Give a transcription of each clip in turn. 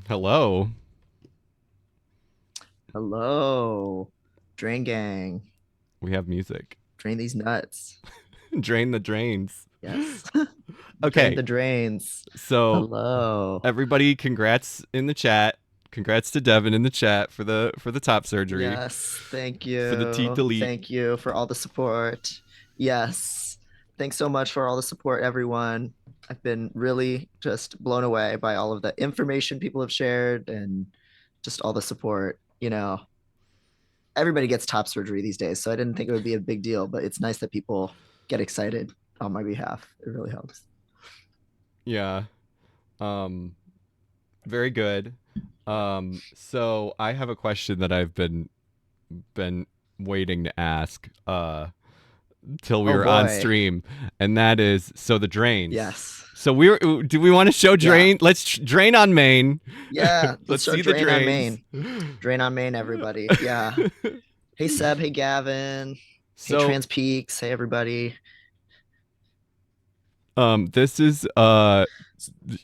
Hello. Hello, Drain Gang. We have music. Drain these nuts. Drain the drains. Yes. Drain Okay. the drains. So Hello. everybody congrats in the chat. Congrats to Devon in the chat for the top surgery. Yes. Thank For the teeth you. delete. Thank you for all the support. Yes. Thanks so much for all the support, everyone. I've been really just blown away by all of the information people have shared and just all the support. Everybody gets top surgery these days, so I didn't think it would be a big deal, but it's nice that people get excited on my behalf. It really helps. Yeah. Um very good. So I have a question that I've been waiting to ask till we Oh were on boy. stream, and that is so the drains. Yes. So do we want to show Yeah. drain? Let's drain on main. Yeah. Let's Let's show see the Drain on drains. Main. Drain on Main, everybody. Yeah. Hey Seb. Hey Gavin. Hey So Trans Peaks. Hey everybody. this is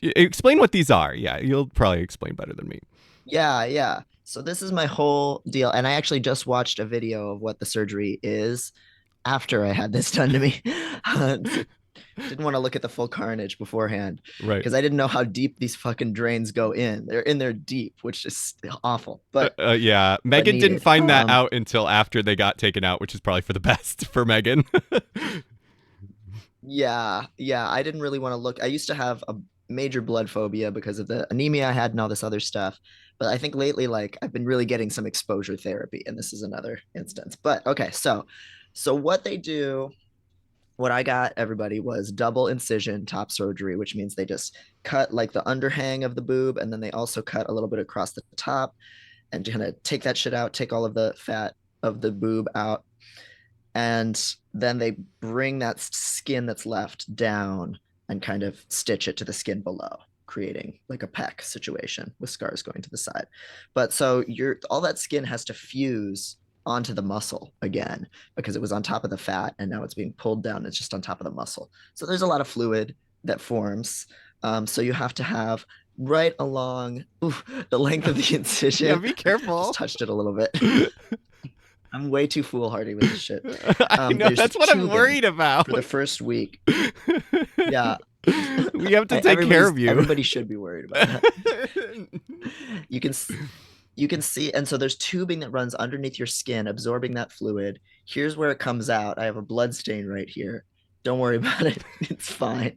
explain what these are. Yeah, you'll probably explain better than me. Yeah, yeah. So this is my whole deal. And I actually just watched a video of what the surgery is after I had this done to me. So didn't want to look at the full carnage beforehand Right. because I didn't know how deep these fucking drains go in. They're in there deep, which is awful, Yeah, but Megan didn't needed. find that out until after they got taken out, which is probably for the best for Megan. Yeah, yeah. I didn't really want to look. I used to have a major blood phobia because of the anemia I had and all this other stuff. But I think lately, like I've been really getting some exposure therapy, and this is another instance. But okay, so what they do, what I got everybody was double incision top surgery, which means they just cut like the underhang of the boob, and then they also cut a little bit across the top and kind of take that shit out, take all of the fat of the boob out, and then they bring that skin that's left down and kind of stitch it to the skin below, creating like a peck situation with scars going to the side. But so you're all that skin has to fuse onto the muscle again because it was on top of the fat and now it's being pulled down. It's just on top of the muscle. So there's a lot of fluid that forms. So you have to have right along the length of the Yeah, incision. be Just careful. touched it a little bit. I'm way too foolhardy with this shit. I know There's that's what I'm tubing worried about. for the first week. Yeah, We have to take care of you. Everybody should be worried about that. You can you can see, and so there's tubing that runs underneath your skin, absorbing that fluid. Here's where it comes out. I have a blood stain right here. Don't worry about it. It's fine.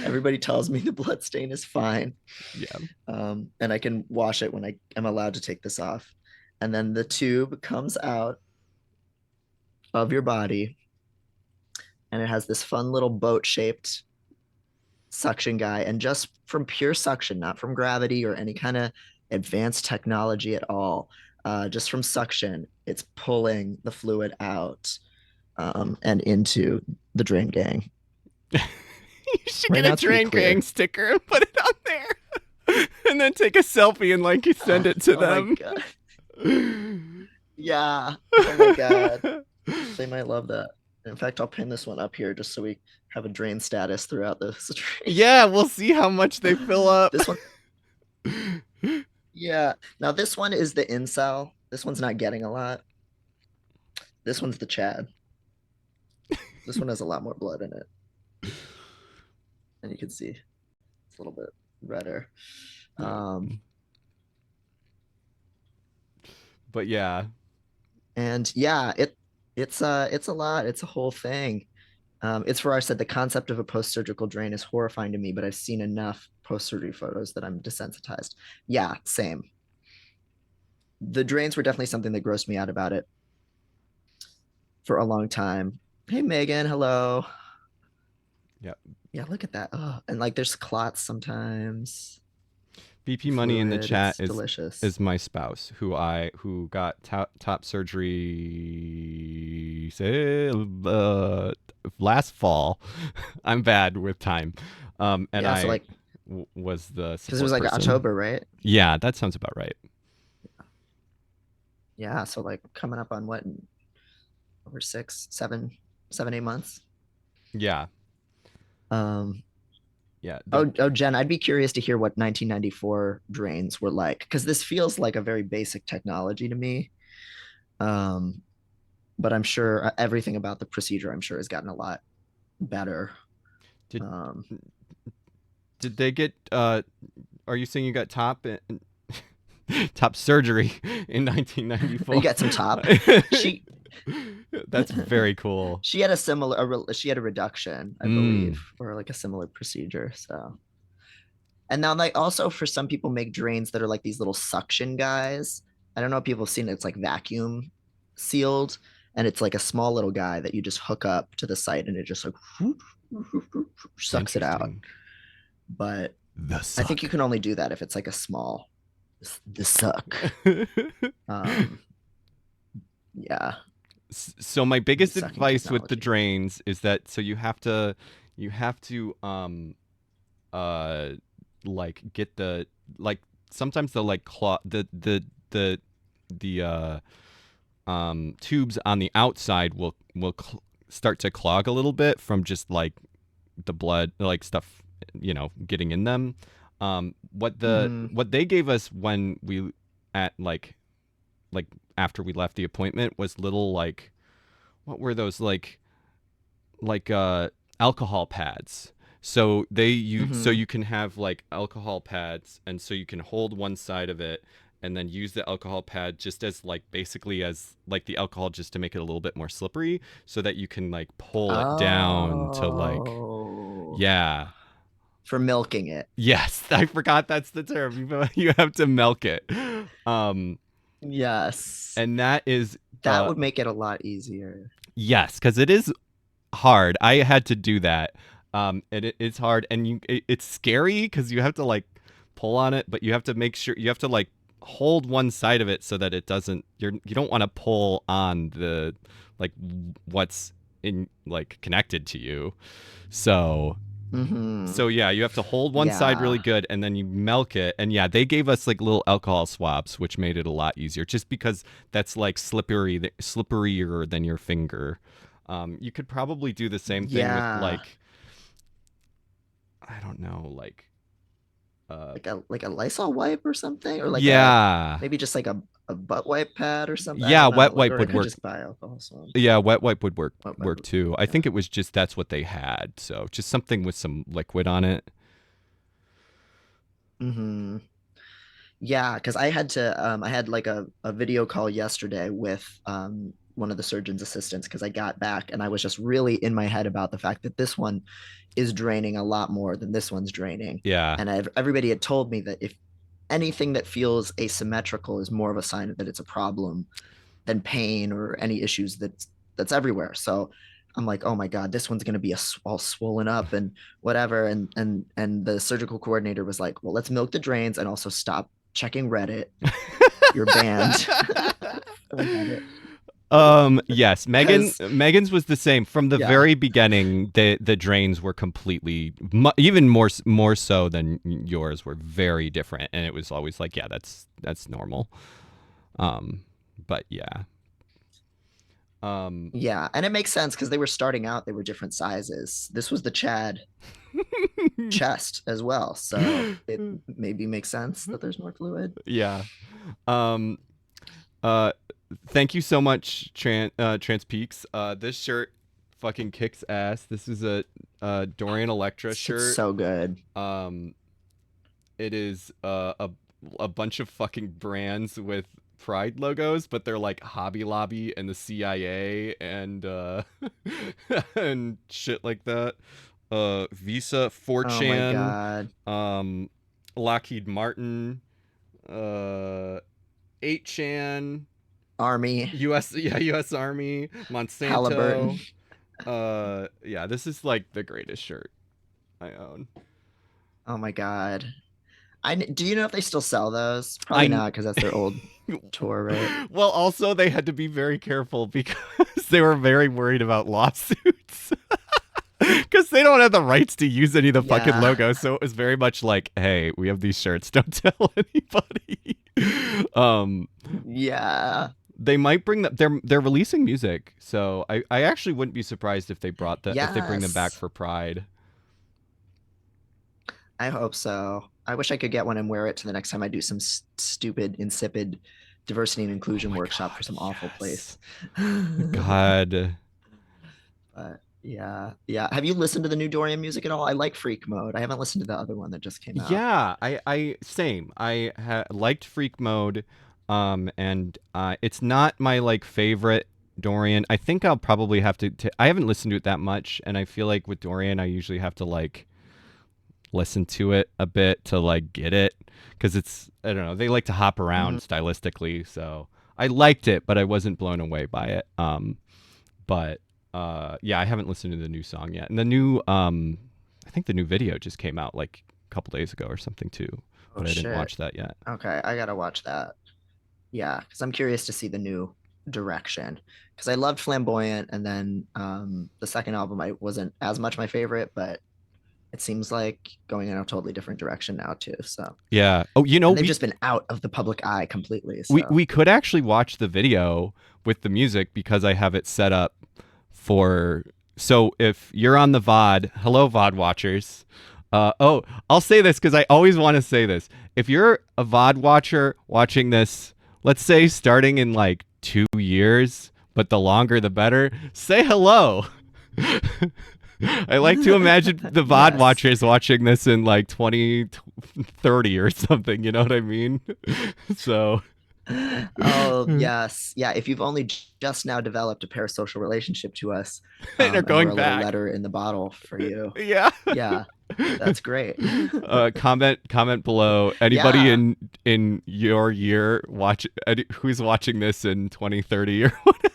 Everybody tells me the blood stain is fine, Yeah. and I can wash it when I am allowed to take this off. And then the tube comes out of your body, and it has this fun little boat shaped suction guy. And just from pure suction, not from gravity or any kind of advanced technology at all, just from suction, it's pulling the fluid out and into the drain gang. You should Right get a now, it's pretty Drain Gang clear. sticker and put it on there. And then take a selfie and like you send Oh, it to oh my them. God. Yeah. Oh my God. They might love that. In fact, I'll pin this one up here just so we have a drain status throughout the stream. Yeah, we'll see how much they fill up. This one, yeah. Now, this one is the incel. This one's not getting a lot. This one's the Chad. This one has a lot more blood in it. And you can see it's a little bit redder. Yeah. Um, But yeah. and yeah, it's a lot. It's a whole thing. It's where I said the concept of a post-surgical drain is horrifying to me, but I've seen enough post-surgery photos that I'm desensitized. Yeah, same. The drains were definitely something that grossed me out about it for a long time. Hey Megan, hello. Yeah. Yeah, look at that. Oh, and like there's clots sometimes. BP Money in the Fluid. chat It's delicious. is my spouse who got top surgery last fall. I'm bad with time. And Yeah, so I like was the because it was support like person. October, right? Yeah, that sounds about right. Yeah, so like coming up on what, over 6, 7, 7, 8 months. Yeah. Um, Yeah. Oh, Jen, I'd be curious to hear what 1994 drains were like because this feels like a very basic technology to me. Um, but I'm sure everything about the procedure, I'm sure, has gotten a lot better. did Um, did they get are you saying you got top surgery in you 1994? got some top. She That's very cool. she had a she had a reduction, I believe, Mm. or like a similar procedure. So, and now like also for some people make drains that are like these little suction guys. I don't know if people have seen it. It's like vacuum sealed, and it's like a small little guy that you just hook up to the site, and it just like sucks it out. Interesting. But The I think you suck. can only do that if it's like a small the suck. Um, yeah, So my the biggest sucking advice with the technology. drains is that so you have to uh like get the like sometimes the like claw the tubes on the outside will start to clog a little bit from just like the blood like stuff getting in them. Mm-hmm. What they gave us when we at like after we left the appointment was little like what were those like alcohol pads. So Mm-hmm. you can have like alcohol pads, and so you can hold one side of it and then use the alcohol pad just as like basically as like the alcohol just to make it a little bit more slippery so that you can like pull it down to like Oh, yeah. for milking it. Yes, I forgot that's the term. You have to milk it. Um Yes. and that is That would make it a lot easier. yes, cuz it is hard. I had to do that. And it's hard, and it's scary because you have to like pull on it, but you have to make sure you have to like hold one side of it so that it doesn't. You don't want to pull on the like what's in like connected to you. So Mm-hmm. so yeah, you have to hold one side really Yeah. good, and then you milk it. And yeah, they gave us like little alcohol swabs, which made it a lot easier, just because that's like slipperier than your finger. You could probably do the same thing with Yeah. like I don't know, uh, Like a Lysol wipe or something, or like a yeah, maybe just like a butt wipe pad or something. I yeah, don't know. wet Like, wipe or I would could work. just buy alcohol swabs. Yeah, wet wipe would Wet wipe. work too. I Yeah. think it was just that's what they had, so just something with some liquid on it. Mm-hmm. Yeah, because I had like a video call yesterday with one of the surgeon's assistants because I got back and I was just really in my head about the fact that this one is draining a lot more than this one's draining. Yeah. And everybody had told me that if anything that feels asymmetrical is more of a sign that it's a problem than pain or any issues that's everywhere. So I'm like, oh my God, this one's going to be all swollen up and whatever. And the surgical coordinator was like, well, let's milk the drains and also stop checking Reddit. You're banned. I had it. Yes, Because Megan's was the same from the yeah, very beginning. The drains were completely even more so than yours were very different, and it was always like yeah, that's normal. Um but yeah. Um yeah, and it makes sense because they were starting out, they were different sizes. This was the Chad chest as well, so it maybe makes sense that there's more fluid. yeah. Um uh thank you so much Trans Peaks. This shirt fucking kicks ass. This is a Dorian Electra It's shirt. so good. Um it is a bunch of fucking brands with Pride logos, but they're like Hobby Lobby and the CIA and and shit like that. Visa, Oh my 4chan, God. um, Lockheed Martin, uh, 8chan, Army, US yeah US Army, Halliburton. Monsanto. Yeah, this is like the greatest shirt I own. Oh my God. Do you know if they still sell those? Probably I not because that's their old tour, right? well, also they had to be very careful because they were very worried about lawsuits because they don't have the rights to use any of the fucking Yeah. logos. So it was very much like, hey, we have these shirts. Don't tell anybody. um, Yeah. they might bring them. They're releasing music, so I actually wouldn't be surprised if they bring them back Yes. for Pride. I hope so. I wish I could get one and wear it to the next time I do some stupid, insipid diversity and Oh inclusion my workshop for god, some awful yes. place. God. But yeah, yeah. Have you listened to the new Dorian music at all? I like Freak Mode. I haven't listened to the other one that just came out. Yeah, I same. Liked Freak Mode, and it's not my like favorite Dorian. I think I'll probably have to. I haven't listened to it that much, and I feel like with Dorian, I usually have to like listen to it a bit to like get it because it's I don't know. They like to hop around Mhm. stylistically, so I liked it, but I wasn't blown away by it. But yeah, I haven't listened to the new song yet, and the new I think the new video just came out like a couple days ago or something too, Oh but I didn't shit. watch that yet. Okay, I gotta watch that. Yeah, because I'm curious to see the new direction. Because I loved Flamboyant, and then the second album I wasn't as much my favorite, but it seems like going in a totally different direction now too. So, Yeah. Oh, and they've just been out of the public eye completely. So, we could actually watch the video with the music because I have it set up for. So if you're on the VOD, hello VOD watchers. Oh, I'll say this because I always want to say this. If you're a VOD watcher watching this, let's say starting in like 2 years, but the longer the better, say hello. I like to imagine the VOD yes. watchers watching this in like 2030 or something. You know what I mean? So Oh, and yes. Yeah. If you've only just now developed a parasocial relationship to us, are and we're going a little back. letter in the bottle for you, Yeah. yeah, that's great. Comment below. Anybody Yeah. in your year who's watching this in 2030 or whatever.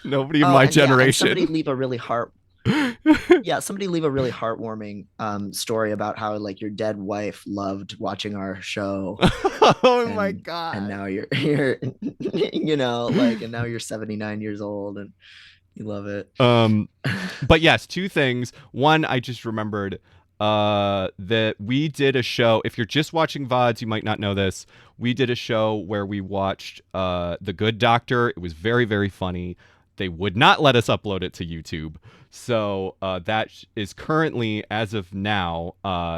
Nobody in Oh, my and yeah, and somebody generation. leave a really somebody leave a really heartwarming story about how like your dead wife loved watching our show, Oh my and god. now you're like, and now you're 79 years old and you love it. Um but yes, two things. One, I just remembered that we did a show. If you're just watching VODs, you might not know this. We did a show where we watched The Good Doctor. It was very, very funny. They would not let us upload it to YouTube. So that is currently, as of now,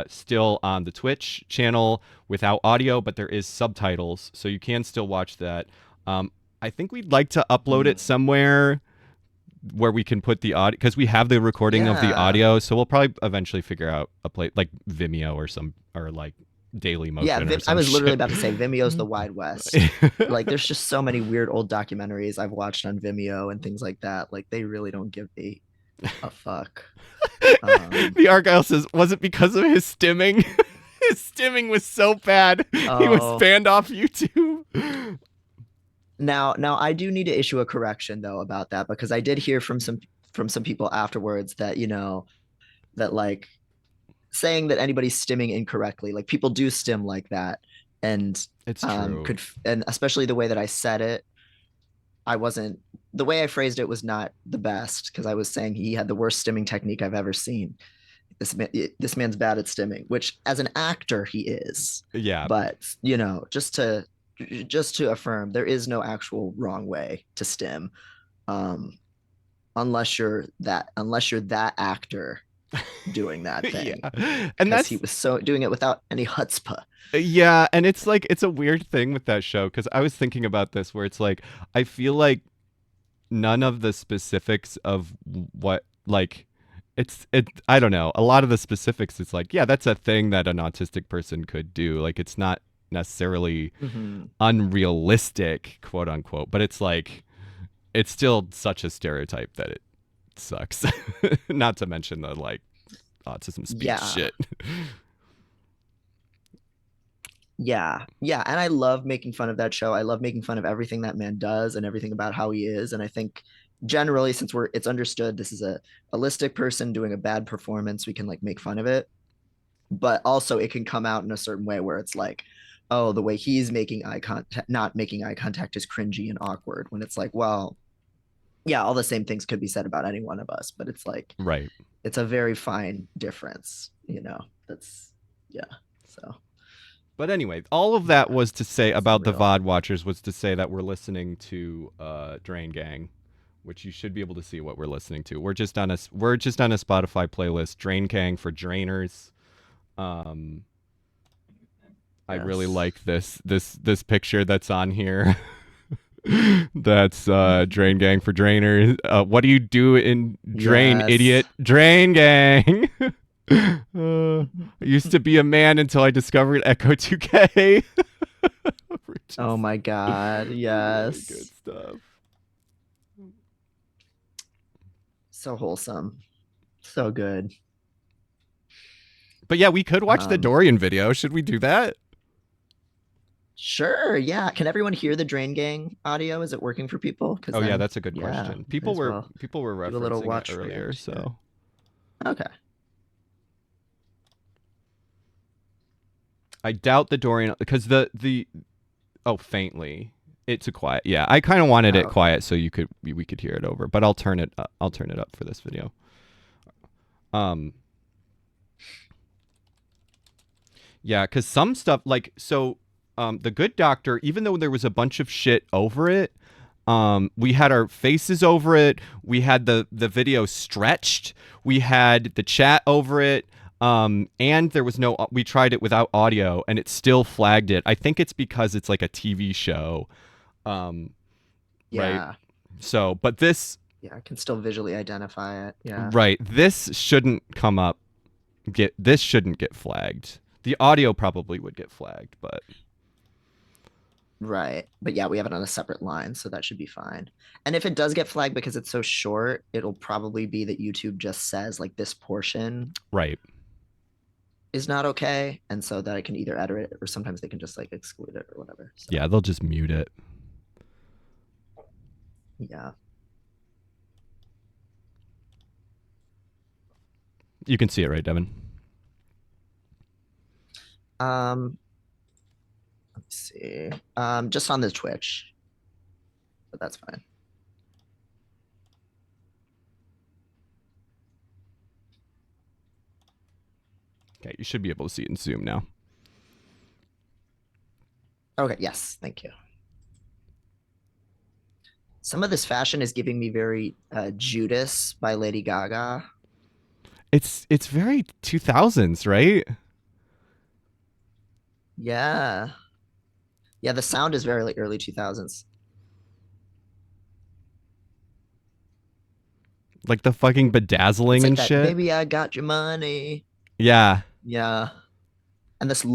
still on the Twitch channel without audio, but there is subtitles, so you can still watch that. I think we'd like to upload it Mm. somewhere where we can put the audio because we have the recording of the Yeah. audio, so we'll probably eventually figure out a place like Vimeo or like Daily Yeah, Motion or I some was literally shit. about to say Vimeo's the Wide West. Like, there's just so many weird old documentaries I've watched on Vimeo and things like that. Like, they really don't give me a fuck. Um, The Argyle says, was it because of his stimming? His stimming was so bad he was oh, banned off YouTube. now I do need to issue a correction though about that, because I did hear from some people afterwards that that like saying that anybody's stimming incorrectly, like people do stim like that, and It's true. and especially the way that I said it, I wasn't the way I phrased it was not the best, because I was saying he had the worst stimming technique I've ever seen. This man's bad at stimming, which as an actor he is. Yeah. But just to affirm, there is no actual wrong way to stim, um, unless you're that actor doing that thing, Yeah. And because he that's was so doing it without any chutzpah. yeah, and it's like it's a weird thing with that show because I was thinking about this where it's like I feel like none of the specifics of what like it I don't know. A lot of the specifics it's like, yeah, that's a thing that an autistic person could do. Like it's not necessarily Mm-hmm. unrealistic, quote unquote, but it's like it's still such a stereotype that it sucks. Not to mention the like autism speech Yeah, shit. yeah, and I love making fun of that show. I love making fun of everything that man does and everything about how he is. And I think generally, since it's understood this is a holistic person doing a bad performance, we can like make fun of it. But also, it can come out in a certain way where it's like, oh, the way he's making eye contact, not making eye contact, is cringy and awkward. When it's like, well, yeah, all the same things could be said about any one of us, but it's like Right. it's a very fine difference. That's yeah. So But anyway, all of that was to say it's about the real. VOD watchers was to say that we're listening to Drain Gang, which you should be able to see what we're listening to. We're just on a Spotify playlist, Drain Gang for Drainers. Um, I really Yes. like this picture that's on here. That's Drain Gang for Drainers. What do you do in Drain, Yes. idiot? Drain Gang. I used to be a man until I discovered Echo 2K. Oh Just my God. really good Yes. stuff. So wholesome. So good. But yeah, we could watch the Um, Dorian video. Should we do that? sure. Yeah. Can everyone hear the Drain Gang audio? Is it working for people? Because Oh yeah, then, that's a good yeah, question. might as well People were do a little referencing it watch earlier, react here. so Okay. I doubt the Dorian because the oh faintly. It's a quiet. Yeah, I kind of wanted Oh, it okay. quiet so we could hear it over, but I'll turn it up for this video. Um yeah, cuz some stuff like the Good Doctor, even though there was a bunch of shit over it, we had our faces over it. We had the video stretched. We had the chat over it. And there was no. We tried it without audio, and it still flagged it. I think it's because it's like a TV show, um, right? Yeah. So, but this, Yeah. I can still visually identify it. Yeah. right? This shouldn't come up. This shouldn't get flagged. The audio probably would get flagged, but Right. But yeah, we have it on a separate line, so that should be fine. And if it does get flagged because it's so short, it'll probably be that YouTube just says like this portion right. is not okay. And so that I can either edit it or sometimes they can just like exclude it or whatever. So Yeah, they'll just mute it. yeah. You can see it, right, Devon? Um, let's see. Just on the Twitch, but that's fine. Okay, you should be able to see it in Zoom now. Okay, yes, thank you. Some of this fashion is giving me very Judas by Lady Gaga. It's very 2000s, right? Yeah. Yeah, the sound is very like early 2000s. Like the fucking It's bedazzling like and that, shit. baby, I got your money. Yeah. Yeah. And the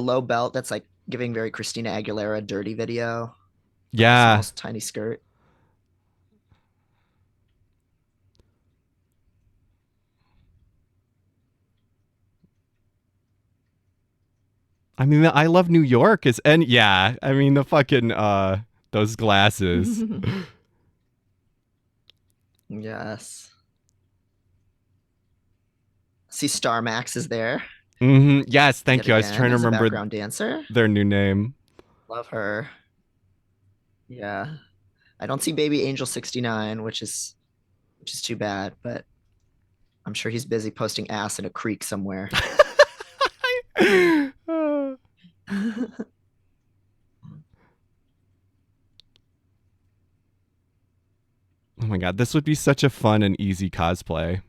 low belt that's like giving very Christina Aguilera dirty video with the small Yeah. tiny skirt. I mean, I love New York is and yeah, I mean the fucking those glasses. Yes. See Star Max is there Yes, thank yet you. I was again trying to as a remember background dancer. their new name. Love her. Yeah. I don't see baby Angel 69, which is too bad, but I'm sure he's busy posting ass in a creek somewhere. Oh my god, this would be such a fun and easy cosplay.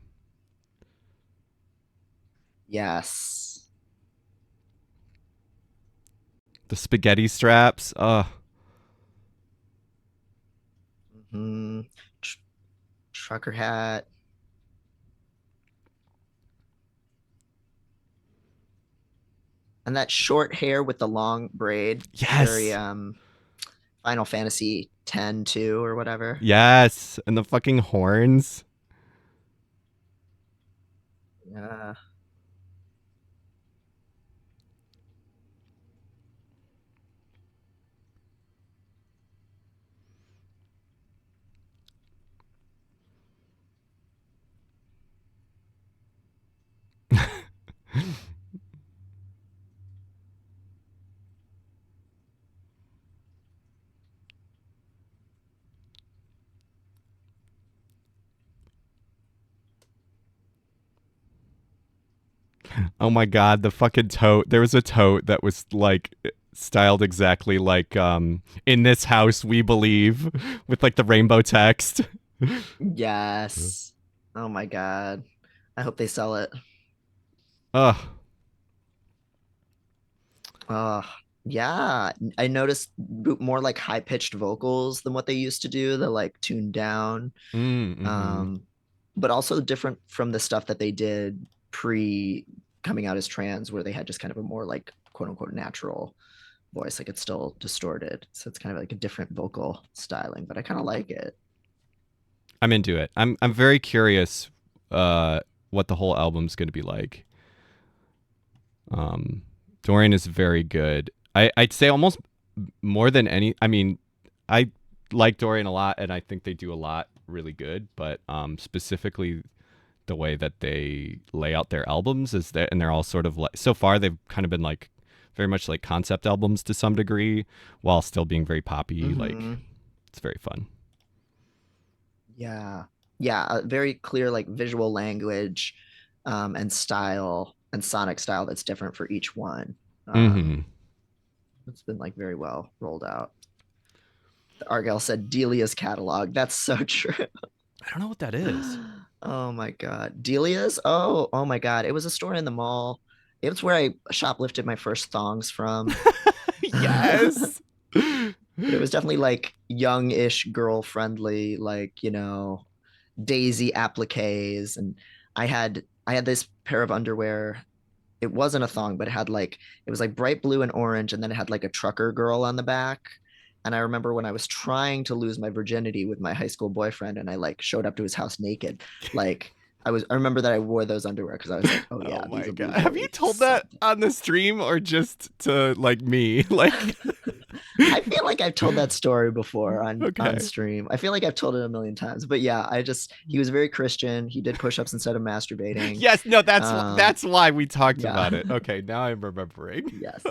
Yes. The spaghetti straps. Hmm. Tr- Trucker hat. And that short hair with the long braid. Very Yes. Final Fantasy 10 2 or whatever. Yes. And the fucking horns. Yeah. Oh my god, the fucking tote. There was a tote that was like styled exactly like in this house we believe with like the rainbow text. Yes. Oh my God. I hope they sell it. Ugh. Uh, yeah, I noticed more like high pitched vocals than what they used to do. The like tuned down, Mm-hmm. um, but also different from the stuff that they did pre coming out as trans, where they had just kind of a more like quote unquote natural voice. Like it's still distorted, so it's kind of like a different vocal styling. But I kind of like it. I'm into it. I'm very curious uh what the whole album's going to be like. Um Dorian is very good. I'd say almost more than any. I mean, I like Dorian a lot, and I think they do a lot really good. But specifically, the way that they lay out their albums is that, and they're all sort of like, so far they've kind of been like very much like concept albums to some degree, while still being very poppy. Like, Hmm. it's very fun. Yeah, yeah, a very clear like visual language, and style and sonic style that's different for each one. Mm-hmm. It's been like very well rolled out. Argyle said Delia's catalog. That's so true. I don't know what that is. Oh my God. Delia's? Oh my God. It was a store in the mall. It was where I shoplifted my first thongs from. Yes. But it was definitely like young-ish girl friendly, like, daisy appliques. And I had this pair of underwear. It wasn't a thong, but it was like bright blue and orange, and then it had like a trucker girl on the back. And I remember when I was trying to lose my virginity with my high school boyfriend, and I like showed up to his house naked. Like I remember that I wore those underwear because I was like, oh Oh yeah, these my will be god. Have you very told that something. on the stream or just to like me? Like I feel like I've told that story before on okay. stream. I feel like I've told it a million times. But yeah, he was very Christian. He did push-ups instead of masturbating. Yes, no, Um, that's why we talked yeah. about it. Okay, now I'm remembering. Yes.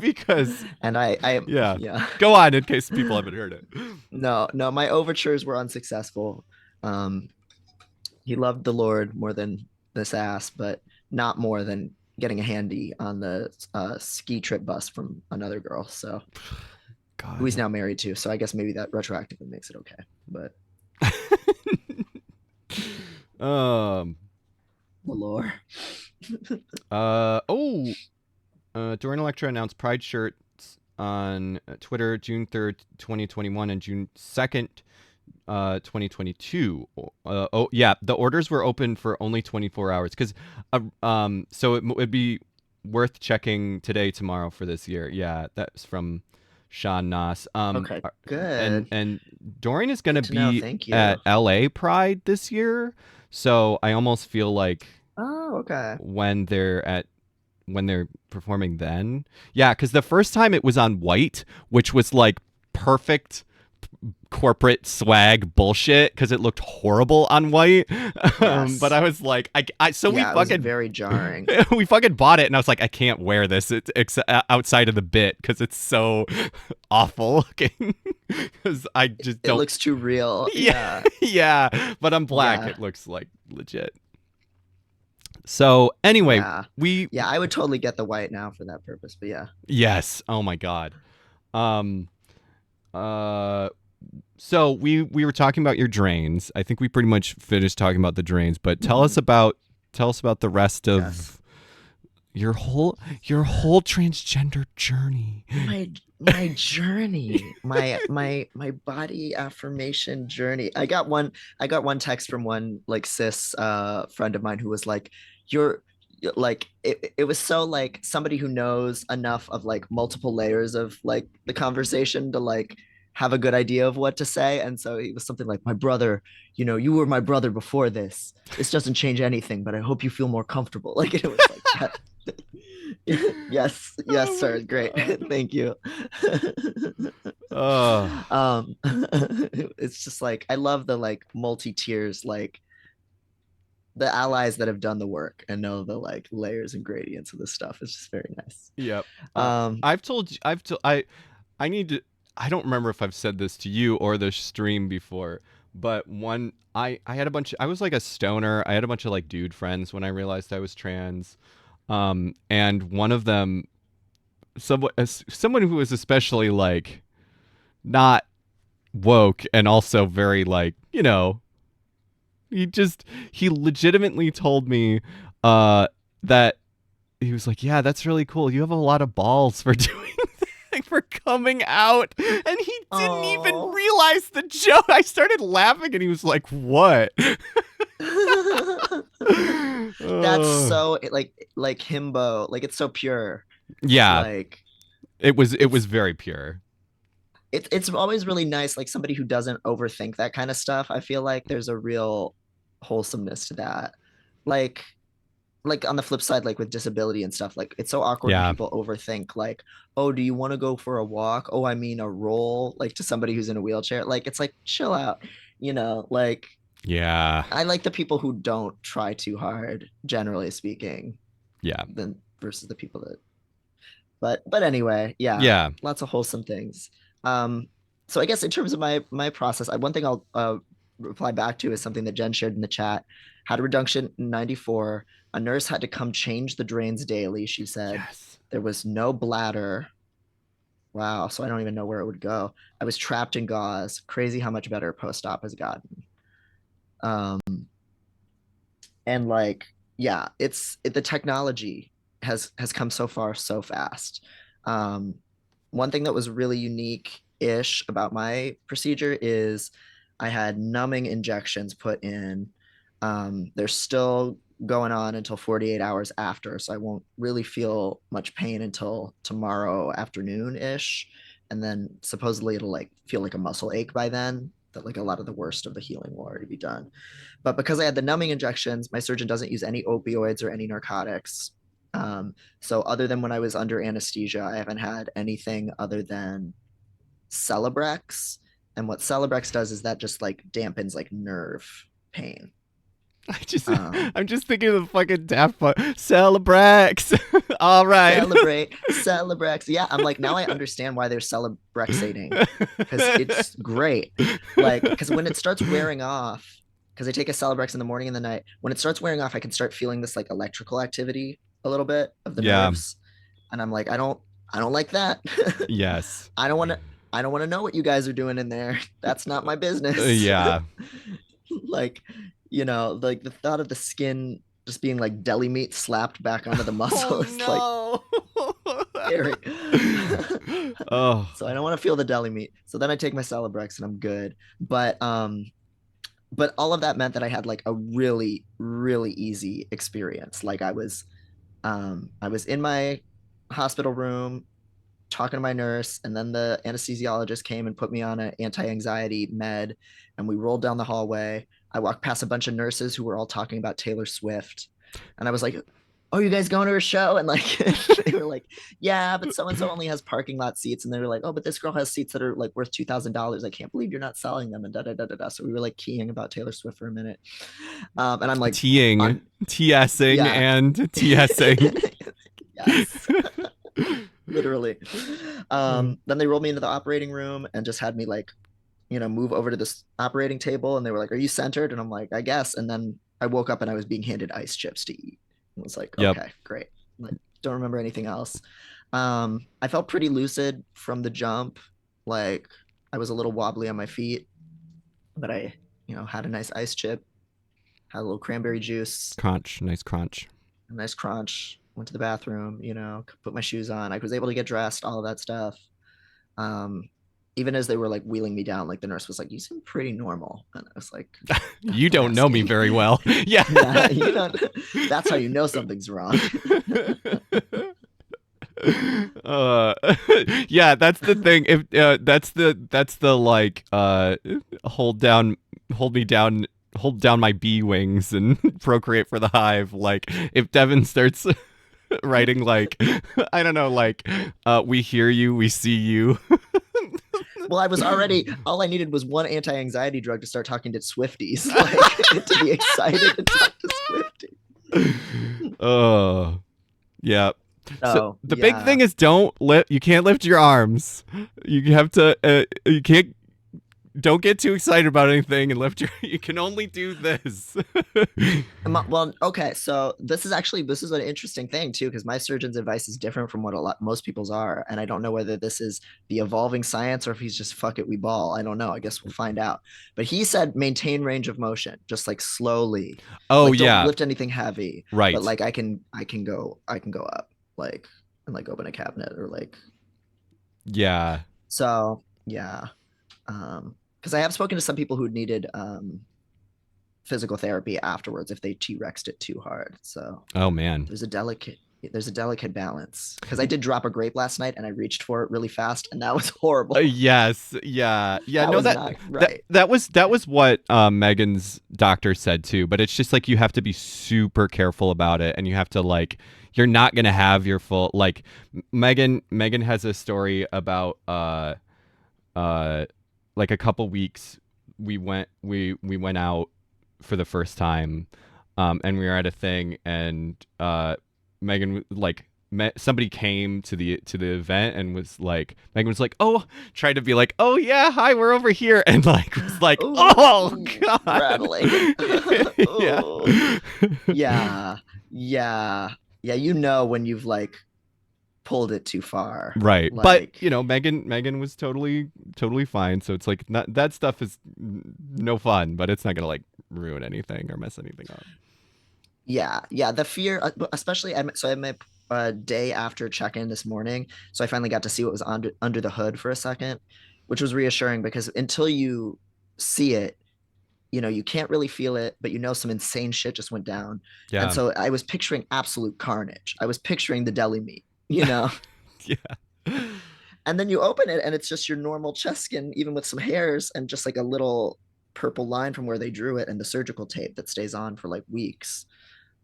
Because And I yeah. yeah. Go on in case people haven't heard it. No, no, my overtures were unsuccessful. Um, he loved the Lord more than this ass, but not more than getting a handy on the ski trip bus from another girl. So who he's God. now married to. So I guess maybe that retroactively makes it okay. But um the lore. oh Dorian Electra announced Pride shirts on Twitter June 3rd, 2021 and June 2nd, 2022. Oh yeah, the orders were open for only 24 hours because so it'd be worth checking today, tomorrow for this year. Yeah, that's from Sean Noss. Okay, And good. Dorian is gonna Good to know. be Thank you. at LA Pride this year, so I almost feel like Oh, okay. when they're performing then. Yeah, because the first time it was on white, which was like perfect corporate swag bullshit because it looked horrible on white. But Yes. I was like, so we Yeah, it was fucking very jarring. we fucking bought it, and I was like, I can't wear this. It's outside of the bit because it's so awful looking. Because I just It don't. looks too real. Yeah, Yeah. yeah. But I'm black. Yeah. It looks like legit. So anyway, Yeah. we Yeah, I would totally get the white now for that purpose, but yeah. yes. Oh my god. Um. Uh. So we were talking about your drains. I think we pretty much finished talking about the drains, but Mhm. tell us about the rest Yes. of your whole transgender journey. My journey, my body affirmation journey. I got one text from one like cis friend of mine who was like, you're like it was so like somebody who knows enough of like multiple layers of like the conversation to like have a good idea of what to say. And so it was something like, my brother, you were my brother before this. This doesn't change anything, but I hope you feel more comfortable. Like it was like that. Yes, yes, Oh my sir. Great. god. Thank you. Oh, It's just like I love the like multi tiers, like the allies that have done the work and know the like layers and gradients of this stuff. It's just very nice. yep. Um, I need to. I don't remember if I've said this to you or the stream before, but I had a bunch. I was like a stoner. I had a bunch of like dude friends when I realized I was trans. And one of them, someone who was especially like not woke and also very like he legitimately told me that he was like, yeah, that's really cool. You have a lot of balls for doing that, for coming out. And he didn't even Oh. realize the joke. I started laughing and he was like, what? That's uh, so like himbo. Like it's so pure. yeah, Like it was it's very pure. it's always really nice, like somebody who doesn't overthink that kind of stuff. I feel like there's a real wholesomeness to that. Like like on the flip side, like with disability and stuff, like it's so awkward when Yeah. people overthink, like, oh, do you want to go for a walk? Oh, I mean a roll, like to somebody who's in a wheelchair. Like it's like chill out, like Yeah. I like the people who don't try too hard, generally speaking, Yeah. than versus the people that but anyway, yeah, Yeah. lots of wholesome things. Um, so I guess in terms of my process, one thing I'll reply back to is something that Jen shared in the chat. Had a reduction in 94. A nurse had to come change the drains daily. She said Yes. there was no bladder. Wow, so I don't even know where it would go. I was trapped in gauze. Crazy how much better post-op has gotten. Um, and like yeah, the technology has come so far so fast. um One thing that was really unique ish about my procedure is I had numbing injections put in. They're still going on until 48 hours after, so I won't really feel much pain until tomorrow afternoon ish, and then supposedly it'll like feel like a muscle ache by then, that like a lot of the worst of the healing will already be done. But because I had the numbing injections, my surgeon doesn't use any opioids or any narcotics. So other than when I was under anesthesia, I haven't had anything other than Celebrex. And what Celebrex does is that just like dampens like nerve pain. I just, Um, I'm just thinking of the fucking Daft Punk. Celebrex. All right. Celebrex. Yeah, I'm like, now I understand why they're Celebrexating, because it's great. Like, because when it starts wearing off, because I take a Celebrex in the morning and the night, when it starts wearing off, I can start feeling this like electrical activity a little bit of the Yeah. nerves, and I'm like, I don't like that. Yes. I don't want to. I don't want to know what you guys are doing in there. That's not my business. Yeah. Like, like the thought of the skin just being like deli meat slapped back onto the Oh muscle is like no. scary. Oh. So I don't want to feel the deli meat. So then I take my Celebrex and I'm good. But all of that meant that I had like a really, really easy experience. Like I was in my hospital room talking to my nurse, and then the anesthesiologist came and put me on an anti-anxiety med, and we rolled down the hallway. I walked past a bunch of nurses who were all talking about Taylor Swift, and I was like, oh, you guys going to her show? And like they were like, yeah, but so and so only has parking lot seats. And they were like, oh, but this girl has seats that are like worth $2,000. I can't believe you're not selling them, and da da da da da. So we were like keying about Taylor Swift for a minute. And I'm like, Teeing, on TSing, yeah. and TSing. Yes. Literally. Mm. Then they rolled me into the operating room and just had me like, move over to this operating table, and they were like, are you centered? And I'm like, I guess. And then I woke up and I was being handed ice chips to eat. And I was like, Yep. okay, great. Like, don't remember anything else. I felt pretty lucid from the jump. Like I was a little wobbly on my feet, but I, had a nice ice chip, had a little cranberry juice, Crunch. Nice crunch. a nice crunch, went to the bathroom, put my shoes on. I was able to get dressed, all of that stuff. Um, Even as they were like wheeling me down, like the nurse was like, you seem pretty normal. And I was like, You for don't know me asking. very well. Yeah. Yeah, that's how you know something's wrong. uh yeah, that's the thing. If that's the like hold down hold me down hold down my bee wings and procreate for the hive. Like if Devon starts writing like I don't know, like we hear you, we see you. Well, all I needed was one anti-anxiety drug to start talking to Swifties, like to be excited to talk to Swifties. Oh yeah. So Oh, the big yeah. thing is don't lift. You can't lift your arms. You have to. You can't don't get too excited about anything and lift your. You can only do this. Well, okay, so this is an interesting thing too, because my surgeon's advice is different from what a lot most people's are, and I don't know whether this is the evolving science or if he's just fuck it, we ball. I don't know. I guess we'll find out. But he said maintain range of motion, just like slowly, Oh like don't yeah, lift anything heavy, but right. like I can go up like and like open a cabinet or like Yeah. so yeah. Because I have spoken to some people who needed physical therapy afterwards if they T-Rexed it too hard. So Oh man. there's a delicate there's a delicate balance because I did drop a grape last night and I reached for it really fast and that was horrible. Yes, yeah, yeah. That No, was that not that right. that was what Megan's doctor said too. But it's just like you have to be super careful about it, and you have to like you're not gonna have your full like Megan has a story about uh like a couple weeks we went out for the first time, and we were at a thing, and Megan like somebody came to the event and was like Megan was like, oh, tried to be like, oh yeah, hi, we're over here, and like was like, oh Ooh, god. rattling. Yeah. Ooh. Yeah. Yeah. Yeah, you know when you've like pulled it too far. Right, but Like you know, Megan was totally fine, so it's like not that stuff is no fun, but it's not gonna like ruin anything or mess anything up. yeah, yeah. The fear, especially, so I had my day after check-in this morning, so I finally got to see what was under the hood for a second, which was reassuring because until you see it, you know, you can't really feel it, but you know some insane shit just went down. And Yeah. so I was picturing absolute carnage. I was picturing the deli meat, you know. Yeah. And then you open it and it's just your normal chest skin, even with some hairs and just like a little purple line from where they drew it and the surgical tape that stays on for like weeks.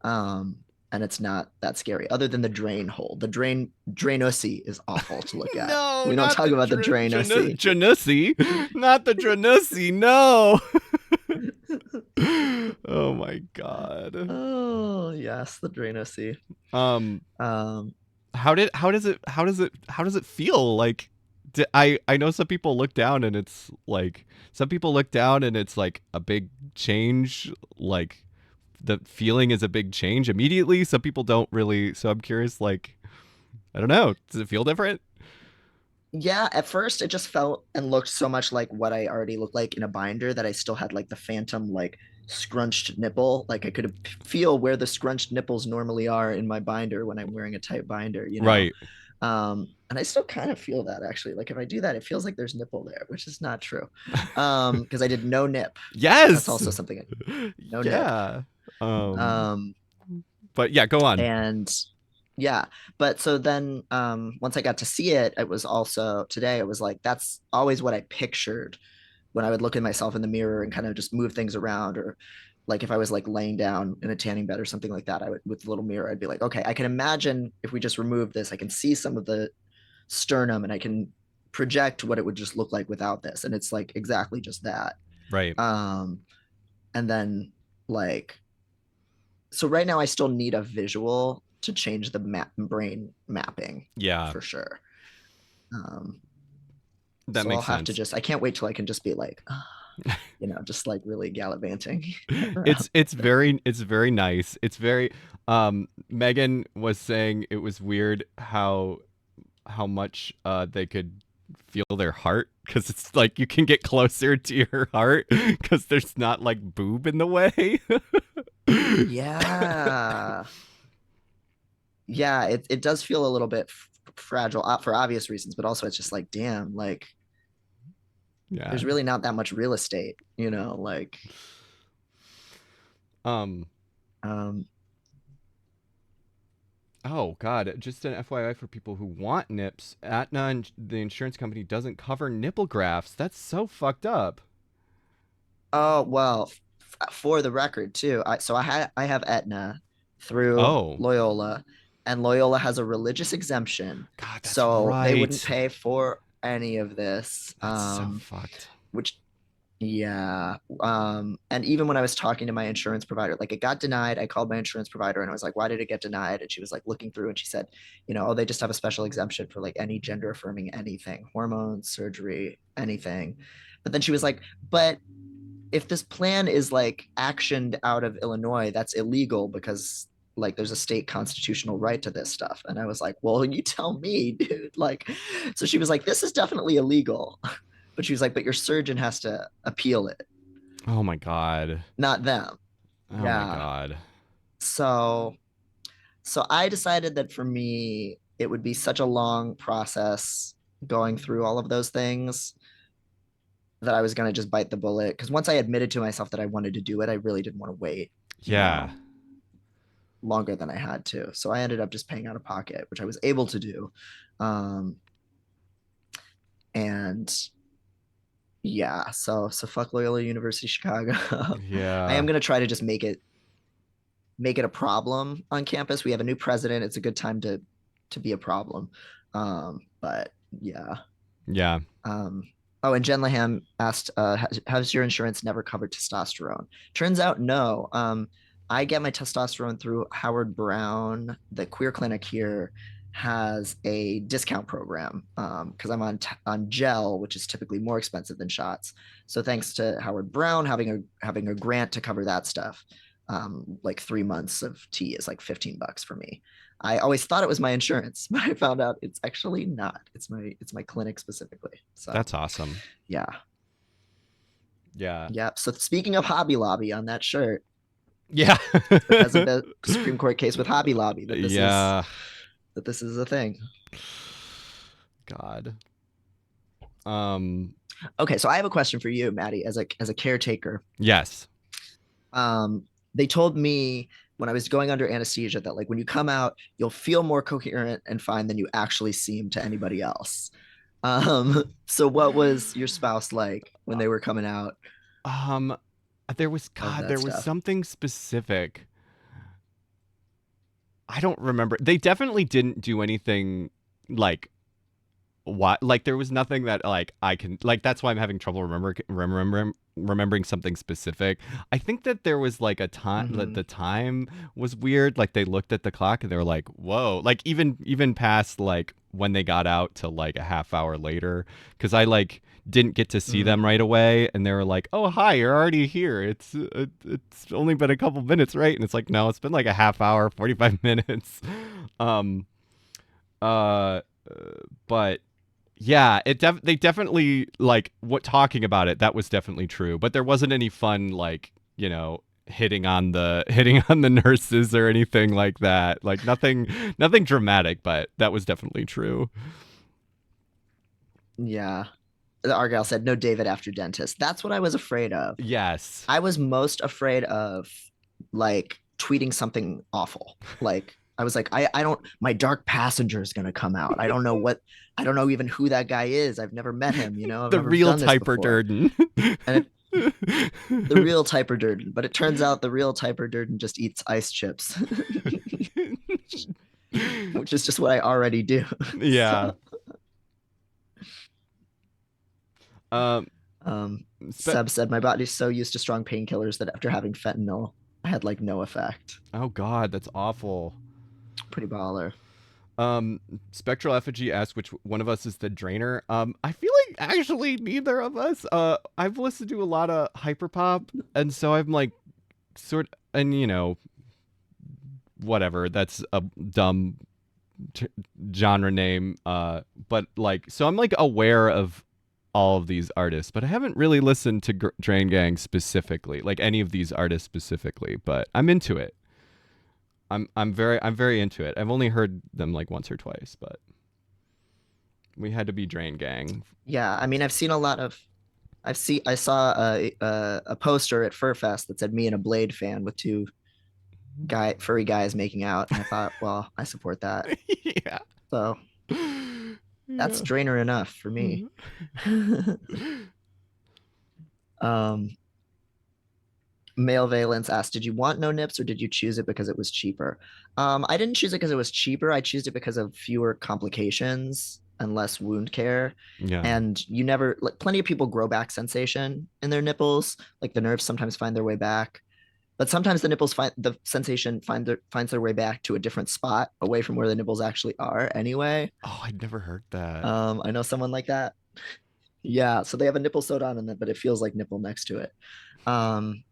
Um, and it's not that scary, other than the drain hole. The drainusy is awful to look at. No, We don't not talk the about the drainusy. Janussi. Not the Janussi. No. Oh my god. Oh yes, the drainusy. Um Um, how does it feel like I know some people look down and it's like some people look down and it's like a big change, like the feeling is a big change immediately. Some people don't really, so I'm curious, like I don't know, does it feel different? yeah, at first it just felt and looked so much like what I already looked like in a binder that I still had like the phantom like scrunched nipple. Like I could feel where the scrunched nipples normally are in my binder when I'm wearing a tight binder, you know. Right. And I still kind of feel that actually. Like if I do that, it feels like there's nipple there, which is not true. Because I did no nip. That's Yes. also something no nip. Yeah. um Um, but yeah, go on. and yeah, but so then once I got to see it, it was also today, it was like that's always what I pictured when I would look at myself in the mirror and kind of just move things around or like if I was like laying down in a tanning bed or something like that, I would with the little mirror, I'd be like, okay, I can imagine if we just remove this, I can see some of the sternum and I can project what it would just look like without this. And it's like exactly just that. Right. Um, and then like so right now I still need a visual to change the brain mapping Yeah, for sure. Um, that so I'll makes have to sense. just I can't wait till I can just be like, you know, just like really gallivanting around. It's very nice. It's very Megan was saying it was weird how much they could feel their heart because it's like you can get closer to your heart because there's not like boob in the way. Yeah. Yeah, it does feel a little bit fragile for obvious reasons, but also it's just like, damn, like Yeah. there's really not that much real estate, you know, like Um. um Oh God! Just an FYI for people who want nips, Aetna, the insurance company, doesn't cover nipple grafts. That's so fucked up. oh well, for the record too. I have Aetna through Oh Loyola, and Loyola has a religious exemption, God, that's so they wouldn't right. pay for any of this. That's so fucked. Which yeah, and even when I was talking to my insurance provider, like it got denied. I called my insurance provider and I was like, "Why did it get denied?" And she was like looking through and she said, "You know, oh, they just have a special exemption for like any gender affirming anything, hormones, surgery, anything." But then she was like, but if this plan is like actioned out of Illinois, that's illegal because like there's a state constitutional right to this stuff. And I was like, well, you tell me, dude. Like, so she was like, this is definitely illegal. But she was like, but your surgeon has to appeal it, Oh my god. not them. Oh my Yeah. god. So so I decided that for me, it would be such a long process going through all of those things that I was going to just bite the bullet. Because once I admitted to myself that I wanted to do it, I really didn't want to wait, you Yeah. know, longer than I had to. So I ended up just paying out of pocket, which I was able to do. Um, and yeah, so fuck Loyola University Chicago. I Yeah. am going to try to just make it a problem on campus. We have a new president. It's a good time to be a problem. But yeah. Yeah. Um, oh, and Jen Laham asked, has your insurance never covered testosterone? Turns out, no. I get my testosterone through Howard Brown. The queer clinic here has a discount program because I'm on gel, which is typically more expensive than shots. So thanks to Howard Brown having a grant to cover that stuff, like 3 months of tea is like $15 for me. I always thought it was my insurance, but I found out it's actually not. It's my clinic specifically. So That's awesome. yeah, Yeah. yeah. So speaking of Hobby Lobby on that shirt, Yeah. it's because of the Supreme Court case with Hobby Lobby Yeah. that this is a thing. God. Um Okay, so I have a question for you, Maddie, as a caretaker. yes. They told me when I was going under anesthesia that like when you come out, you'll feel more coherent and fine than you actually seem to anybody else. So what was your spouse like when they were coming out Um of that there was stuff? something specific. I don't remember. They definitely didn't do anything like what like there was nothing that like I can like that's why I'm having trouble remembering something specific. I think that there was like a time that Mm-hmm. the time was weird. Like they looked at the clock and they were like, "Whoa!" Like even past like when they got out to like a half hour later, because I like didn't get to see them Mm. right away, and they were like, "Oh hi, you're already here. It's only been a couple minutes, right?" And it's like, no, it's been like a half hour, 45 minutes. Um. Uh. But yeah, they definitely like what talking about it. That was definitely true, but there wasn't any fun like hitting on the nurses or anything like that. Like nothing dramatic, but that was definitely true. Yeah. The Argyle said, no David after dentist. That's what I was afraid of. Yes, I was most afraid of like tweeting something awful. Like I was like, I don't my dark passenger is gonna come out. I don't know even who that guy is. I've never met him, I've the never real done this Typer before. Durden. And the real Typer Durden, but it turns out the real Typer Durden just eats ice chips, which is just what I already do. Yeah. So Um. Seb said my body's so used to strong painkillers that after having fentanyl, I had like no effect. Oh God, that's awful. Pretty baller. Um, Spectral Effigy asks which one of us is the drainer. I feel like actually neither of us. I've listened to a lot of hyperpop, and so I'm like and whatever. That's a dumb t- genre name. But like, so I'm like aware of all of these artists, but I haven't really listened to Drain Gang specifically, like any of these artists specifically. But I'm into it. I'm very into it. I've only heard them like once or twice, but we had to be Drain Gang. Yeah, I mean, I saw a poster at Furfest that said me and a Blade fan with two furry guys making out, and I thought, well, I support that. Yeah. So that's Yeah. drainer enough for me. um, Male Valence asked, "Did you want no nips or did you choose it because it was cheaper?" I didn't choose it because it was cheaper. I chose it because of fewer complications and less wound care. Yeah. And you never like plenty of people grow back sensation in their nipples. Like the nerves sometimes find their way back, but sometimes the nipples find the sensation finds their way back to a different spot away from where the nipples actually are. Anyway, Oh, I'd never heard that. I know someone like that. Yeah, so they have a nipple sewed on in it, but it feels like nipple next to it. Um,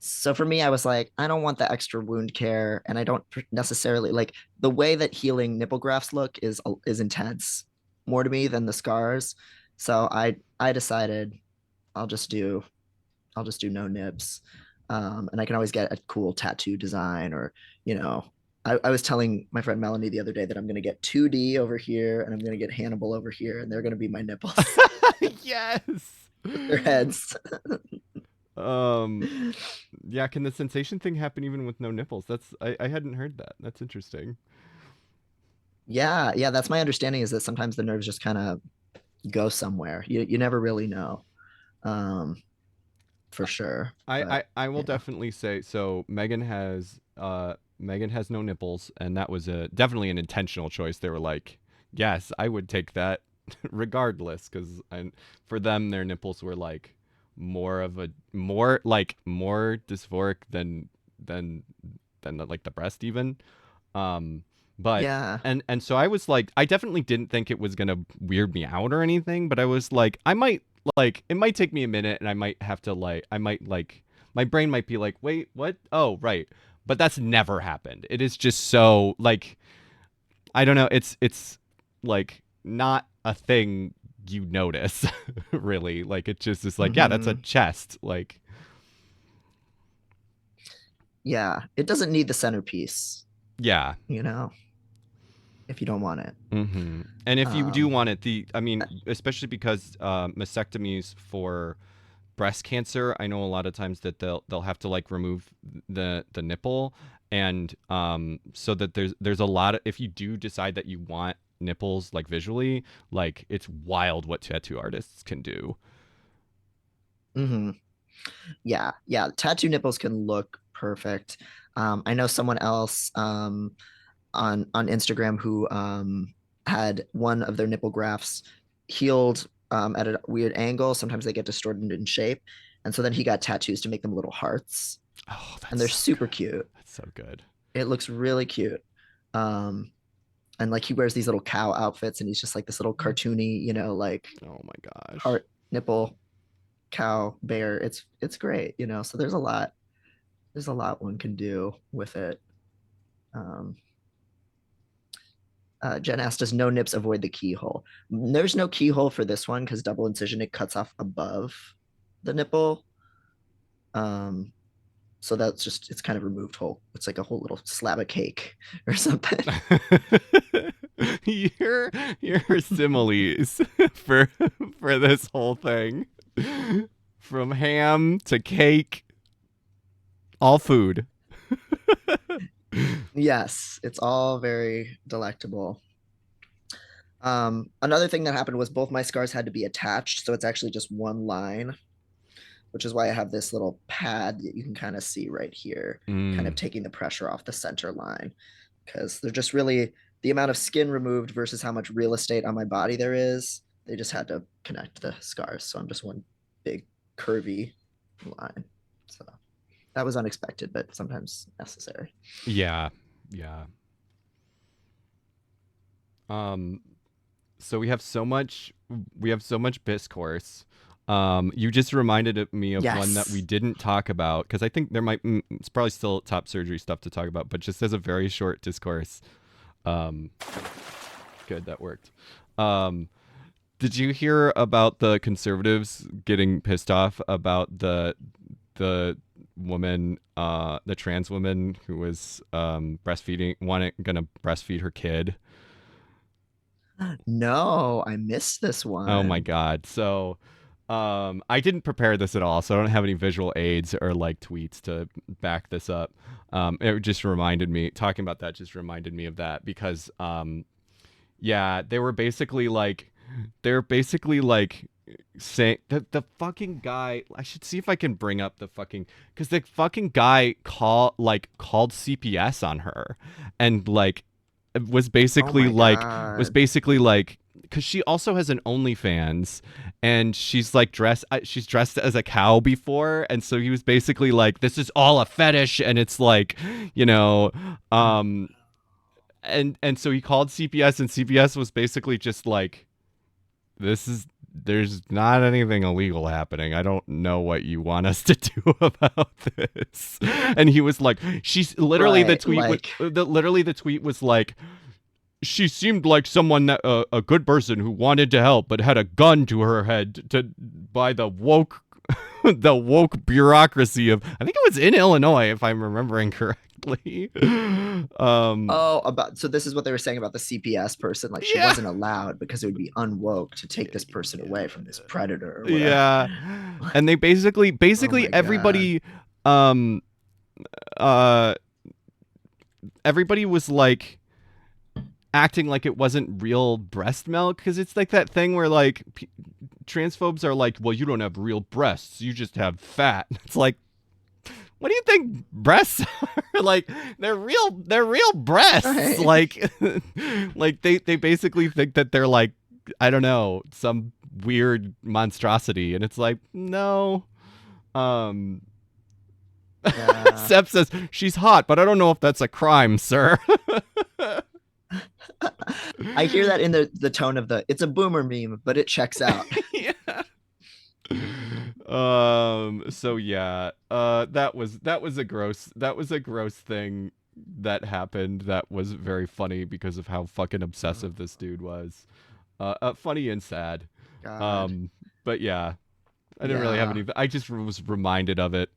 so for me, I was like, I don't want the extra wound care, and I don't necessarily like the way that healing nipple grafts look is intense more to me than the scars. So I decided I'll just do I'll just do no nibs, and I can always get a cool tattoo design or you know. I was telling my friend Melanie the other day that I'm going to get 2D over here and I'm going to get Hannibal over here, and they're going to be my nipples, Yes. their heads. Um yeah, can the sensation thing happen even with no nipples? I hadn't heard that. That's interesting. Yeah, yeah, that's my understanding is that sometimes the nerves just kind of go somewhere. You never really know, um, for sure. But I will yeah. definitely say so. Megan has no nipples, and that was a definitely an intentional choice. They were like, yes, I would take that regardless, because for them their nipples were like more dysphoric than like the breast even. Um, but Yeah. and so I was like, I definitely didn't think it was gonna weird me out or anything, but I was like, I might like it might take me a minute, and I might have to like I might like my brain might be like, wait, what? Oh, right. But that's never happened. It is just so like I don't know. It's like not a thing you notice really. Like it just is like, yeah, that's a Hmm. chest. Like Yeah. It doesn't need the centerpiece, yeah. you know, if you don't want it. And if you do Um, want it, I mean, especially because mastectomies for breast cancer, I know a lot of times that they'll have to like remove the nipple, and so that there's a lot of if you do decide that you want nipples like visually, like it's wild what tattoo artists can do. mhm. Yeah. Yeah. Tattoo nipples can look perfect. I know someone else on Instagram who had one of their nipple grafts healed at a weird angle. Sometimes they get distorted in shape. And so then he got tattoos to make them little hearts. Oh, And that's they're so super good. cute. That's so good. It looks really cute. Um, and like he wears these little cow outfits and he's just like this little cartoony, like Oh my gosh. heart, nipple, cow, bear. It's great, So there's a lot one can do with it. Um, Jen asked, does no nips avoid the keyhole? There's no keyhole for this one because double incision, it cuts off above the nipple. Um, so it's kind of removed whole. It's like a whole little slab of cake or something. your your similes for for this whole thing, from ham to cake, all food. Yes, it's all very delectable. Another thing that happened was both my scars had to be attached, so it's actually just one line, which is why I have this little pad that you can kind of see right here, kind of Mm, taking the pressure off the center line because they're just really the amount of skin removed versus how much real estate on my body there is. They just had to connect the scars, so I'm just one big curvy line. So that was unexpected, but sometimes necessary. yeah, yeah. Um, so we have so much discourse. You just reminded me of one that we Yes. didn't talk about because I think it's probably still top surgery stuff to talk about, but just as a very short discourse. Um, good, that worked. Um, did you hear about the conservatives getting pissed off about the woman, the trans woman who was breastfeeding, gonna breastfeed her kid? No, I missed this Oh my one. god! So, I didn't prepare this at all, so I don't have any visual aids or like tweets to back this up. It just reminded me talking about that just reminded me of that because yeah, they're basically like saying the fucking guy. I should see if I can bring up the fucking because the fucking guy called CPS on her, and like was Oh basically my like was God. basically like because she also has an OnlyFans, and she's dressed as a cow before, and so he was basically like, this is all a fetish, and it's like, you know, um, and so he called CPS, and CPS was basically just like, this is there's not anything illegal happening. I don't know what you want us to do about this. And he was like, she's literally the Right. tweet was literally the tweet was like, she seemed like someone that a good person who wanted to help but had a gun to her head to by the woke the woke bureaucracy of, I think it was in Illinois if I'm remembering correctly. um Oh, about so this is what they were saying about the CPS person. Like she yeah. wasn't allowed because it would be unwoke to take this person away from this predator or whatever. Yeah. And they Oh basically my God. um uh everybody was like acting like it wasn't real breast milk, because it's like that thing where like transphobes are like, well, you don't have real breasts, you just have fat. It's like, what do you think breasts are? Like, they're real breasts. Right. Like like they basically think that they're like, I don't know, some weird monstrosity, and it's like, no. um Yeah. Seb says she's hot, but I don't know if that's a crime, sir. I hear that in the tone of the it's a boomer meme, but it checks out. Yeah. So yeah, that was a gross thing that happened. That was very funny because of how fucking obsessive this dude was. Funny and sad. God. Um, but yeah, I didn't really have Yeah. any. I just was reminded of it.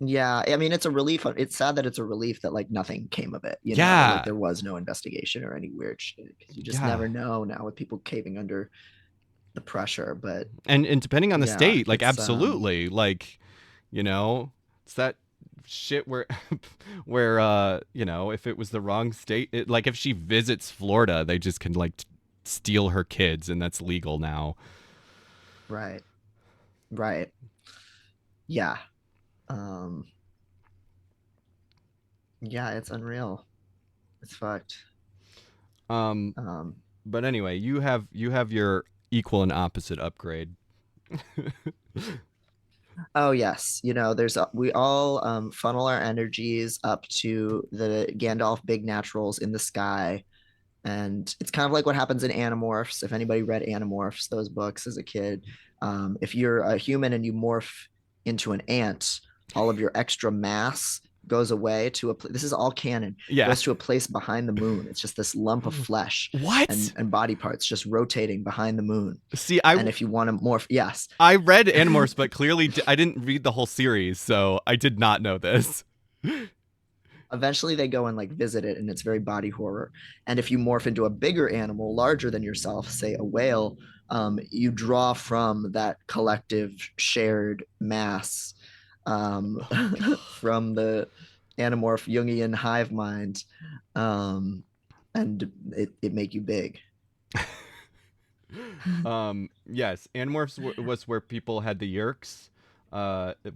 Yeah. I mean, it's a relief. It's sad that it's a relief that like nothing came of it, like Yeah, there was no investigation or any weird shit because you just yeah. never know now with people caving under the pressure. But And depending on the yeah, state, like, it's absolutely, like, you know, it's that shit where where if it was the wrong state, like if she visits Florida, they just can like steal her kids, and that's legal now. right. Right. Yeah. Um, yeah, it's unreal. It's fucked. um Um, but anyway, you have your equal and opposite upgrade. oh yes, there's we all funnel our energies up to the Gandalf big naturals in the sky. And it's kind of like what happens in Animorphs. If anybody read Animorphs, those books as a kid, if you're a human and you morph into an ant, all of your extra mass goes away to this is all canon, Yeah. goes to a place behind the moon. It's just this lump of flesh What? and body parts just rotating behind the moon. See, I And if you want to morph, yes. I read Animorphs, but clearly I didn't read the whole series, so I did not know this. Eventually they go and like visit it and it's very body horror. And if you morph into a bigger animal larger than yourself, say a whale, you draw from that collective shared mass, Oh from the Animorph Jungian hive mind, and it make you big. Yes, Animorphs was where people had the Yerks,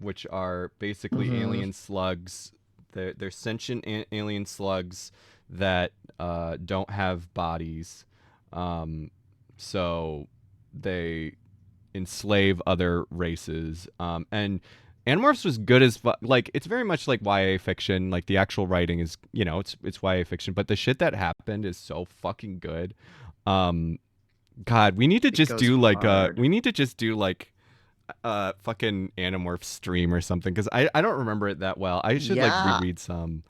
which are basically Mm-hmm. alien slugs. They're sentient alien slugs that don't have bodies. Um, so they enslave other races. And Animorphs was good as like, it's very much like YA fiction. Like, the actual writing is, it's YA fiction, but the shit that happened is so fucking good. Um, God, we need to It just goes do like hard. fucking Animorph stream or something, because I don't remember it that well. I should like Yeah. reread some.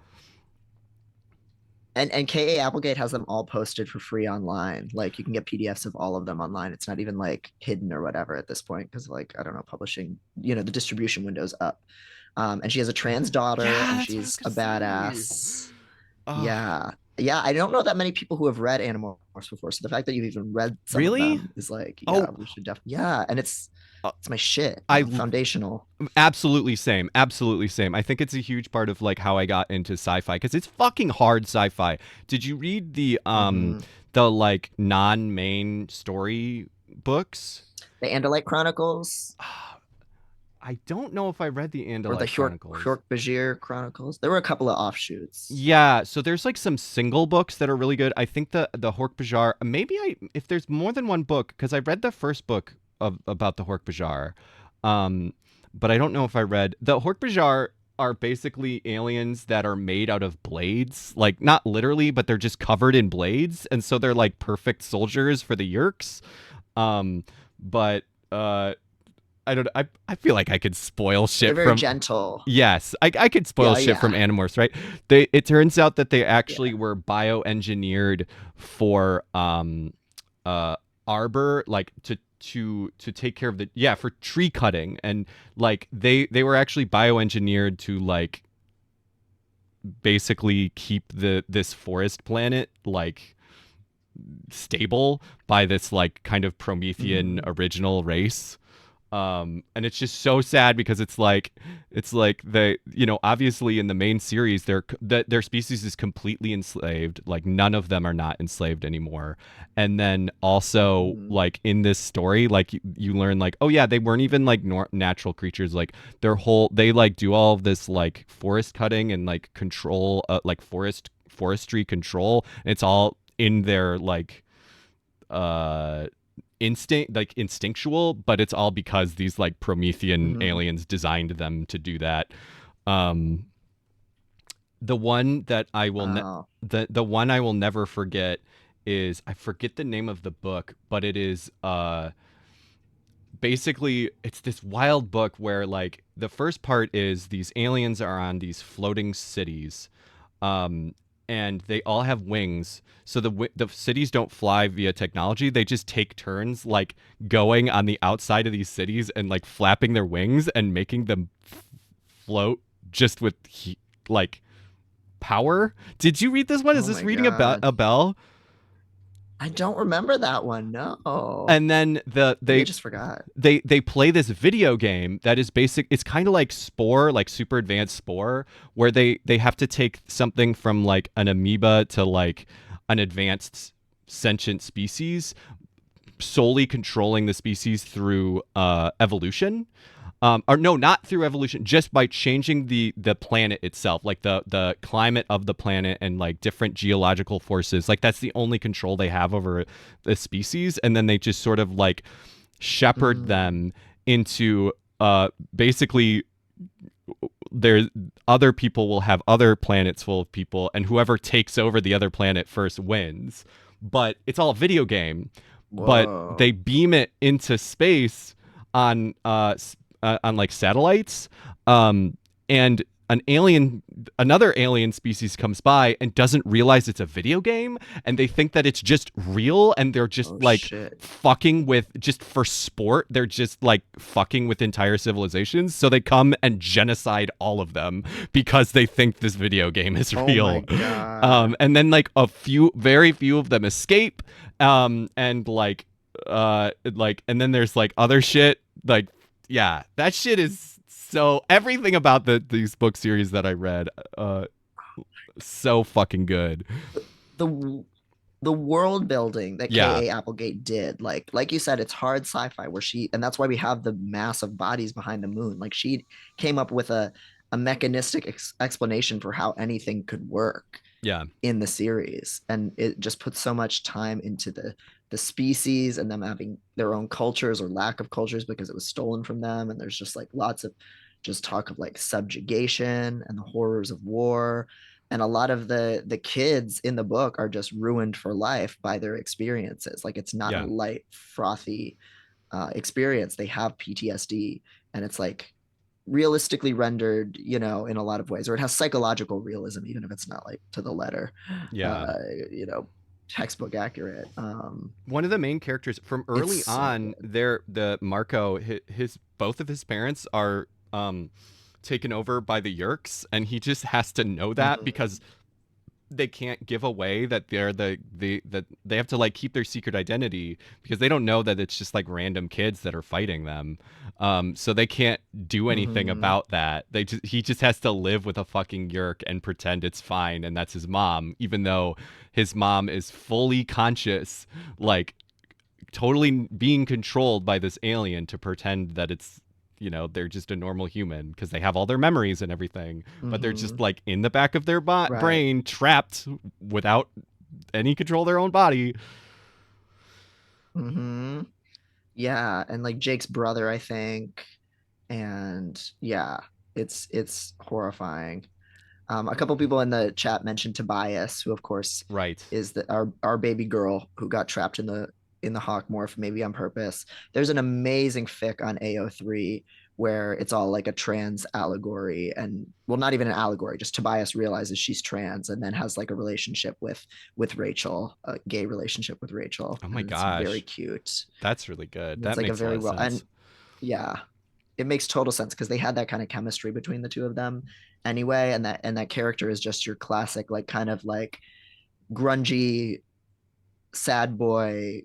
And KA Applegate has them all posted for free online. Like you can get PDFs of all of them online. It's not even like hidden or whatever at this point because like I don't know, publishing, the distribution window's up. And she has a trans daughter Yeah, and that's what I was she's gonna a say. badass. Oh, Yeah. Yeah, I don't know that many people who have read Animorphs before. So the fact that you've even read some of really? them is like, yeah, Oh, we should definitely, yeah. And uh, it's my shit, I foundational. absolutely same, absolutely same. I think it's a huge part of like how I got into sci-fi, because it's fucking hard sci-fi. Did you read Mm-hmm. the like non-main story books? The Andalite Chronicles I don't know if I read the or the Andalite Hjork Chronicles. Hjork Bajir Chronicles. There were a couple of offshoots. Yeah, so there's like some single books that are really good. I think the Hork Bajar. Maybe if there's more than one book, because I read the first book about the Hork Bajar, um, but I don't know if I read the Hork Bajar. are basically aliens that are made out of blades. Like, not literally, but they're just covered in blades. And so they're like perfect soldiers for the Yerks. Um, but uh, I don't. I feel like I could spoil They're shit very from. gentle. Yes, I could spoil Yeah, shit from yeah, Animorphs, right? They It turns out that they actually yeah. were bioengineered for uh arbor, like to take care of the, yeah, for tree cutting. And like they were actually bioengineered to like basically keep this forest planet like stable by this like kind of Promethean Hmm. original race. And it's just so sad because it's like they, obviously in the main series their species is completely enslaved, like none of them are not enslaved anymore. And then also Hmm. like in this story, like you learn like, oh yeah, they weren't even like natural creatures. Like they like do all of this like forest cutting and like control, like forestry control, and it's all in their like uh instinctual, but it's all because these like Promethean Hmm. aliens designed them to do that. Um, the one that I will Wow. the one I will never forget is, I forget the name of the book, but it is basically it's this wild book where like the first part is these aliens are on these floating cities, um, and they all have wings. So the cities don't fly via technology; they just take turns, like going on the outside of these cities and like flapping their wings and making them float just with like power. Did you read this one? Is Oh this my reading about God. a bell? I don't remember that one. No. And then Maybe I just forgot. they play this video game that is basic. It's kind of like Spore, like super advanced Spore, where they have to take something from like an amoeba to like an advanced sentient species, solely controlling the species through evolution. Or no, not through evolution, just by changing the planet itself, like the climate of the planet and like different geological forces. Like that's the only control they have over the species, and then they just sort of like shepherd Mm. them into basically there other people will have other planets full of people, and whoever takes over the other planet first wins. But it's all a video game, but they Whoa. beam it into space on on like satellites, and another alien species comes by and doesn't realize it's a video game, and they think that it's just real, and they're just Oh like shit. fucking with, just for sport, they're just like fucking with entire civilizations. So they come and genocide all of them because they think this video game is Oh my real. God. And then like very few of them escape. And like and then there's like other shit, like, yeah, that shit is so, everything about these book series that I read, so fucking good. The the world building that Yeah, K.A. Applegate did, like you said, it's hard sci-fi where she, and that's why we have the massive bodies behind the moon. Like she came up with a mechanistic explanation for how anything could work yeah, in the series, and it just puts so much time into the species and them having their own cultures or lack of cultures because it was stolen from them. And there's just like lots of just talk of like subjugation and the horrors of war. And a lot of the kids in the book are just ruined for life by their experiences. Like it's not a yeah, light frothy experience. They have PTSD, and it's like realistically rendered, in a lot of ways, or it has psychological realism, even if it's not like to the letter, yeah. uh, you know, textbook accurate. One of the main characters from It's early so on, good. the Marco, his both of his parents are taken over by the Yerks, and he just has to know that Mm-hmm. because they can't give away that they're that they have to like keep their secret identity, because they don't know that it's just like random kids that are fighting them. So they can't do anything Mm-hmm. about that. He just has to live with a fucking Yerk and pretend it's fine, and that's his mom, even though his mom is fully conscious, like totally being controlled by this alien to pretend that it's, they're just a normal human because they have all their memories and everything, but they're Mm-hmm. just like in the back of their Right. brain, trapped without any control of their own body. Mm-hmm. Yeah, and like Jake's brother, I think, and yeah. It's horrifying. A couple people in the chat mentioned Tobias, who of course Right. is our baby girl who got trapped in the hawk morph, maybe on purpose. There's an amazing fic on AO3 where it's all like a trans allegory, and well, not even an allegory, just Tobias realizes she's trans and then has like a relationship with Rachel, a gay relationship with Rachel, Oh my and it's very gosh. cute. That's really good. And it's That like a makes a lot very of well, and sense. yeah, it makes total sense because they had that kind of chemistry between the two of them anyway, and that character is just your classic like kind of like grungy sad boy,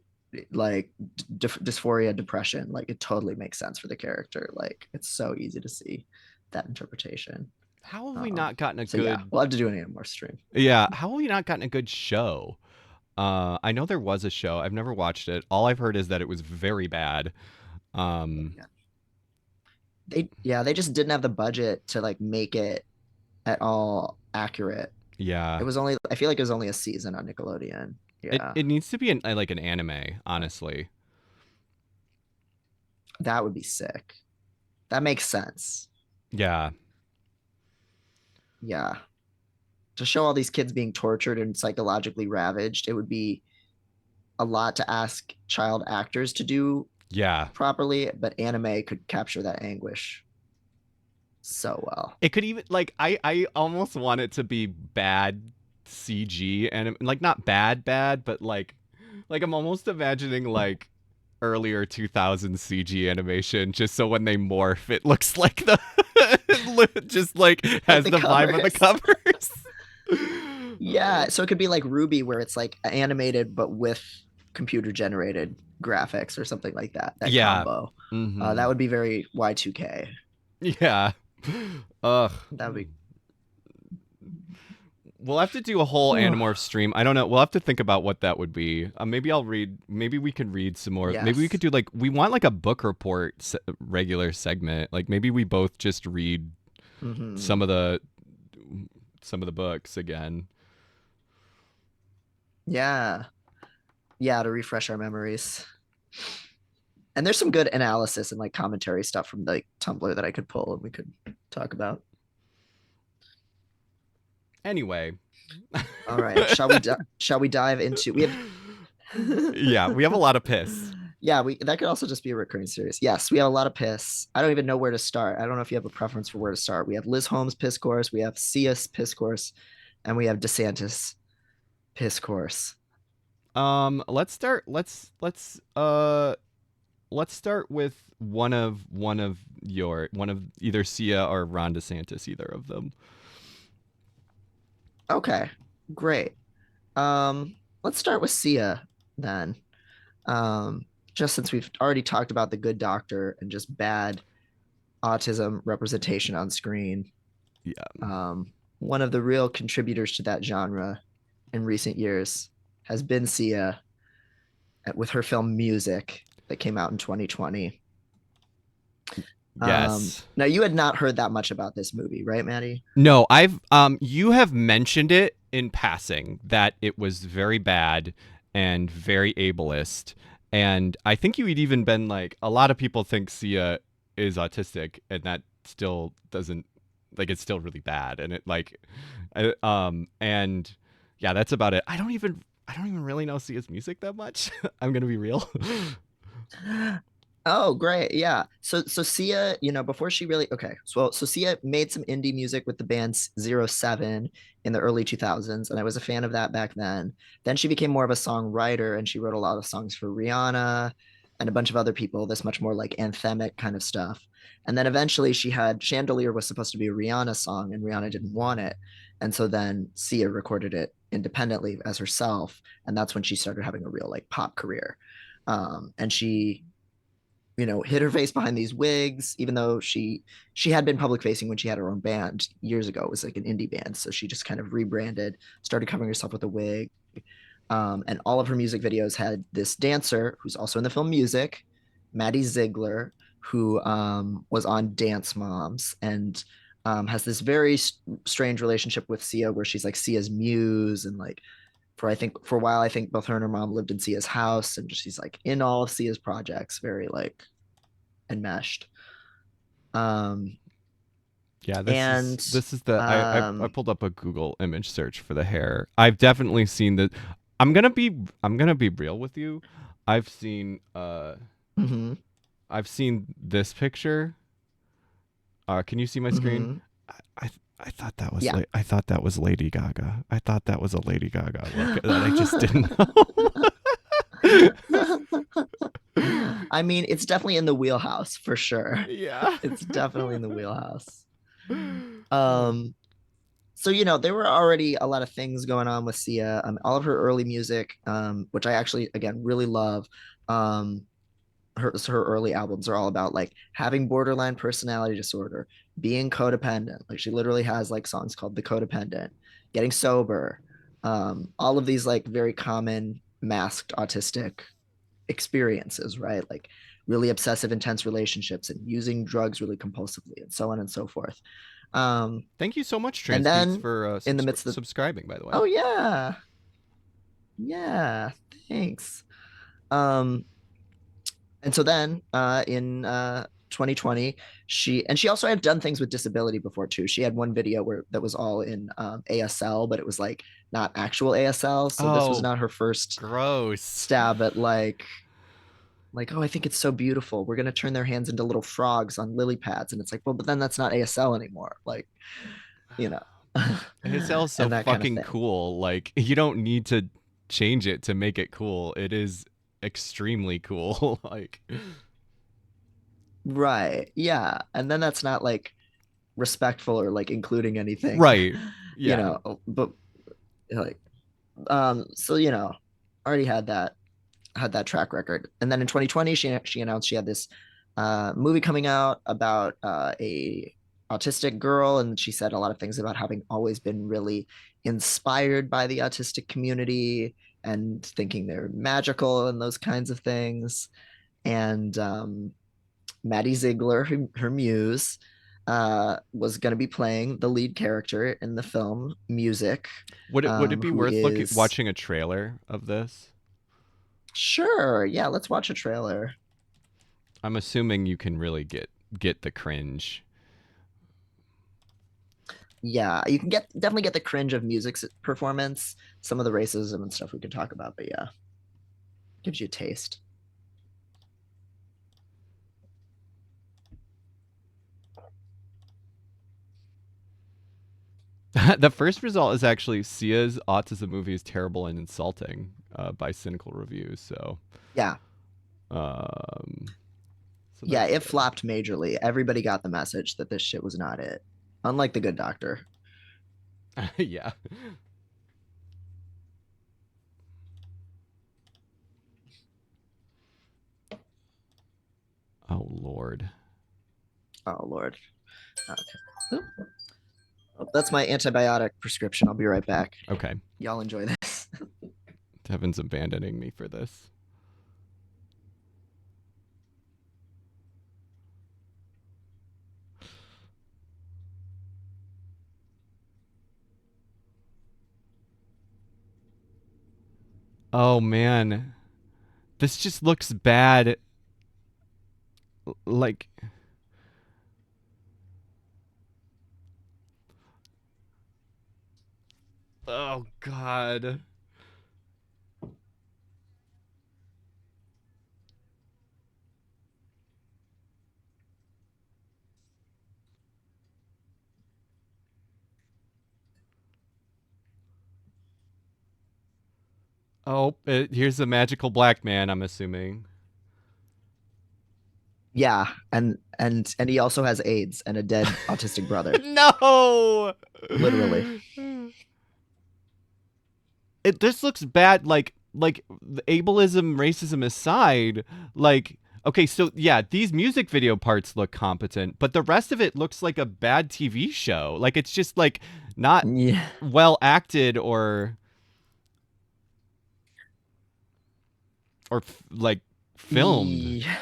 like dysphoria depression. Like it totally makes sense for the character. Like it's so easy to see that interpretation. How have we um not gotten a so yeah, good we'll have to do an more stream. Yeah, how have we not gotten a good show? I know there was a show. I've never watched it. All I've heard is that it was very bad. Um, Yeah, they just didn't have the budget to like make it at all accurate. yeah. It was only, I feel like it was only a season on Nickelodeon. It Yeah, it needs to be like an anime, honestly. that would be sick. That makes sense. Yeah. Yeah. To show all these kids being tortured and psychologically ravaged, it would be a lot to ask child actors to do Yeah. properly, but anime could capture that anguish so well. It could even like I almost want it to be bad CG and like not bad, but like I'm almost imagining like earlier 2000s CG animation just so when they morph it looks like the just like Like has the the vibe of the covers. covers. Yeah, so it could be like Ruby where it's like animated but with computer generated graphics or something like that. That Yeah. combo. That Mhm. would be very Y2K. Yeah. Ugh. That would be. We'll have to do a whole Animorph stream. I don't know. We'll have to think about what that would be. Maybe I'll read. Maybe we can read some more. Maybe we could Yes. do like we want like a book report regular segment. Like maybe we both just read Hmm. some of the some of the books again. Yeah. Yeah, to refresh our memories. And there's some good analysis and like commentary stuff from like Tumblr that I could pull and we could talk about. Anyway. All right. Shall we dive into we have Yeah, we have a lot of piss. yeah, we that could also just be a recurring series. Yes, we have a lot of piss. I don't even know where to start. I don't know if you have a preference for where to start. We have Liz Holmes piss course, we have Sia's piss course, and we have Desantis piss course. Let's start. Let's start with one of either Sia or Ron DeSantis, either of them. Okay, great. Let's start with Sia then. Um, just since we've already talked about the good doctor and just bad autism representation on screen. Yeah. One of the real contributors to that genre in recent years has been Sia with her film Music that came out in 2020. Yes. Now you had not heard that much about this movie, right, Maddie? No, I've you have mentioned it in passing that it was very bad and very ableist. And I think you had even been like a lot of people think Sia is autistic and that still doesn't like it's still really bad and it like and yeah, that's about it. I don't even really know Sia's music that much. I'm going to be real. Oh, great. Yeah. So Sia, before she really okay. So Sia made some indie music with the band Zero 07 in the early 2000s, and I was a fan of that back then. Then she became more of a songwriter and she wrote a lot of songs for Rihanna and a bunch of other people, this much more like anthemic kind of stuff. And then eventually she had Chandelier was supposed to be a Rihanna song and Rihanna didn't want it. And so then Sia recorded it independently as herself, and that's when she started having a real like pop career. And she hid her face behind these wigs, even though she had been public facing when she had her own band years ago. It was like an indie band, so she just kind of rebranded, started covering herself with a wig, and all of her music videos had this dancer who's also in the film Music, Maddie Ziegler, who was on Dance Moms and has this very strange relationship with Sia, where she's like Sia's muse and like for a while, I think both her and her mom lived in Sia's house, and she's like in all of Sia's projects, very like enmeshed. Um, Yeah, And this is the I um pulled up a Google image search for the hair. I've definitely seen the I'm gonna be real with you. I've seen uh mhm, I've seen this picture. Can you see my screen? mhm. I thought that was Yeah. I thought that was Lady Gaga. I thought that was a Lady Gaga look that I just didn't know. I mean, it's definitely in the wheelhouse for sure. Yeah. It's definitely in the wheelhouse. Um, so there were already a lot of things going on with Sia. All of her early music, which I actually again really love. Um, her early albums are all about like having borderline personality disorder, being codependent. Like she literally has like songs called The Codependent, getting sober, all of these like very common masked autistic experiences, right? Like really obsessive, intense relationships and using drugs really compulsively and so on and so forth. Um, Thank you so much, and Transbeats, then for in the midst of, subscribing. By the way. oh yeah, yeah, thanks. Um, and so then in 2020, she also had done things with disability before too. She had one video where that was all in ASL, but it was like not actual ASL. So this was Oh, not her first gross. stab at like, oh, I think it's so beautiful. We're gonna turn their hands into little frogs on lily pads, and it's like, well, but then that's not ASL anymore. Like, you know, ASL is so and that kind of fucking thing. cool. Like you don't need to change it to make it cool. It is extremely cool. Like Right. Yeah. And then that's not like respectful or like including anything, right. Yeah. but like so already had that track record. And then in 2020 she announced she had this movie coming out about a autistic girl, and she said a lot of things about having always been really inspired by the autistic community and thinking they're magical and those kinds of things. And Maddie Ziegler, her muse, was going to be playing the lead character in the film Music, Would it be who worth is watching a trailer of this? sure. Yeah, let's watch a trailer. I'm assuming you can really get the cringe. Yeah, you can definitely get the cringe of music's performance, some of the racism and stuff we could talk about, but yeah, gives you a taste. The first result is actually Sia's autism movie is terrible and insulting by cynical reviews. Yeah, Um, so yeah, that's it good. flopped majorly. Everybody got the message that this shit was not it. Unlike The Good Doctor. Yeah. Oh Lord. Oh Lord. Okay. Oh, that's my antibiotic prescription. I'll be right back. Okay. Y'all enjoy this. Devin's abandoning me for this. Oh man. This just looks bad. Like, oh God. Oh, here's the magical black man, I'm assuming. Yeah, and he also has AIDS and a dead autistic brother. No! Literally. This looks bad. Like the ableism, racism aside, like okay, so yeah, these music video parts look competent, but the rest of it looks like a bad TV show. Like it's just like not Yeah. well acted or like filmed. Yeah.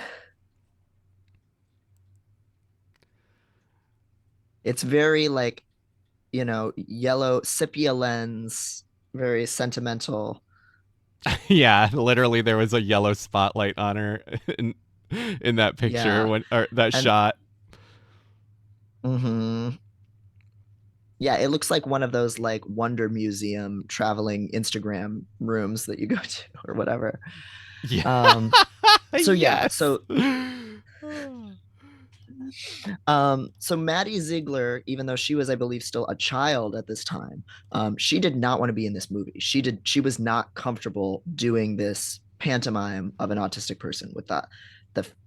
It's very like, yellow sepia lens, very sentimental. Yeah, literally there was a yellow spotlight on her in that picture Yeah. when or that And shot. mm-hmm. Yeah, it looks like one of those like Wonder Museum traveling Instagram rooms that you go to or whatever. Yeah. Um, so yeah, Yes. so so Maddie Ziegler, even though she was, I believe, still a child at this time, she did not want to be in this movie. She was not comfortable doing this pantomime of an autistic person with the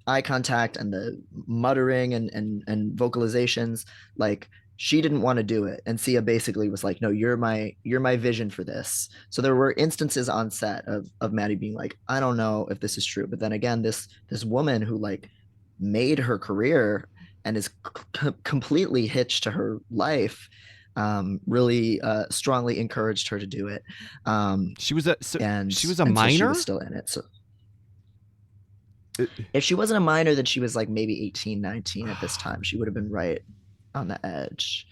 eye contact and the muttering and vocalizations. Like she didn't want to do it. And Sia basically was like, no, you're my vision for this. So there were instances on set of Maddie being like, I don't know if this is true. But then again, this woman who like made her career and is completely hitched to her life, really strongly encouraged her to do it. Um, She was a so and she was a and so she was minor? still in it. So Uh, if she wasn't a minor, then she was like maybe 18, 19 at this time. She would have been right on the edge.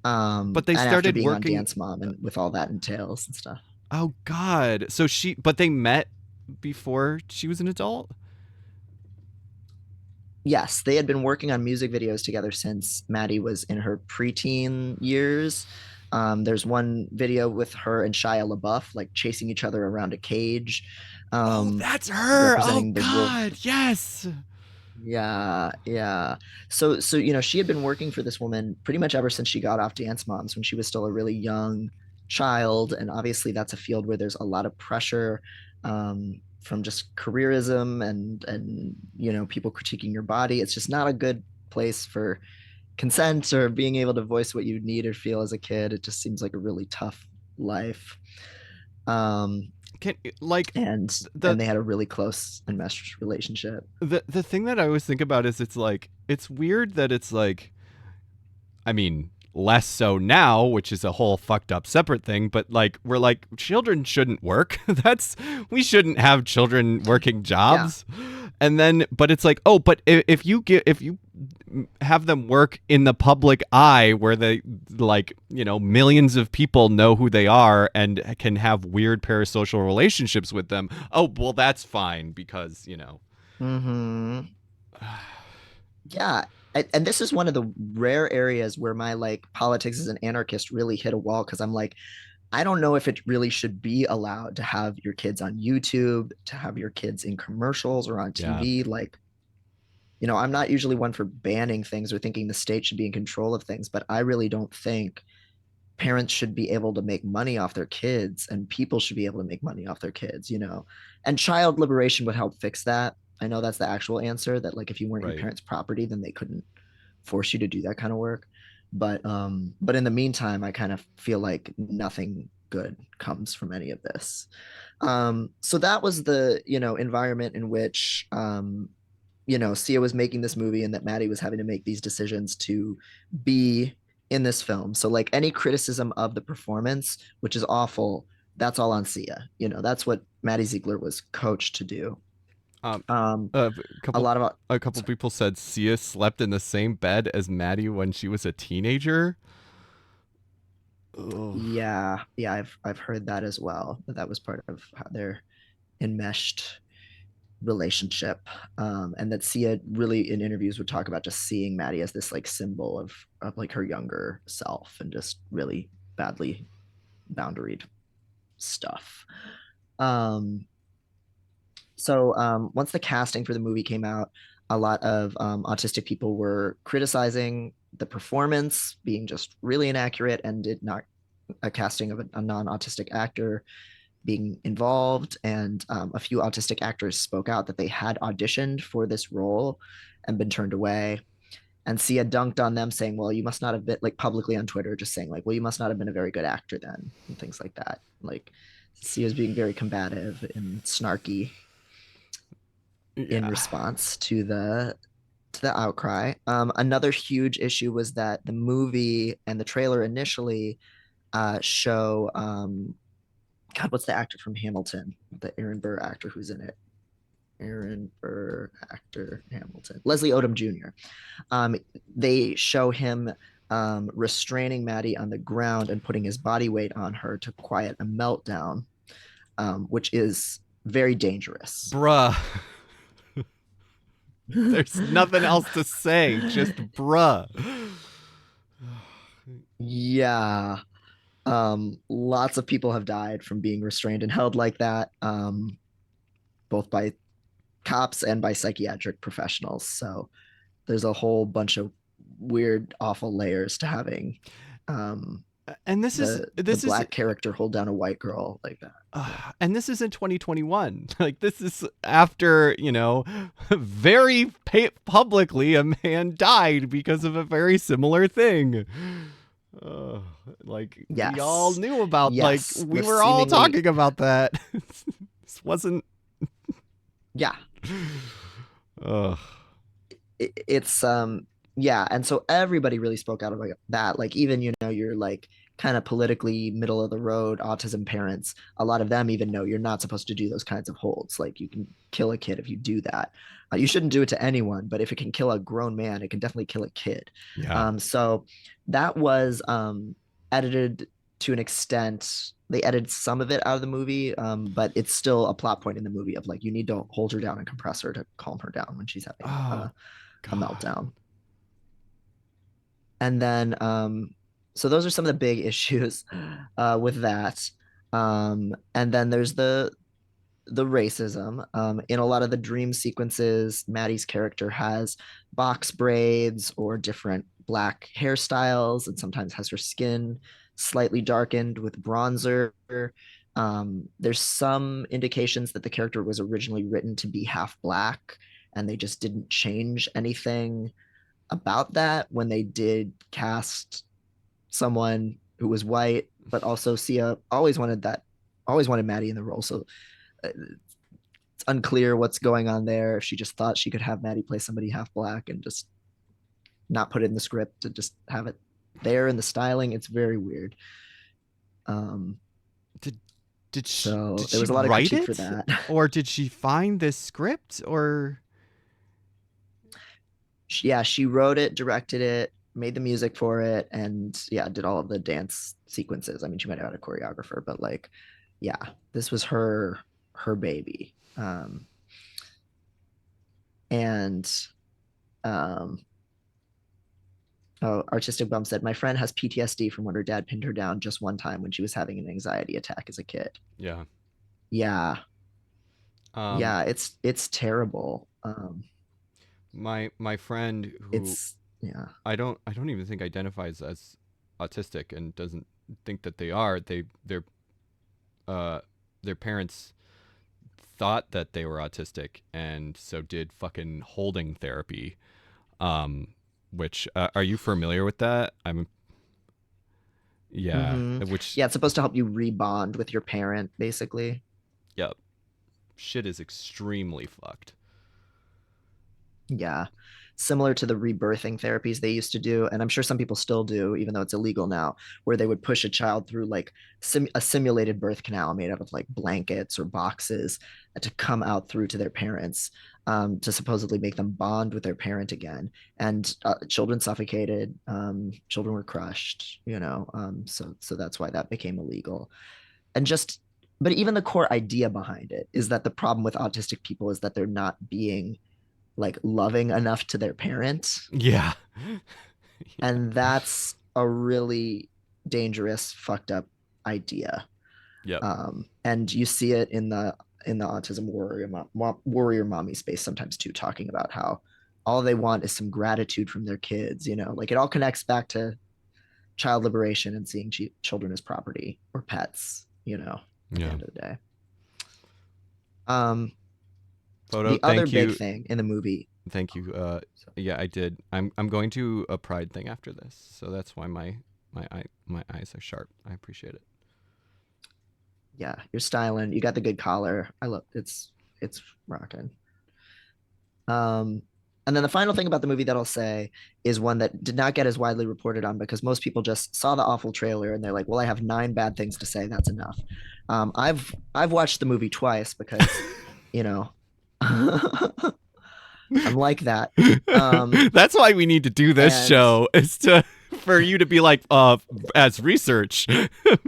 But they And after started being on working. Dance Mom and with all that entails and stuff. Oh God. So but they met before she was an adult? Yes, they had been working on music videos together since Maddie was in her preteen years. There's one video with her and Shia LaBeouf like chasing each other around a cage, Oh, um, that's her. Oh representing the wolf. God. Yes. Yeah, yeah. So she had been working for this woman pretty much ever since she got off Dance Moms when she was still a really young child, and obviously that's a field where there's a lot of pressure from just careerism and people critiquing your body. It's just not a good place for consent or being able to voice what you need or feel as a kid. It just seems like a really tough life. Um, Can like and the and they had a really close and meshed relationship. the thing that I always think about is it's like it's weird that it's like I mean, less so now, which is a whole fucked up separate thing, but like we're like children shouldn't work. That's we shouldn't have children working Yeah. jobs. And then but it's like, "Oh, but if you have them work in the public eye where they like, millions of people know who they are and can have weird parasocial relationships with them. Oh, well that's fine because. Mm-hmm. Yeah. And this is one of the rare areas where my like politics as an anarchist really hit a wall because I'm like, I don't know if it really should be allowed to have your kids on YouTube, to have your kids in commercials or on Yeah, TV. Like, I'm not usually one for banning things or thinking the state should be in control of things, but I really don't think parents should be able to make money off their kids and people should be able to make money off their kids. And child liberation would help fix that. I know that's the actual answer that like if you weren't your right. parents' property, then they couldn't force you to do that kind of work. But in the meantime, I kind of feel like nothing good comes from any of this. So that was the environment in which Sia was making this movie and that Maddie was having to make these decisions to be in this film. So like any criticism of the performance, which is awful, that's all on Sia. That's what Maddie Ziegler was coached to do. Um, Um, a a couple lot of a couple sorry. people said Sia slept in the same bed as Maddie when she was a teenager. Ugh. Yeah, yeah, I've heard that as well. That was part of how their enmeshed relationship. And that Sia really in interviews would talk about just seeing Maddie as this like symbol of like her younger self and just really badly boundaried stuff. Um, so once the casting for the movie came out, a lot of autistic people were criticizing the performance being just really inaccurate and did not a casting of a non-autistic actor being involved. And a few autistic actors spoke out that they had auditioned for this role and been turned away. And Sia dunked on them, saying, "Well, you must not have been like publicly on Twitter, just saying like, well, you must not have been a very good actor then," and things like that. Like Sia's being very combative and snarky in Yeah. response to the outcry. Another huge issue was that the movie and the trailer initially show God, what's the actor from Hamilton? The Aaron Burr actor who's in it. Aaron Burr actor Hamilton. Leslie Odom Jr. Um, they show him restraining Maddie on the ground and putting his body weight on her to quiet a meltdown, which is very dangerous. Bruh. There's nothing else to say. Just bruh. Yeah. Lots of people have died from being restrained and held like that, both by cops and by psychiatric professionals. So there's a whole bunch of weird, awful layers to having um, And the this is black character hold down a white girl like that. Yeah. and this is in 2021. Like this is after, very publicly a man died because of a very similar thing. Uh, like we all Yes. knew about, like Yes. we The were all seemingly talking about that. This wasn't. yeah. Ugh. It's yeah, and so everybody really spoke out about that. Like even you're like kind of politically middle of the road autism parents. A lot of them even know you're not supposed to do those kinds of holds. Like you can kill a kid if you do that. You shouldn't do it to anyone, but if it can kill a grown man, it can definitely kill a kid. Yeah. So that was edited to an extent. They edited some of it out of the movie, but it's still a plot point in the movie of like you need to hold her down and compress her to calm her down when she's having Oh a God. meltdown. And then, so those are some of the big issues with that. And then there's the racism. In a lot of the dream sequences, Maddie's character has box braids or different black hairstyles, and sometimes has her skin slightly darkened with bronzer. There's some indications that the character was originally written to be half black, and they just didn't change anything about that when they did cast someone who was white, but also Sia always wanted Maddie in the role. So it's unclear what's going on there. She just thought she could have Maddie play somebody half black and just not put it in the script to just have it there in the styling. It's very weird. Um, Did did she so did there she was a lot of write critique for it, that. or did she find this script, or? Yeah, she wrote it, directed it, made the music for it, and yeah, did all of the dance sequences. I mean, she might have had a choreographer, but like, yeah, this was her baby. And um, oh, Artistic Bum said, my friend has PTSD from when her dad pinned her down just one time when she was having an anxiety attack as a kid. Yeah. Yeah, Um, yeah, it's terrible. my friend who It's yeah. I don't even think identifies as autistic and doesn't think that they are. Uh their parents thought that they were autistic and so did fucking holding therapy. Um, which are you familiar with that? I'm yeah, Mm-hmm. which Yeah, it's supposed to help you rebond with your parent, basically. yeah, shit is extremely fucked. Yeah. Similar to the rebirthing therapies they used to do, and I'm sure some people still do, even though it's illegal now, where they would push a child through like a simulated birth canal made out of like blankets or boxes to come out through to their parents, to supposedly make them bond with their parent again. And children suffocated, children were crushed, so that's why that became illegal. And just, but even the core idea behind it is that the problem with autistic people is that they're not being like loving enough to their parents. Yeah. Yeah. And that's a really dangerous, fucked up idea. Yep. And you see it in the autism warrior mommy space sometimes too, talking about how all they want is some gratitude from their kids. Like it all connects back to child liberation and seeing children as property or pets. At the Yeah. end of the day. Um, Photo. the other Thank big you. thing in the movie. Thank you. Yeah, I did. I'm going to a pride thing after this, so that's why my eyes are sharp. I appreciate it. Yeah, you're styling. You got the good collar. I love it's rocking. Um, and then the final thing about the movie that I'll say is one that did not get as widely reported on because most people just saw the awful trailer and they're like, "Well, I have 9 bad things to say. That's enough." I've watched the movie twice because, you know, I'm like that. That's why we need to do this And show, is to for you to be like, as research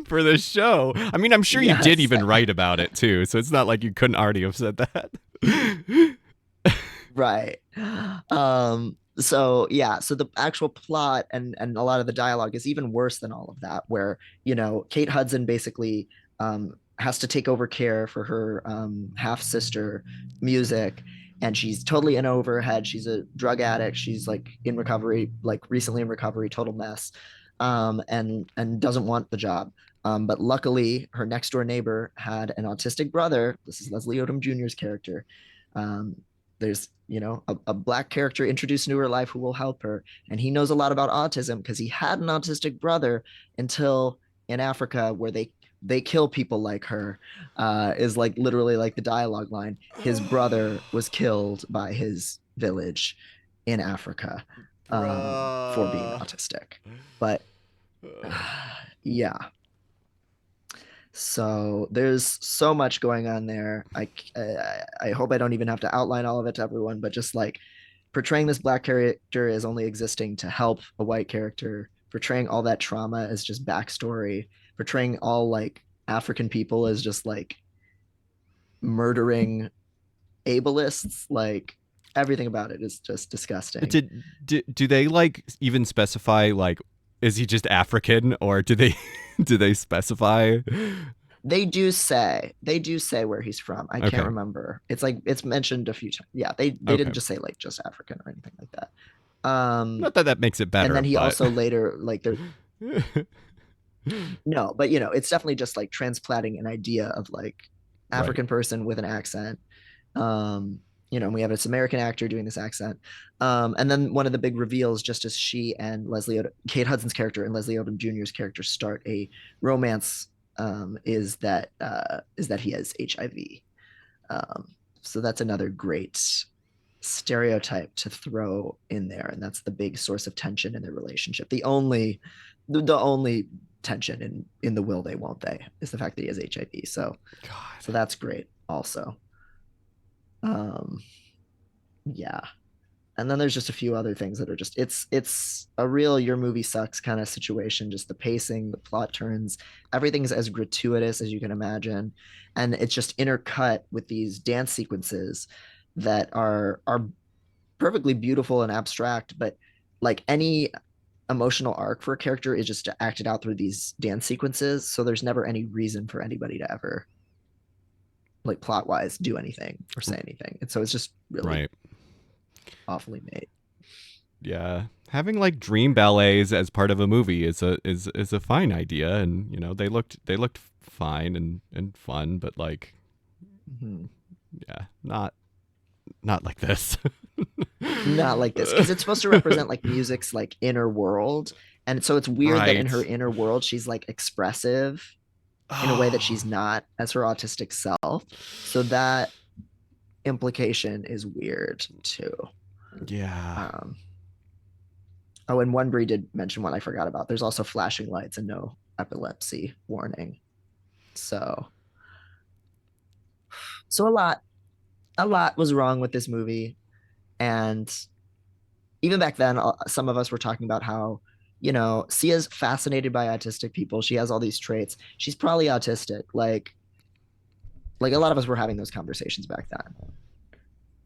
for this show. I mean, I'm sure you did yes, even write about it too, so it's not like you couldn't already have said that. Right. So yeah, so the actual plot and a lot of the dialogue is even worse than all of that, where, Kate Hudson basically has to take over care for her half sister, Music, and she's totally in over her head. She's a drug addict. She's like in recovery, like recently in recovery, total mess, and doesn't want the job. But luckily, her next door neighbor had an autistic brother. This is Leslie Odom Jr.'s character. Um, there's a black character introduced into her life who will help her, and he knows a lot about autism because he had an autistic brother until in Africa, where they kill people like her, is like literally like the dialogue line. His brother was killed by his village in Africa, for being Bruh. autistic. But yeah, so there's so much going on there. I hope I don't even have to outline all of it to everyone, but just like portraying this black character as only existing to help a white character, portraying all that trauma as just backstory, portraying all like African people as just like murdering ableists, like everything about it is just disgusting. Do they like even specify like is he just African or do they do they specify? They do say where he's from. I can't Okay. remember. It's like it's mentioned a few times. Yeah, they Okay. didn't just say like just African or anything like that. Not that that makes it And better, then he but also later like there's no, but it's definitely just like transplanting an idea of like right. African person with an accent. We have this American actor doing this accent. And then one of the big reveals, just as she and Kate Hudson's character and Leslie Odom Jr.'s character start a romance, is that he has HIV. So that's another great stereotype to throw in there, and that's the big source of tension in their relationship. The only tension in the will they won't they is the fact that he has HIV. God. So that's great also. Um, yeah. And then there's just a few other things that are just it's a real your movie sucks kind of situation. Just the pacing, the plot turns, everything's as gratuitous as you can imagine, and it's just intercut with these dance sequences that are perfectly beautiful and abstract, but like any emotional arc for a character is just acted out through these dance sequences. So there's never any reason for anybody to ever like plot wise do anything or say anything. And so it's just really Right. awfully made. Yeah. Having like dream ballets as part of a movie is a fine idea, and they looked fine and fun, but like Mm-hmm. yeah, not like this. Not like this because it's supposed to represent like music's like inner world, and so it's weird that in her Right. inner world she's like expressive in a way that she's Oh. not as her autistic self. So that implication is weird too. Yeah. um oh, and one Brie did mention one I forgot about. There's also flashing lights and no epilepsy warning. So a lot was wrong with this movie. And even back then, some of us were talking about how, Sia's fascinated by autistic people. She has all these traits. She's probably autistic. Like a lot of us were having those conversations back then.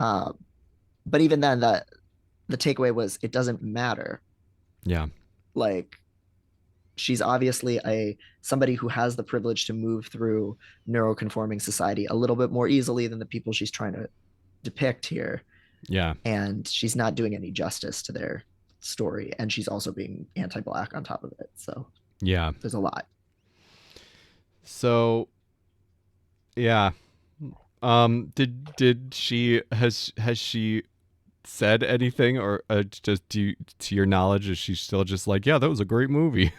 Um, but even then, the takeaway was it doesn't matter. Yeah. Like she's obviously a somebody who has the privilege to move through neuroconforming society a little bit more easily than the people she's trying to depict here, Yeah. and she's not doing any justice to their story, and she's also being anti-black on top of it. So Yeah. there's a lot. So yeah. Did she has she said anything, or just to your knowledge, is she still just like, yeah, that was a great movie.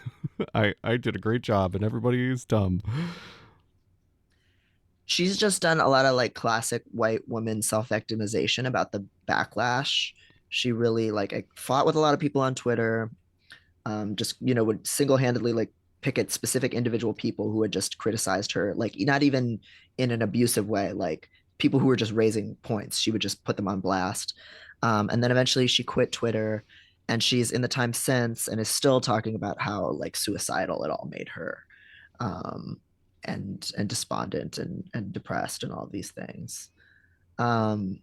I did a great job and everybody is dumb. She's just done a lot of like classic white woman self-victimization about the backlash. She really like fought with a lot of people on Twitter. Just would single-handedly like pick at specific individual people who had just criticized her, like not even in an abusive way, like people who were just raising points. She would just put them on blast. And then eventually she quit Twitter, and she's in the time since and is still talking about how like suicidal it all made her, um, and despondent and depressed and all these things. Um,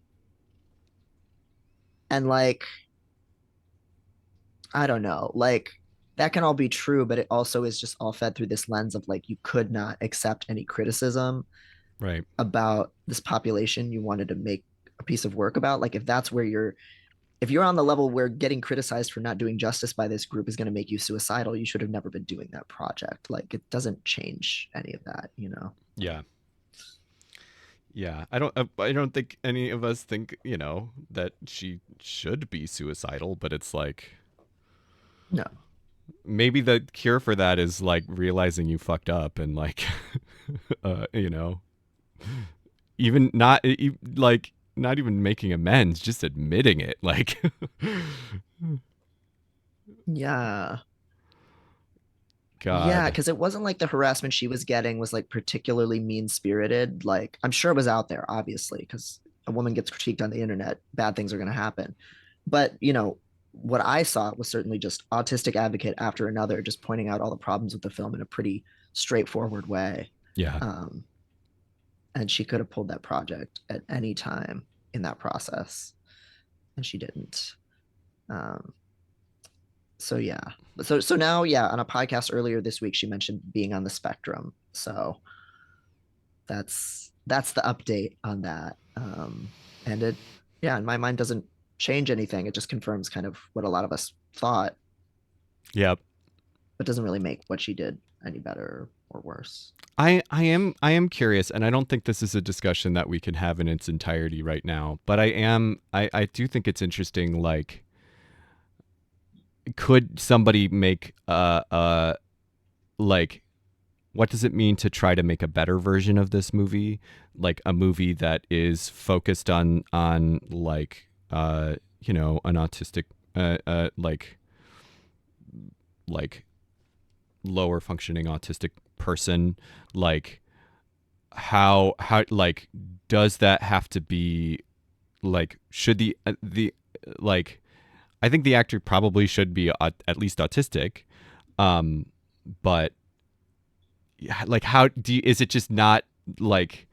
And like, I don't know, like that can all be true, but it also is just all fed through this lens of like you could not accept any criticism Right. about this population you wanted to make a piece of work about. Like if that's where you're, if you're on the level where getting criticized for not doing justice by this group is going to make you suicidal, you should have never been doing that project. Like it doesn't change any of that, you know. Yeah. Yeah. I don't think any of us think, that she should be suicidal, but it's like No. maybe the cure for that is like realizing you fucked up and like you know, even like not even making amends, just admitting it. Like Yeah. Yeah, God. because it wasn't like the harassment she was getting was like particularly mean-spirited. Like I'm sure it was out there, obviously, because a woman gets critiqued on the internet, bad things are going to happen. But, you know, what I saw was certainly just autistic advocate after another, just pointing out all the problems with the film in a pretty straightforward way. Yeah. Um, and she could have pulled that project at any time in that process, and she didn't. Um, so yeah, so now, yeah, on a podcast earlier this week, she mentioned being on the spectrum. So that's the update on that. And it, yeah, in my mind, doesn't change anything. It just confirms kind of what a lot of us thought, Yep. but doesn't really make what she did any better or worse. I am curious, and I don't think this is a discussion that we can have in its entirety right now, but I do think it's interesting, like could somebody make like what does it mean to try to make a better version of this movie, like a movie that is focused on like an autistic like lower functioning autistic person, like how like does that have to be, like should the like I think the actor probably should be at least autistic, um but like how do you, is it just not like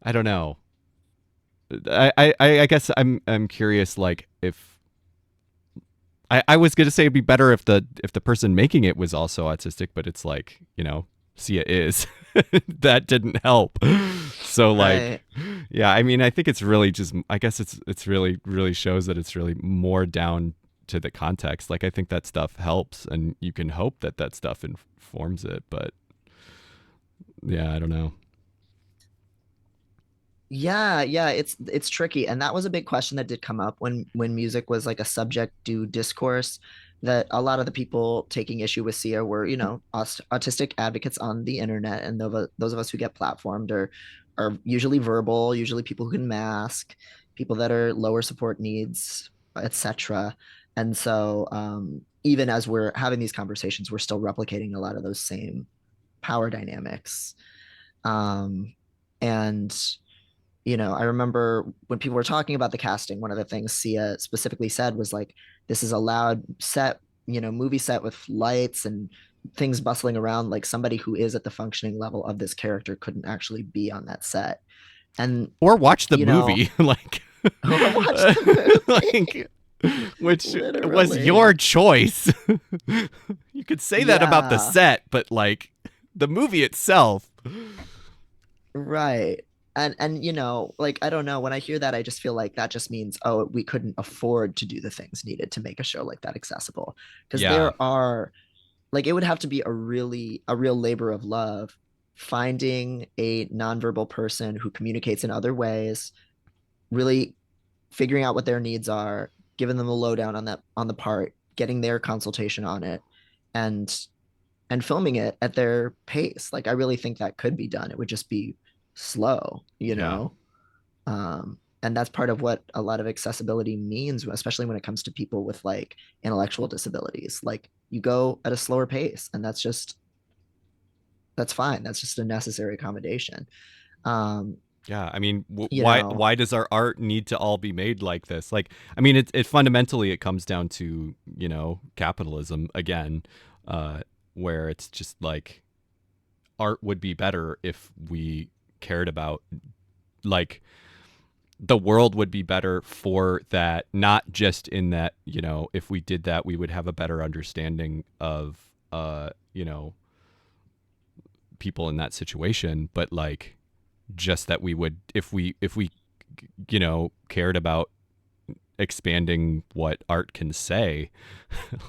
I don't know. I guess I'm curious, like if I was gonna say it'd be better if the person making it was also autistic, but it's like, Sia is. That didn't help. So Right. like yeah, I mean I think it's really just, I guess it's really really shows that it's really more down to the context. Like I think that stuff helps and you can hope that that stuff informs it, but yeah, I don't know. Yeah, yeah, it's tricky, and that was a big question that did come up when music was like a subject to discourse. That a lot of the people taking issue with Sia were, you know, autistic advocates on the internet, and those of us who get platformed are usually verbal, usually people who can mask, people that are lower support needs, etc. And so, even as we're having these conversations, we're still replicating a lot of those same power dynamics. Um, and you know, I remember when people were talking about the casting, one of the things Sia specifically said was like, this is a loud set, you know, movie set with lights and things bustling around. Like somebody who is at the functioning level of this character couldn't actually be on that set. And, Or watch the you know, movie. Like or watch the movie. like which was your Literally. choice. You could say that about the Yeah. set, but like the movie itself. Right. And you know, like I don't know, when I hear that I just feel like that just means, oh, we couldn't afford to do the things needed to make a show like that accessible. Because Yeah. there are, like, it would have to be a real labor of love finding a nonverbal person who communicates in other ways, really figuring out what their needs are, giving them a lowdown on that, on the part, getting their consultation on it, and filming it at their pace. Like I really think that could be done. It would just be slow, you Yeah. know. And that's part of what a lot of accessibility means, especially when it comes to people with like intellectual disabilities. Like you go at a slower pace, and that's fine. That's just a necessary accommodation. Um, Yeah, I mean, you know, why does our art need to all be made like this? Like, I mean, it fundamentally it comes down to, capitalism again, uh, where it's just like art would be better if we cared about, like, the world would be better for that, not just in that, if we did that, we would have a better understanding of, people in that situation, but like just that we would, if we cared about expanding what art can say,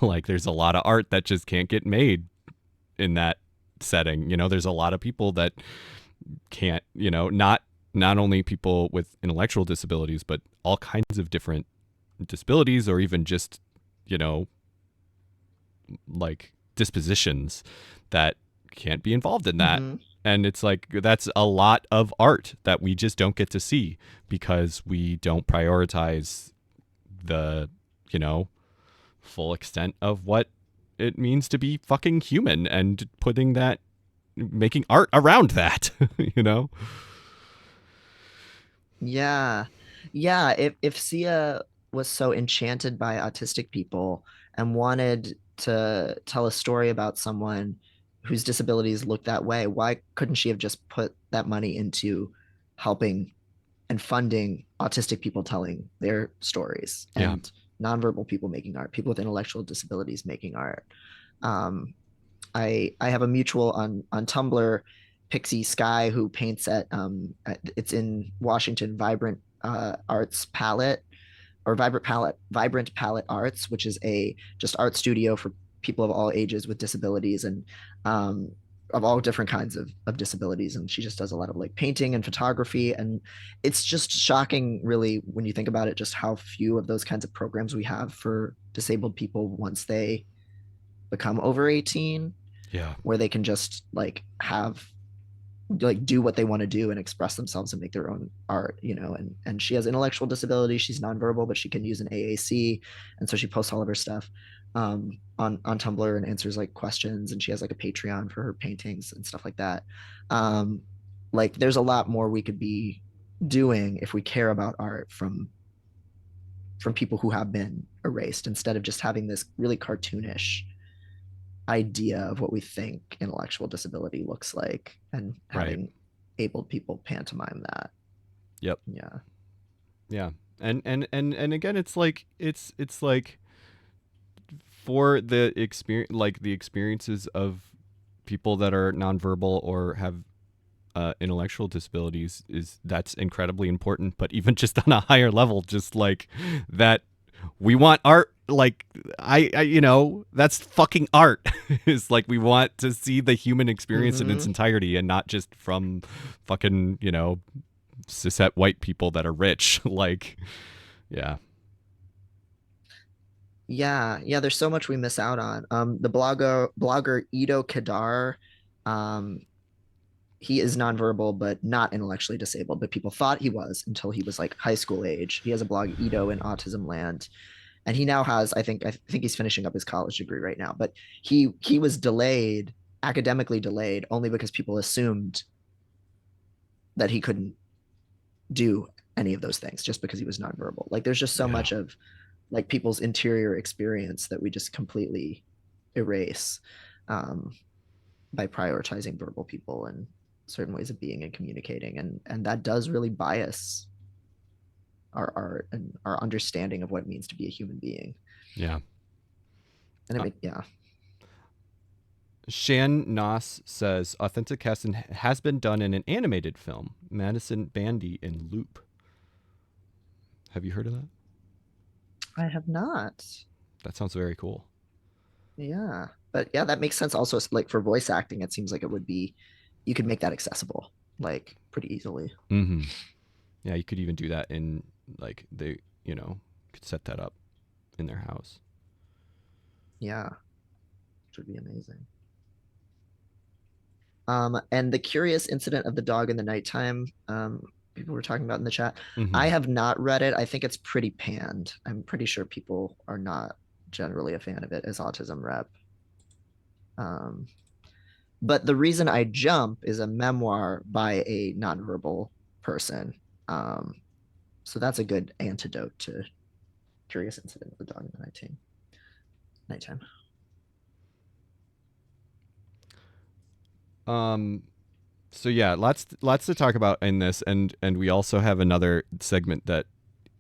like there's a lot of art that just can't get made in that setting. There's a lot of people that can't, not only people with intellectual disabilities, but all kinds of different disabilities, or even just, you know, like dispositions that can't be involved in that. Hmm. And it's like that's a lot of art that we just don't get to see because we don't prioritize the, you know, full extent of what it means to be fucking human and putting that, making art around that, you know? Yeah. Yeah. If Sia was so enchanted by autistic people and wanted to tell a story about someone whose disabilities look that way, why couldn't she have just put that money into helping and funding autistic people telling their stories Yeah. and nonverbal people making art, people with intellectual disabilities making art? Um, I have a mutual on Tumblr, Pixie Sky, who paints it's in Washington, Vibrant Arts Palette or Vibrant Palette Arts, which is a just art studio for people of all ages with disabilities and um, of all different kinds of disabilities. And she just does a lot of like painting and photography. And it's just shocking, really, when you think about it, just how few of those kinds of programs we have for disabled people once they become over 18, Yeah. where they can just do what they want to do and express themselves and make their own art, and she has intellectual disability, she's nonverbal, but she can use an AAC, and so she posts all of her stuff on Tumblr and answers like questions, and she has like a Patreon for her paintings and stuff like that. um like there's a lot more we could be doing if we care about art from people who have been erased, instead of just having this really cartoonish idea of what we think intellectual disability looks like and Right. having abled people pantomime that. Yep. Yeah. Yeah. And again, it's like for the experience, like the experiences of people that are nonverbal or have intellectual disabilities, is that's incredibly important. But even just on a higher level, just like that, we want art. Like that's fucking art. Is like we want to see the human experience in its Hmm. entirety, and not just from fucking cishet white people that are rich. Like, yeah, Yeah, there's so much we miss out on. The blogger Ito Kadar, um, he is nonverbal but not intellectually disabled, but people thought he was until he was like high school age. He has a blog, Ito in Autism Land, and he now has, I think he's finishing up his college degree right now, but he was delayed, academically delayed, only because people assumed that he couldn't do any of those things just because he was nonverbal. Like there's just so yeah, much of like people's interior experience that we just completely erase um, by prioritizing verbal people and certain ways of being and communicating, and that does really bias our art and our understanding of what it means to be a human being. yeah. And yeah. Shan Noss says authentic casting has been done in an animated film, Madison Bandy in Loop. Have you heard of that? I have not. That sounds very cool. Yeah, but yeah, that makes sense. Also, like for voice acting, it seems like it would be, you could make that accessible like pretty easily. Mm-hmm. Yeah, you could even do that in like they, could set that up in their house. Yeah, which would be amazing. And the curious incident of the dog in the nighttime, people were talking about in the chat. Mm-hmm. I have not read it. I think it's pretty panned. I'm pretty sure people are not generally a fan of it as autism rep. Um, but the reason I jump is a memoir by a nonverbal person. Um, so that's a good antidote to curious incident of the dog in the nighttime. Um, So yeah, lots to talk about in this, and we also have another segment that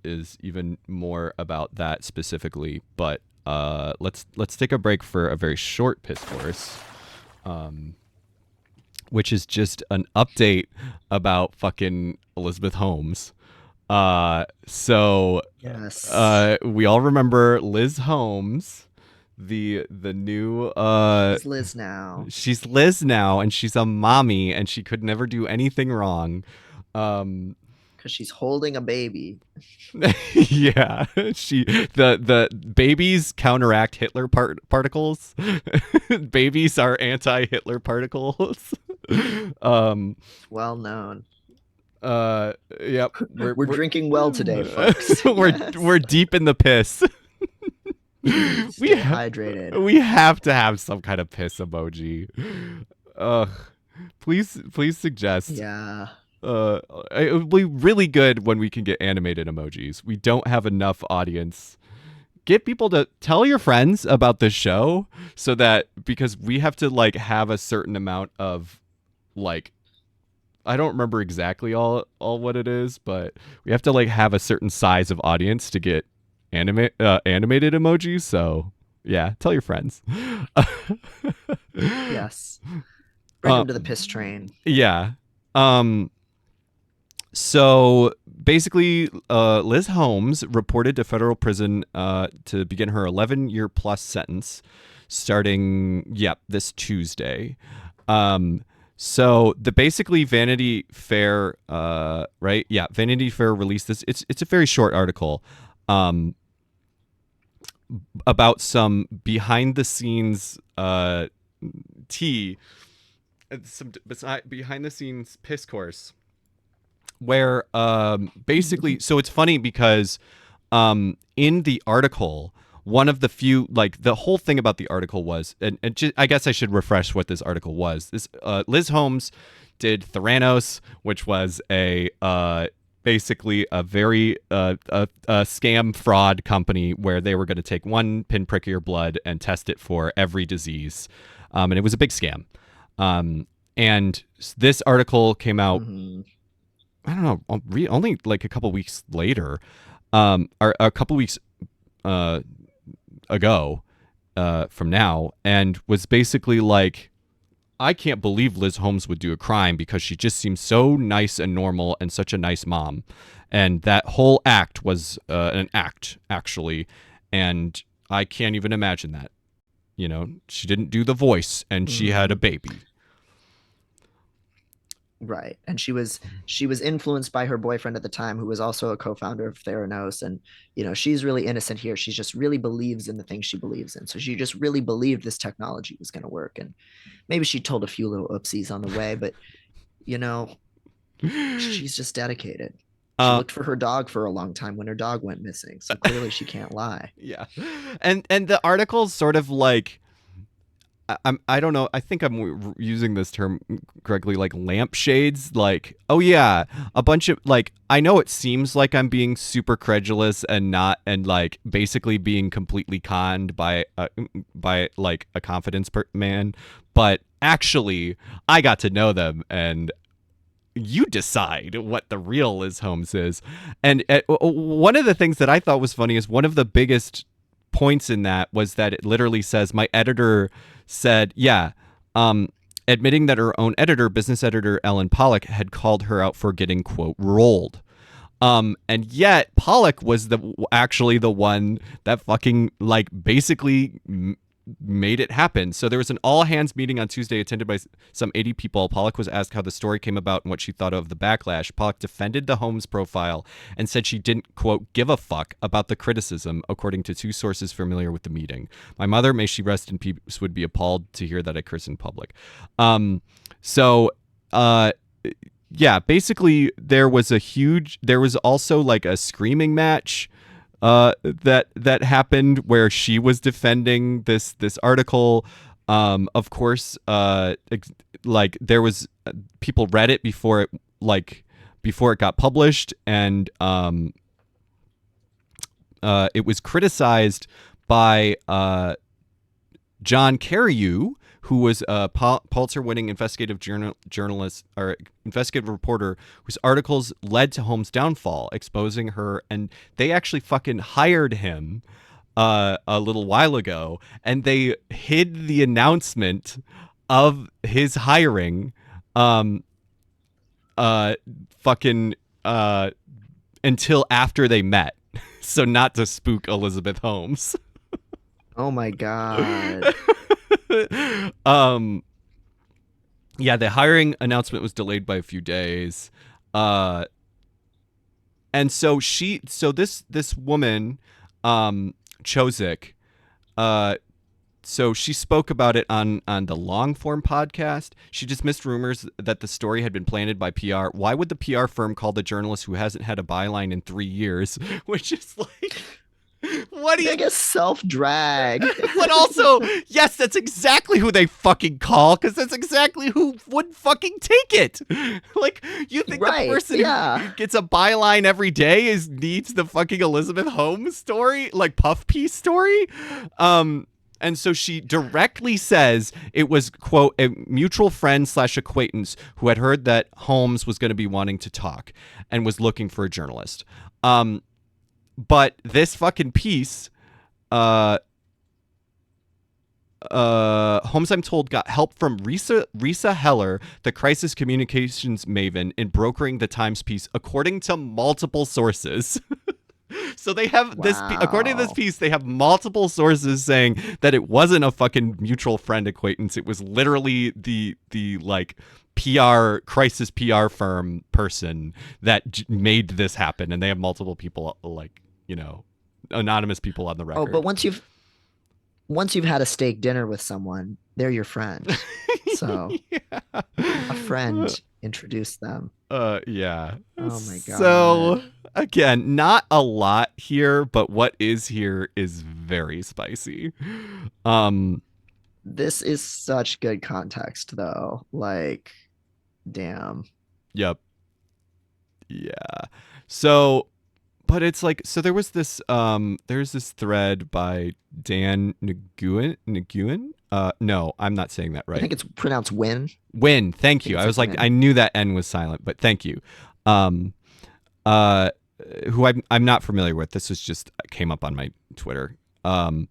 is even more about that specifically. But let's take a break for a very short piss course, which is just an update about fucking Elizabeth Holmes. So Yes. we all remember Liz Holmes, the new She's Liz now. she's Liz now, and she's a mommy, and she could never do anything wrong. Um, Because she's holding a baby. yeah, the babies counteract Hitler particles. Babies are anti-Hitler particles. um, It's well known. yep, We're drinking well today, folks. we're Yes. deep in the piss. we Stay ha- hydrated. we have to have some kind of piss emoji. Ugh. Please suggest. Yeah. Uh, it would be really good when we can get animated emojis. We don't have enough audience. Get people to tell your friends about the show so that because we have to like have a certain amount of like I don't remember exactly all what it is, but we have to like have a certain size of audience to get animated emojis. So yeah, tell your friends. Yes. Bring uh, him to the piss train. yeah. Um. So basically, Liz Holmes reported to federal prison to begin her 11-year plus sentence, starting this Tuesday. Um, so the basically Vanity Fair, right? Yeah, Vanity Fair released this. It's a very short article, um, about some behind the scenes tea, some behind the scenes piss course where basically so it's funny because in the article one of the few like the whole thing about the article was and I guess I should refresh what this article was. This Liz Holmes did Theranos, which was a basically a very a scam fraud company where they were going to take one pinprick of your blood and test it for every disease, and it was a big scam. And this article came out Hmm. I don't know, only like a couple weeks later, or a couple weeks uh, ago from now, and was basically like, I can't believe Liz Holmes would do a crime because she just seems so nice and normal and such a nice mom. And that whole act was an act, actually. And I can't even imagine that. You know, she didn't do the voice and she had a Hmm. baby. Right. And she was influenced by her boyfriend at the time, who was also a co-founder of Theranos. And, she's really innocent here. She just really believes in the things she believes in. So she just really believed this technology was going to work. And maybe she told a few little oopsies on the way, but you know, she's just dedicated. She uh, looked for her dog for a long time when her dog went missing. So clearly she can't lie. yeah. And the article's sort of like I don't know. I think I'm using this term correctly, like lampshades. Like, oh yeah, a bunch of like. I know it seems like I'm being super credulous and not, and like basically being completely conned by like a confidence man, but actually, I got to know them, and you decide what the real Liz Holmes is. And one of the things that I thought was funny is one of the biggest points in that was that it literally says my editor said, yeah, um, admitting that her own editor, business editor Ellen Pollock, had called her out for getting quote rolled. And yet Pollock was actually the one that fucking like basically made it happen. So there was an all hands meeting on Tuesday attended by some 80 people. Pollock was asked how the story came about and what she thought of the backlash. Pollock defended the Holmes profile and said she didn't, quote, give a fuck about the criticism, according to two sources familiar with the meeting. My mother, may she rest in peace, would be appalled to hear that I curse in public. So, yeah, basically there was also like a screaming match that happened where she was defending this article. Of course, like there was people read it before it got published, and it was criticized by John Carreyrou, who was a Pulitzer-winning journalist or investigative reporter whose articles led to Holmes' downfall, exposing her. And they actually fucking hired him a little while ago, and they hid the announcement of his hiring, um, uh, fucking until after they met, so not to spook Elizabeth Holmes. Oh my God. um, yeah, the hiring announcement was delayed by a few days, uh, and so this woman, Chozik, uh, so she spoke about it on the long form podcast. She dismissed rumors that the story had been planted by PR. Why would the PR firm call the journalist who hasn't had a byline in 3 years? Which is like, what do you? Biggest self drag. But also, yes, that's exactly who they fucking call, because that's exactly who would fucking take it. Like, you think the Right. person who Yeah. gets a byline every day needs the fucking Elizabeth Holmes story, like puff piece story? And so she directly says it was, quote, a mutual friend / acquaintance who had heard that Holmes was going to be wanting to talk and was looking for a journalist. But this fucking piece, Holmes, I'm told, got help from Risa Heller, the crisis communications maven, in brokering the Times piece, according to multiple sources. So they have according to this Wow. piece, they have multiple sources saying that it wasn't a fucking mutual friend acquaintance. It was literally the like crisis PR firm person that made this happen, and they have multiple people, like, anonymous people on the Oh, but record. once you've had a steak dinner with someone, they're your friend. So Yeah. a friend introduced them. Yeah. Oh my So God. again, not a lot here, but what is here is very spicy. Um, This is such good context though. Like, damn. yep. Yeah. So, but it's like, so there's this thread by Dan Nguyen. No, I'm not saying that I right. think it's pronounced win. Win. I Thank think you. I it's like was like, I win. knew that N was silent, but thank you. Um, uh, who I'm not familiar with. This was just came up on my Twitter. And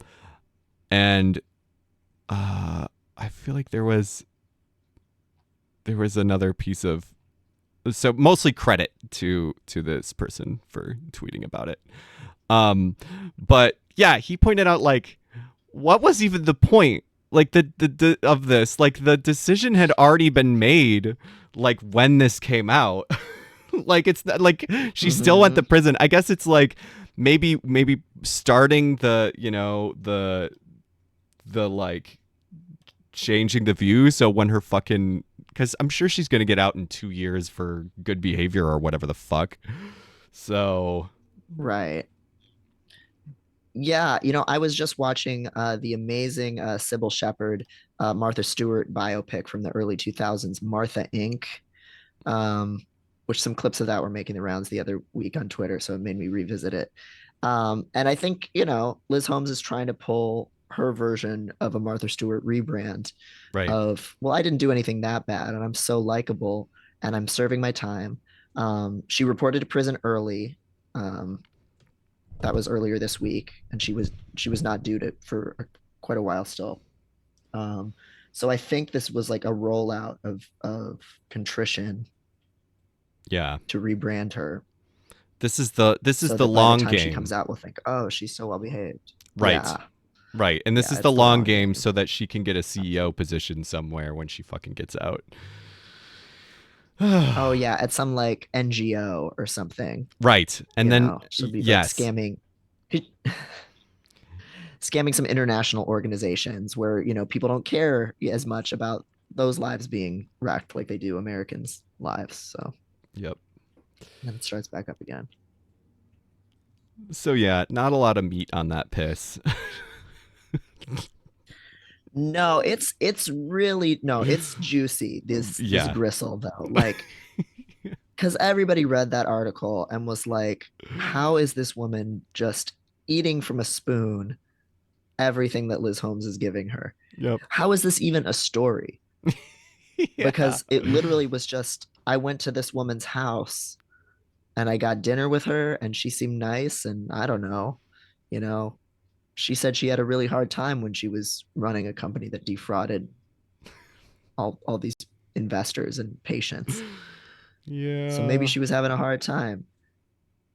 I feel like there was another piece of, so mostly credit to this person for tweeting about it. But yeah, he pointed out, like, what was even the point? Like the of this, like the decision had already been made, like when this came out. Like, it's not like she still went to Hmm. prison. I guess it's like maybe starting the like changing the view, so when her fucking, because I'm sure she's gonna get out in 2 years for good behavior or whatever the fuck. So Right. Yeah, I was just watching the amazing Sybil Shepherd, Martha Stewart biopic from the early 2000s, Martha Inc., um, which some clips of that were making the rounds the other week on Twitter, so it made me revisit it. And I think, Liz Holmes is trying to pull her version of a Martha Stewart rebrand right. of, well, I didn't do anything that bad, and I'm so likable, and I'm serving my time. She reported to prison early. Um, that was earlier this week, and she was not due to for quite a while still. Um, so I think this was like a rollout of contrition Yeah. to rebrand her, This is so the that by the long time she comes game. out, we'll think, oh, she's so well behaved. Right. Yeah, Right. And this yeah, is the it's the long long game game. so that she can get a CEO position somewhere when she fucking gets out. Oh yeah, at some like NGO or something. Right. And then She'll be like yes. scamming some international organizations where people don't care as much about those lives being wrecked like they do Americans' lives. So Yep. then it starts back up again. So yeah, not a lot of meat on that piss. No, it's really no, it's juicy. This Yeah. gristle though, like because everybody read that article and was like, how is this woman just eating from a spoon everything that Liz Holmes is giving her. Yep. How is this even a story? Yeah. Because it literally was just I went to this woman's house and I got dinner with her and she seemed nice and I don't know, you know, she said she had a really hard time when she was running a company that defrauded all these investors and patients. So maybe Yeah. she was having a hard time.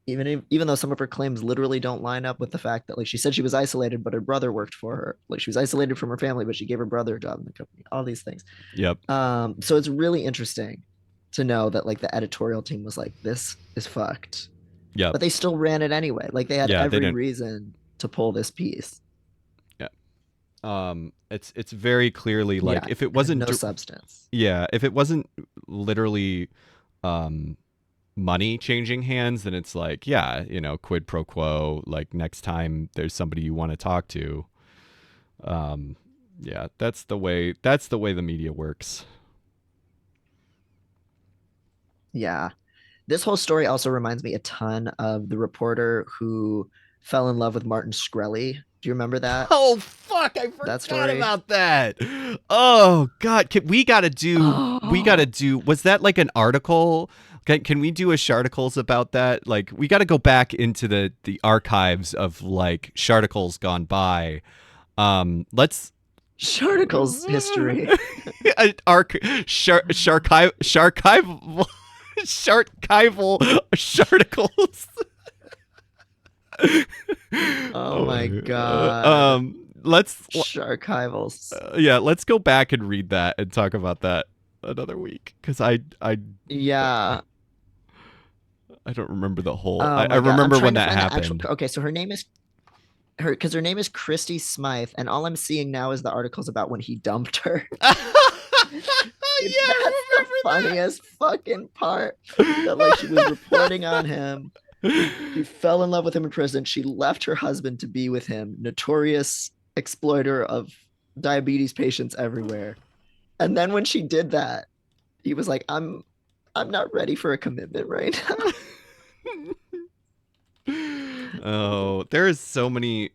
Even though some of her claims literally don't line up with the fact that like she said she was isolated, but her brother worked for her. Like she was isolated from her family, but she gave her brother a job in the company. All these things. Yep. So it's really interesting to know that like the editorial team was like, this is fucked. Yep. But they still ran it anyway. Like they had Yeah, they every didn't. reason to pull this piece. Yeah. It's very clearly like Yeah, if it it had wasn't no substance. yeah, if it wasn't literally um money changing hands, then it's like, yeah, quid pro quo, like next time there's somebody you want to talk to. Um yeah, that's the way the media works. Yeah. This whole story also reminds me a ton of the reporter who fell in love with Martin Shkreli. Do you remember that? Oh fuck, I That forgot story? about that. Oh god, we got to do was that like an article? Can we do a sharticles about that? Like we got to go back into the archives of like sharticles gone by. Let's Sharticles history. arc sharkival sharkival sharticles. Oh Oh my my god. God. Let's Sharkivals. yeah, let's go back and read that and talk about that another week because Yeah. I don't remember the whole. Oh I my God. I'm remember when trying to that find the actual. happened. Okay, so her name is her because her name is Christy Smythe, and all I'm seeing now is the articles about when he dumped her. Yeah, That's the I funniest fucking part. That like she was remember reporting on him. that. She fell in love with him in prison. She left her husband to be with him, notorious exploiter of diabetes patients everywhere. And then when she did that, he was like, I'm not ready for a commitment right now. Oh, there's so many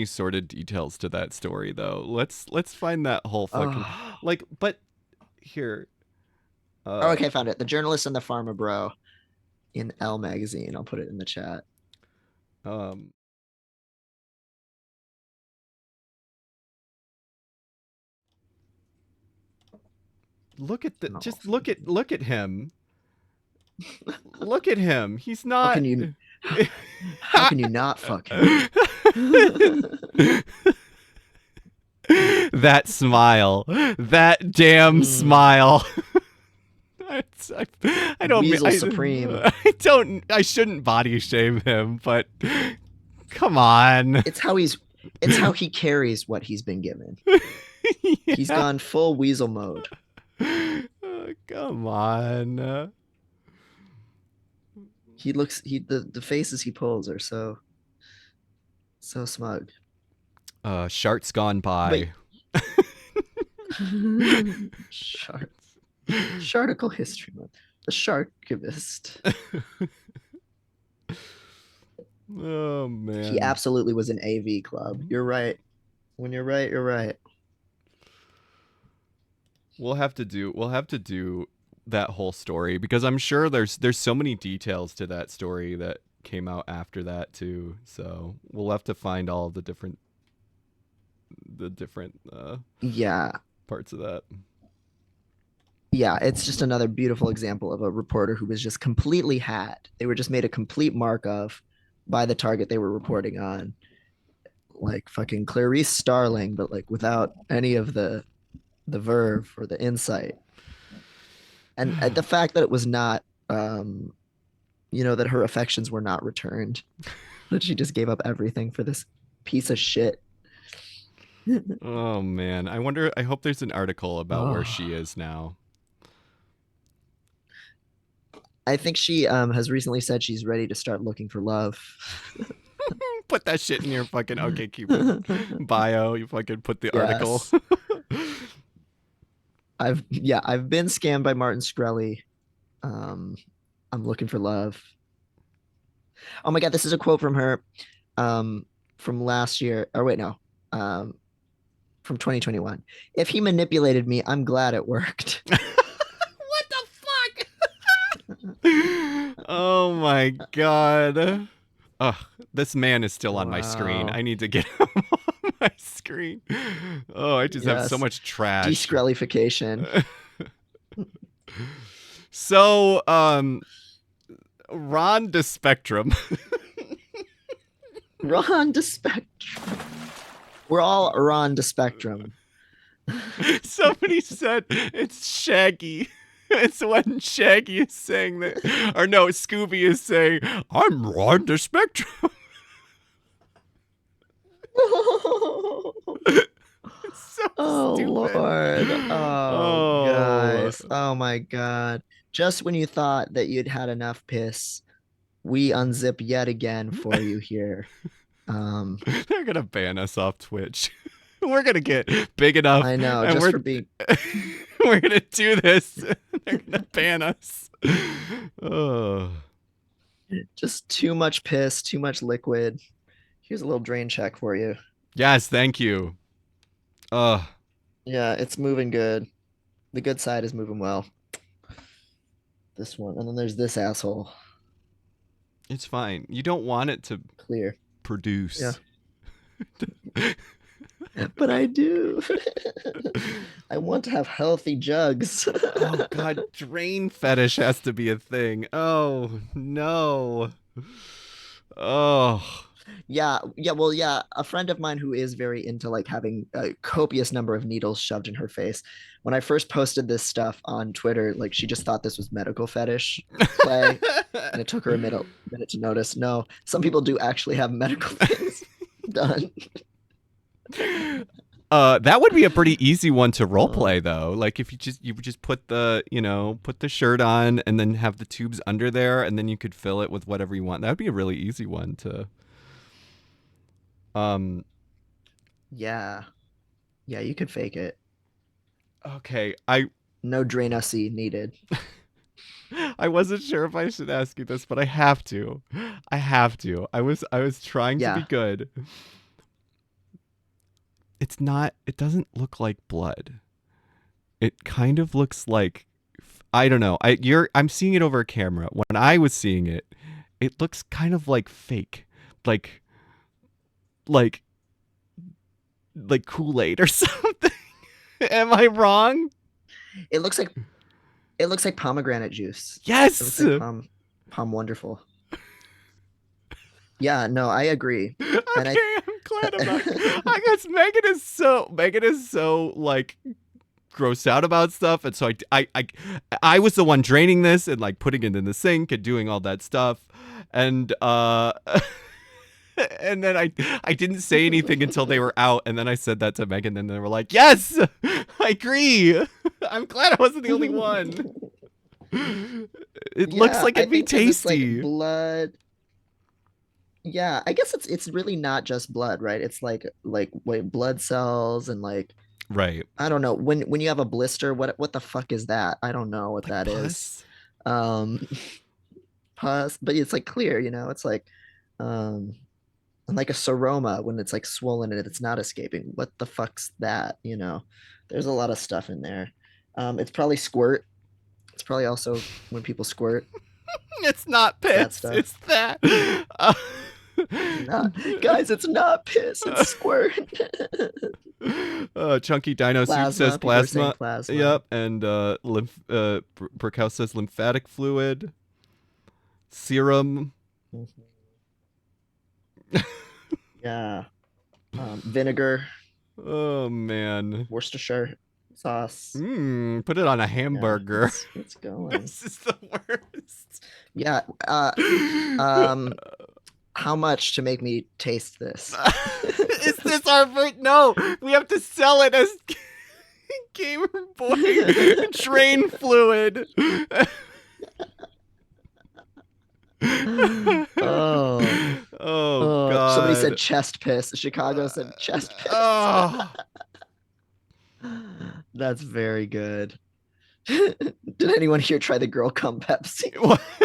sordid details to that story though. Let's find that whole fucking Oh. like but here Oh, uh okay, I found it. The journalist and the farmer bro in Elle magazine. I'll put it in the chat. um look at the And I'll just also look at him. Look at him. He's how not can you how can you not fuck him? that smile. That damn Mm, smile. I don't mean Weasel Supreme. I shouldn't body shame him, but come on. It's how he's it's how he carries what he's been given. He's Yeah. gone full weasel mode. Come on. The faces he pulls are so smug. Shart's gone But by. Shart Sharticle history month. The Sharkivist. Oh He man. absolutely was an AV club. You're right. When you're right, you're right. We'll have to do that whole story because I'm sure there's so many details to that story that came out after that too. So we'll have to find all the different Yeah. parts of that. Yeah, it's just another beautiful example of a reporter who was just completely had. They were just made a complete mark of by the target they were reporting on. Like fucking Clarice Starling, but like without any of the verve or the insight. And the fact that it was not that her affections were not returned, that she just gave up everything for this piece of shit. Oh man, I hope there's an article about where Oh, she is now. I think she has recently said she's ready to start looking for love. Put that shit in your fucking OK Cupid bio. You fucking put the article. Yes. I've been scammed by Martin Shkreli. Um, I'm looking for love. Oh my god, this is a quote from her, um, from last year. Or wait, no. um, from 2021. If he manipulated me, I'm glad it worked. What the fuck? Oh my god. Ugh, this man is still on my screen. Wow. I need to get him on my screen. Oh, I just have so Yes. much trash. Descralification. So, Ron the Spectrum. Ron to Spectrum. We're all Ron to Spectrum. Somebody said it's Shaggy. It's when Shaggy is saying that, or no, Scooby is saying, "I'm Ron the Spectrum." It's so Oh stupid. Lord. Oh Oh, guys. Oh my God. Just when you thought that you'd had enough piss, we unzip yet again for you here. Um, they're gonna ban us off Twitch. We're gonna get big enough, I know, and just for being we're gonna do this. They're gonna ban us. Oh, just too much piss, too much liquid. Here's a little drain check for you. yes, thank you. Oh, Yeah, it's moving good. The good side is moving well. This one. And then there's this asshole. it's fine. You don't want it to Clear. Yeah. produce. But I do. I want to have healthy jugs. Oh god, drain fetish has to be a thing. Oh no. Oh. Yeah. A friend of mine who is very into like having a copious number of needles shoved in her face. When I first posted this stuff on Twitter, like she just thought this was medical fetish play, and it took her a minute to notice. No, some people do actually have medical things done. That would be a pretty easy one to Uh, roleplay though. Like if you would just put put the shirt on and then have the tubes under there and then you could fill it with whatever you want. That would be a really easy one to um yeah, yeah, you could fake it. okay. I No Drain-C needed. I wasn't sure if I should ask you this, but I have to. I have to. I was trying to be Yeah, good. It's not it doesn't look like blood. It kind of looks like I don't know. I'm seeing it over a camera. When I was seeing it, it looks kind of like fake. Like like like Kool-Aid or something. Am I wrong? it looks like it looks like pomegranate juice. It looks Yes. like Palm Wonderful. Yeah, no, I agree. And I Okay, I'm glad about it. I guess Megan is so like grossed out about stuff, and so I was the one draining this and like putting it in the sink and doing all that stuff, and and then I didn't say anything until they were out, and then I said that to Megan, and they were like, "Yes, I agree. I'm glad I wasn't the only one." It looks yeah, like I it'd be think because it's like tasty, blood. Yeah, I guess it's really not just blood, right? It's like wait, blood cells and like right? I don't know. When you have a blister, what the fuck is that? I don't know what Like that is. pus. Um Pus, but it's like clear, it's like um and like a seroma when it's like swollen and it's not escaping. What the fuck's that? There's a lot of stuff in there. It's probably squirt. It's probably also when people squirt. It's not It's that piss. stuff. It's that. Uh, It's not, guys. It's not piss. It's squirt. Chunky Dino Soup says Plasma. People are saying plasma. plasma. Yep, and Burkow says lymphatic fluid, serum. Mhm. Yeah. Vinegar, Oh man. Worcestershire sauce. Put it on a Yeah, hamburger. it's going. This is the worst. Yeah. Um, how much to make me taste this? Is this our first? No, we have to sell it as Gamer Boy drain fluid. Oh, Oh oh, somebody said God. chest piss. Chicago said chest piss. Oh. That's very good. Did anyone here try the girl come Pepsi?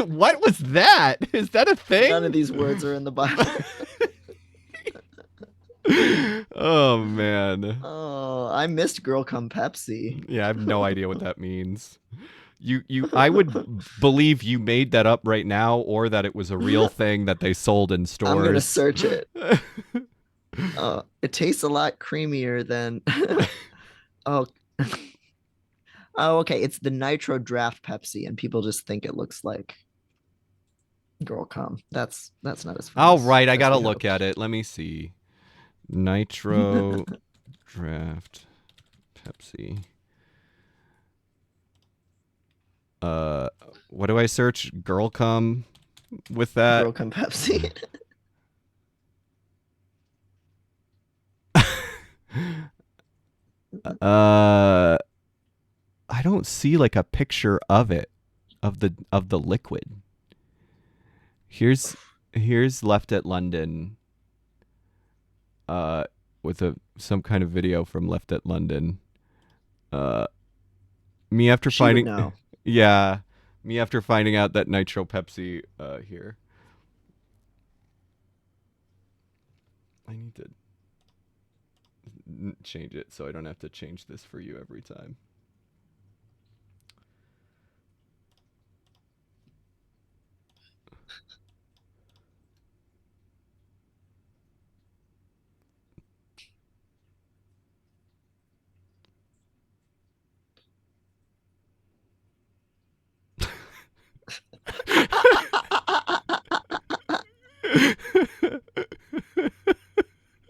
What was that? Is that a None of thing? these words are in the Bible. Oh man. Oh, I missed Girl Come Pepsi. Yeah, I have no idea what that means. I would believe you made that up right now, or that it was a real thing that they sold in I'm gonna stores. search it. It tastes a lot creamier than oh oh okay. It's the Nitro Draft Pepsi, and people just think it looks like Girl Come. That's not as fun All right, I as gotta we look hoped. at it. Let me see. Nitro Draft Pepsi. Uh, what do I search? Girl come with that. Girl Come Pepsi. uh, I don't see like a picture of it, of the liquid. Here's here's left at London. Uh, with a some kind of video from Left at London. Uh, me after She would finding, know. yeah, me after finding out that Nitro Pepsi. Here, I need to change it so I don't have to change this for you every time.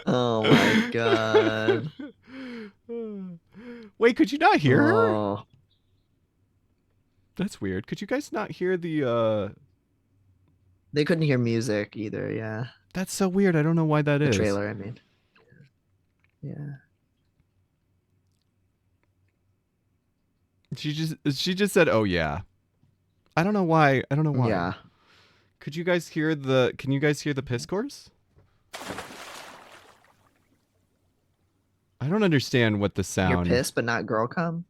Oh my God. Wait, could you not hear her? Oh, That's weird. Could you guys not hear the they couldn't hear music either. Yeah. That's so weird. I don't know why that The is. trailer, I mean. Yeah. She just said, "Oh yeah." I don't know why. I don't know why. Yeah. Could you guys hear the Can you guys hear the piss course? I don't understand what the You're sound. pissed, but not girl come?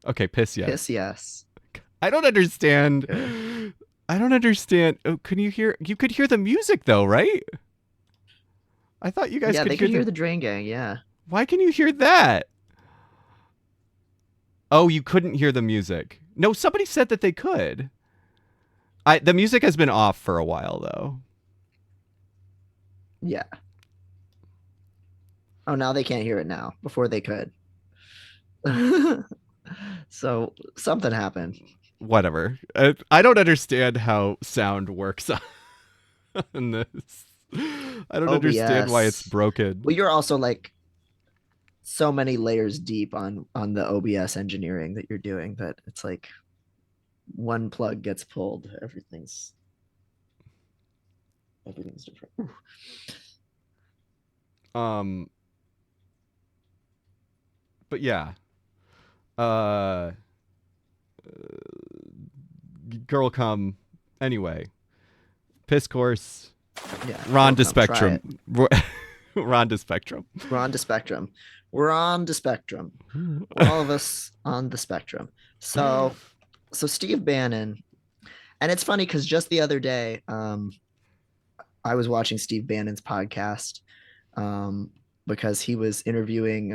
Okay, piss yes. Piss, yes. I don't understand. Good. I don't understand. Oh, can you hear? You could hear the music though, right? I thought you guys Yeah, could they hear could hear the. the Drain Gang. Yeah. Why can you hear that? Oh, you couldn't hear the music. No, somebody said that they could. The music has been off for a while though. Yeah. Oh, now they can't hear it now. Before they could. So something happened. Whatever. I don't understand how sound works on this. I don't understand why it's OBS. broken. Well, you're also like so many layers deep on the OBS engineering that you're doing that it's like one plug gets pulled, everything's different. Ooh. Um, but yeah. Uh, girl, come anyway. Piss course. Yeah, Ron girl to come try it. spectrum. Ron to spectrum. We're on the spectrum. We're on the spectrum. We're all of us on the spectrum. So Steve Bannon, and it's funny because just the other day, I was watching Steve Bannon's podcast, um, because he was interviewing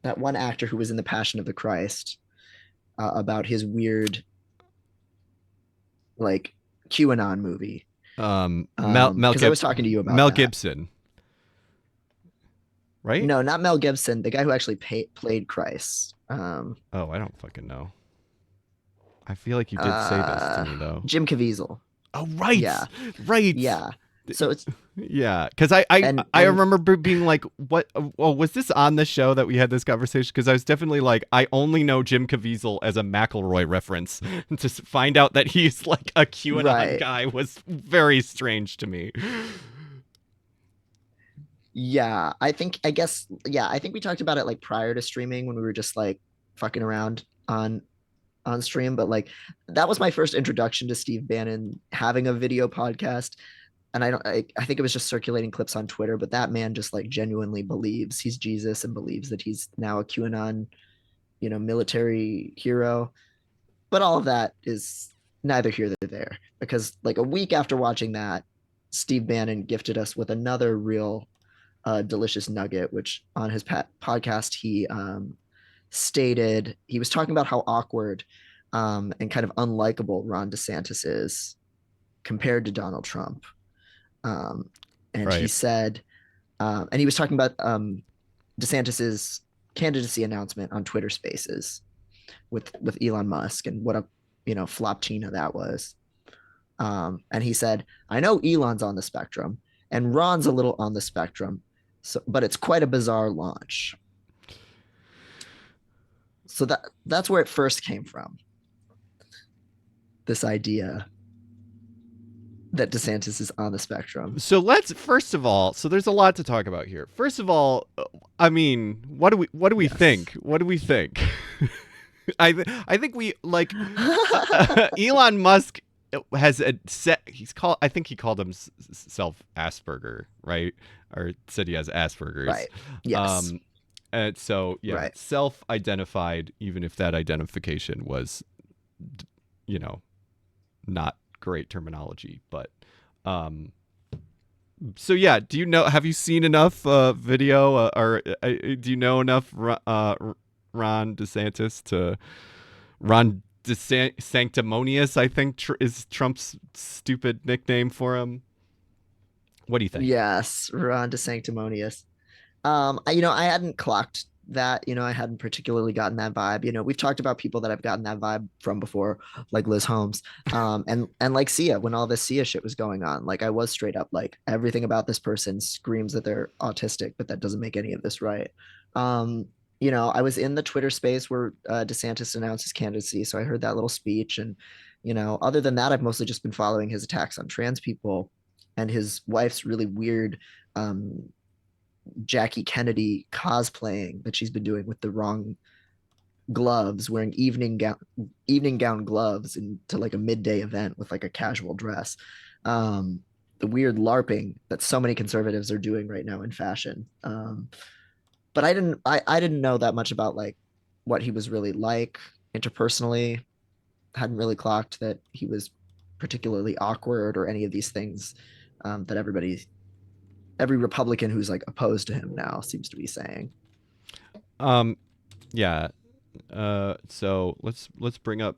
that one actor who was in the Passion of the Christ, about his weird like QAnon movie. Because I was talking to you about Mel that. Gibson, right? No, not Mel Gibson, the guy who actually played Christ. Oh, I don't fucking know. I feel like you did say this to uh, me though. Jim Caviezel. Oh, right, Yeah, right. yeah. So it's Yeah, because I and remember being like, "What? Well, was this on the show that we had this conversation?" Because I was definitely like, I only know Jim Caviezel as a McElroy reference. To find out that he's like a QAnon right. guy was very strange to me. Yeah, I think we talked about it like prior to streaming when we were just like fucking around on stream, but like that was my first introduction to Steve Bannon having a video podcast. And I think it was just circulating clips on Twitter, but that man just like genuinely believes he's Jesus and believes that he's now a QAnon, military hero. But all of that is neither here nor there because like a week after watching that, Steve Bannon gifted us with another real delicious nugget, which on his podcast he stated he was talking about how awkward and kind of unlikable Ron DeSantis is compared to Donald Trump. Um, and he Right. said, and he was talking about DeSantis's candidacy announcement on Twitter Spaces with Elon Musk and what a flopchina that was. And he said, I know Elon's on the spectrum and Ron's a little on the spectrum, so but it's quite a bizarre launch. So that's where it first came from. This idea that DeSantis is on the spectrum. So let's first of all, so there's a lot to talk about here. First of all, I mean, what do we think? Yes. What do we think? I think we like Elon Musk has a set. He's called. I think he called himself Asperger, right? Or said he has Asperger's. Right. Yes. Um, and so yeah, Right. self-identified, even if that identification was, you know, not great terminology, but so yeah, do you know, have you seen enough video or do you know enough Ron DeSantis to Ron Sanctimonious, I think is Trump's stupid nickname for him? What do you think? Yes. Ron DeSanctimonious. I hadn't clocked that. I hadn't particularly gotten that vibe. We've talked about people that I've gotten that vibe from before, like Liz Holmes, and like Sia when all this Sia shit was going on. Like I was straight up like everything about this person screams that they're autistic, but that doesn't make any of this right. I was in the Twitter space where DeSantis announced his candidacy, so I heard that little speech, and other than that, I've mostly just been following his attacks on trans people and his wife's really weird um, Jackie Kennedy cosplaying that she's been doing with the wrong gloves, wearing evening gown gloves into like a midday event with like a casual dress. The weird LARPing that so many conservatives are doing right now in fashion. But I didn't know that much about like what he was really like interpersonally. Hadn't really clocked that he was particularly awkward or any of these things that every Republican who's like opposed to him now seems to be saying. Um, yeah. So let's bring up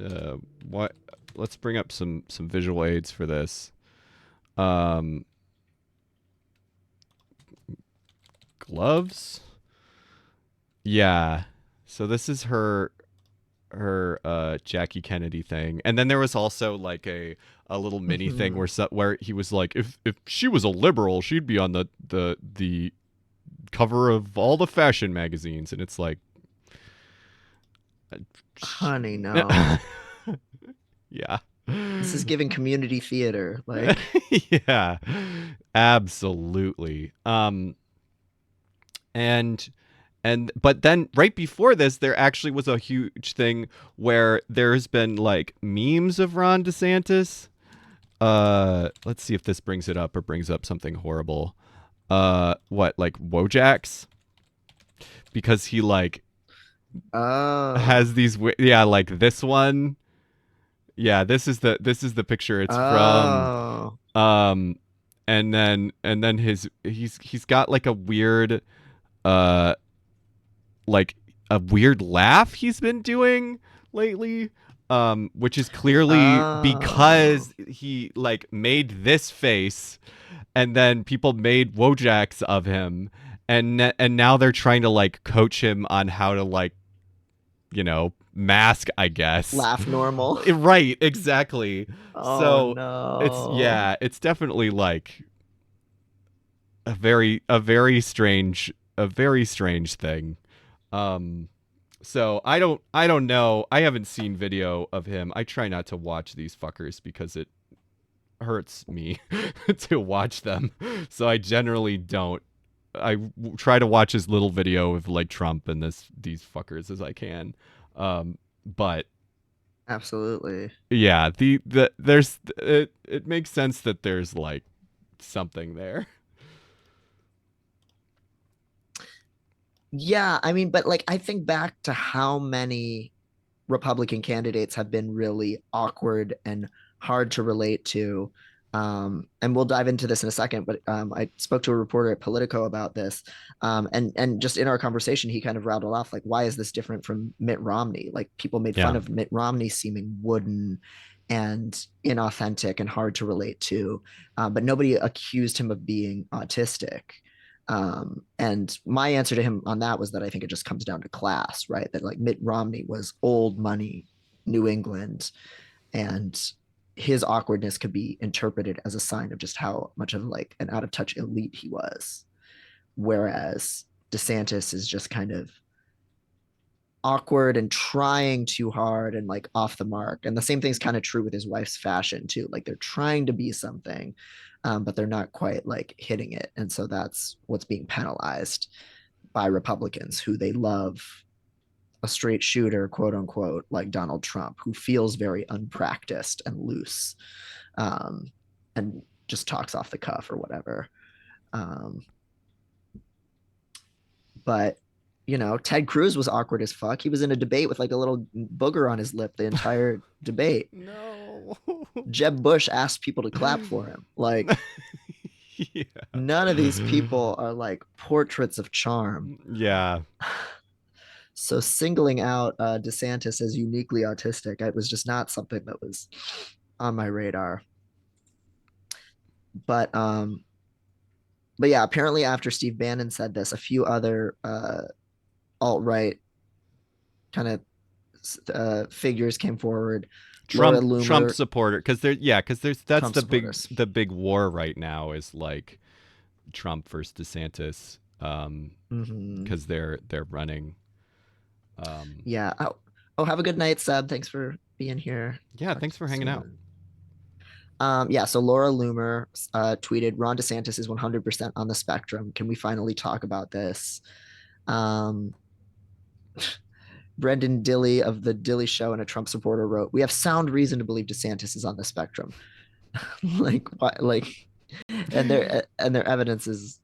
uh what let's bring up some visual aids for this. Um, gloves. Yeah. So this is her Jackie Kennedy thing. And then there was also like a little mini thing Mhm. where he was like, if she was a liberal, she'd be on the cover of all the fashion magazines. And it's like Honey, no. yeah. This is giving community theater. Like, Yeah. Absolutely. And but then right before this there actually was a huge thing where there's been like memes of Ron DeSantis. Let's see if this brings it up or brings up something horrible. What, like Wojaks? Because he like oh, has these yeah, like this one. Yeah, this is the picture it's from. oh, Um and then he's got like a weird uh like a weird laugh he's been doing lately, which is clearly oh. because he like made this face and then people made Wojaks of him, and now they're trying to like coach him on how to like, mask, I guess. Laugh normal. Right, exactly. Oh, So no. it's definitely like a very strange thing. Um, so I don't know. I haven't seen video of him. I try not to watch these fuckers because it hurts me to watch them. So I generally don't. Try to watch as little video of like Trump and these fuckers as I can. But Absolutely. yeah, there's it makes sense that there's like something there. Yeah, I mean, but like, I think back to how many Republican candidates have been really awkward and hard to relate to. And we'll dive into this in a second, but I spoke to a reporter at Politico about this. And just in our conversation, he kind of rattled off like, why is this different from Mitt Romney? Like people made fun Yeah. of Mitt Romney seeming wooden and inauthentic and hard to relate to, but nobody accused him of being autistic. And my answer to him on that was that I think it just comes down to class, right? That like Mitt Romney was old money, New England, and his awkwardness could be interpreted as a sign of just how much of like an out of touch elite he was. Whereas DeSantis is just kind of awkward and trying too hard and like off the mark. And the same thing's kind of true with his wife's fashion too. Like they're trying to be something, but they're not quite like hitting it. And so that's what's being penalized by Republicans who they love a straight shooter, quote unquote, like Donald Trump, who feels very unpracticed and loose, um, and just talks off the cuff or whatever. Um, but Ted Cruz was awkward as fuck. He was in a debate with like a little booger on his lip the entire debate. No. Jeb Bush asked people to clap for him. Like Yeah. none of these people are like portraits of charm. Yeah. So singling out DeSantis as uniquely autistic, it was just not something that was on my radar. But but yeah, apparently after Steve Bannon said this, a few other alt right kind of figures came forward. Laura Trump Loomer, supporter, because there's that's Trump supporters. the big war right now is like Trump versus DeSantis, Mm-hmm. because they're running. Um, Yeah. Oh, have a good night, Seb. Thanks for being here. yeah, Talk to thanks you for hanging out. soon. Yeah, so Laura Loomer tweeted, Ron DeSantis is 100% on the spectrum. Can we finally talk about this? Um, Brendan Dilley of the Dilley Show and a Trump supporter wrote, "We have sound reason to believe DeSantis is on the spectrum." Like, what? Like, and their evidence is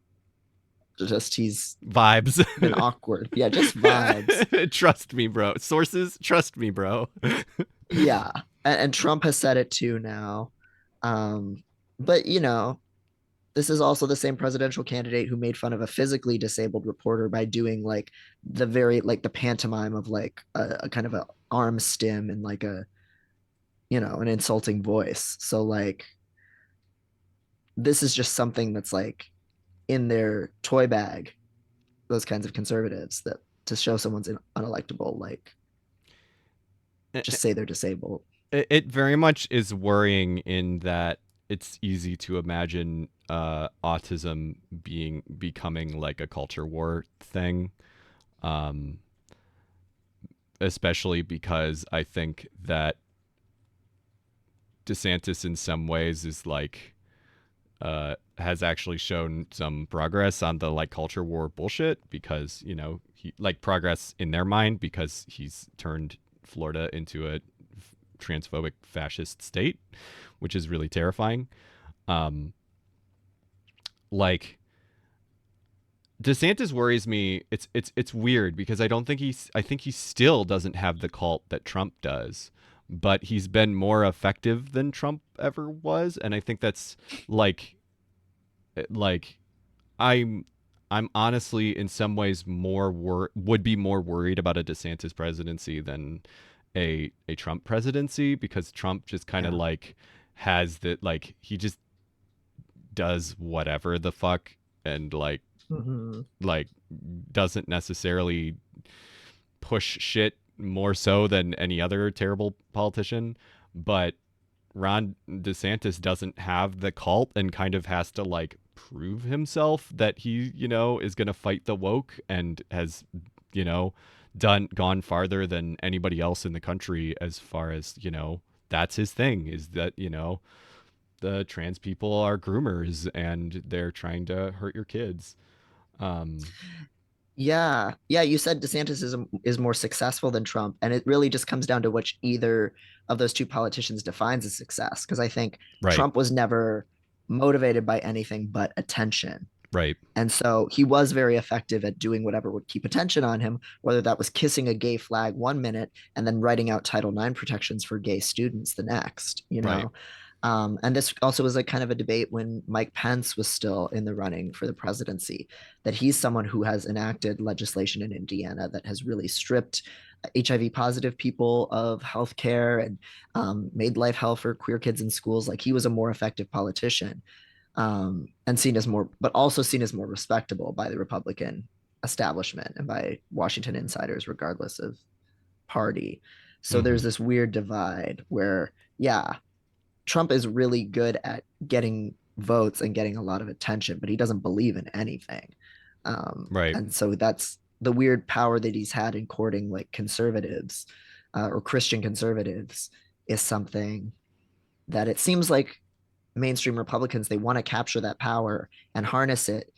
just he's Vibes. been awkward. Yeah, just vibes. Trust me, bro. Sources, trust me, bro. Yeah, and Trump has said it too now. Um, but this is also the same presidential candidate who made fun of a physically disabled reporter by doing like the pantomime of like a kind of a arm stim and like an insulting voice. So like this is just something that's like in their toy bag, those kinds of conservatives that to show someone's unelectable, like just say they're disabled. It very much is worrying in that it's easy to imagine autism becoming like a culture war thing, um, especially because I think that DeSantis in some ways is like has actually shown some progress on the like culture war bullshit, because he like progress in their mind because he's turned Florida into a transphobic fascist state, which is really terrifying. Um, like DeSantis worries me. It's weird because I think he still doesn't have the cult that Trump does, but he's been more effective than Trump ever was, and I think that's like like I'm I'm honestly in some ways would be more worried about a DeSantis presidency than a Trump presidency, because Trump just kind of Yeah. like has that, like he just does whatever the fuck, and Mm-hmm. like doesn't necessarily push shit more so than any other terrible politician. But Ron DeSantis doesn't have the cult and kind of has to like prove himself that he, is going to fight the woke, and has, you know, gone farther than anybody else in the country as far as, that's his thing, is that, the trans people are groomers and they're trying to hurt your kids. Um, Yeah, yeah. You said DeSantis is more successful than Trump, and it really just comes down to which either of those two politicians defines as success. Because I think right. Trump was never motivated by anything but attention, Right. And so he was very effective at doing whatever would keep attention on him, whether that was kissing a gay flag 1 minute and then writing out Title IX protections for gay students the next, you Right. know. And this also was like kind of a debate when Mike Pence was still in the running for the presidency, that he's someone who has enacted legislation in Indiana that has really stripped HIV positive people of health care and made life hell for queer kids in schools. Like he was a more effective politician, and seen as more, but also seen as more respectable by the Republican establishment and by Washington insiders, regardless of party. So there's Mm-hmm. this weird divide where, yeah, Trump is really good at getting votes and getting a lot of attention, but he doesn't believe in anything. Right. And so that's the weird power that he's had in courting like conservatives or Christian conservatives is something that it seems like mainstream Republicans, they want to capture that power and harness it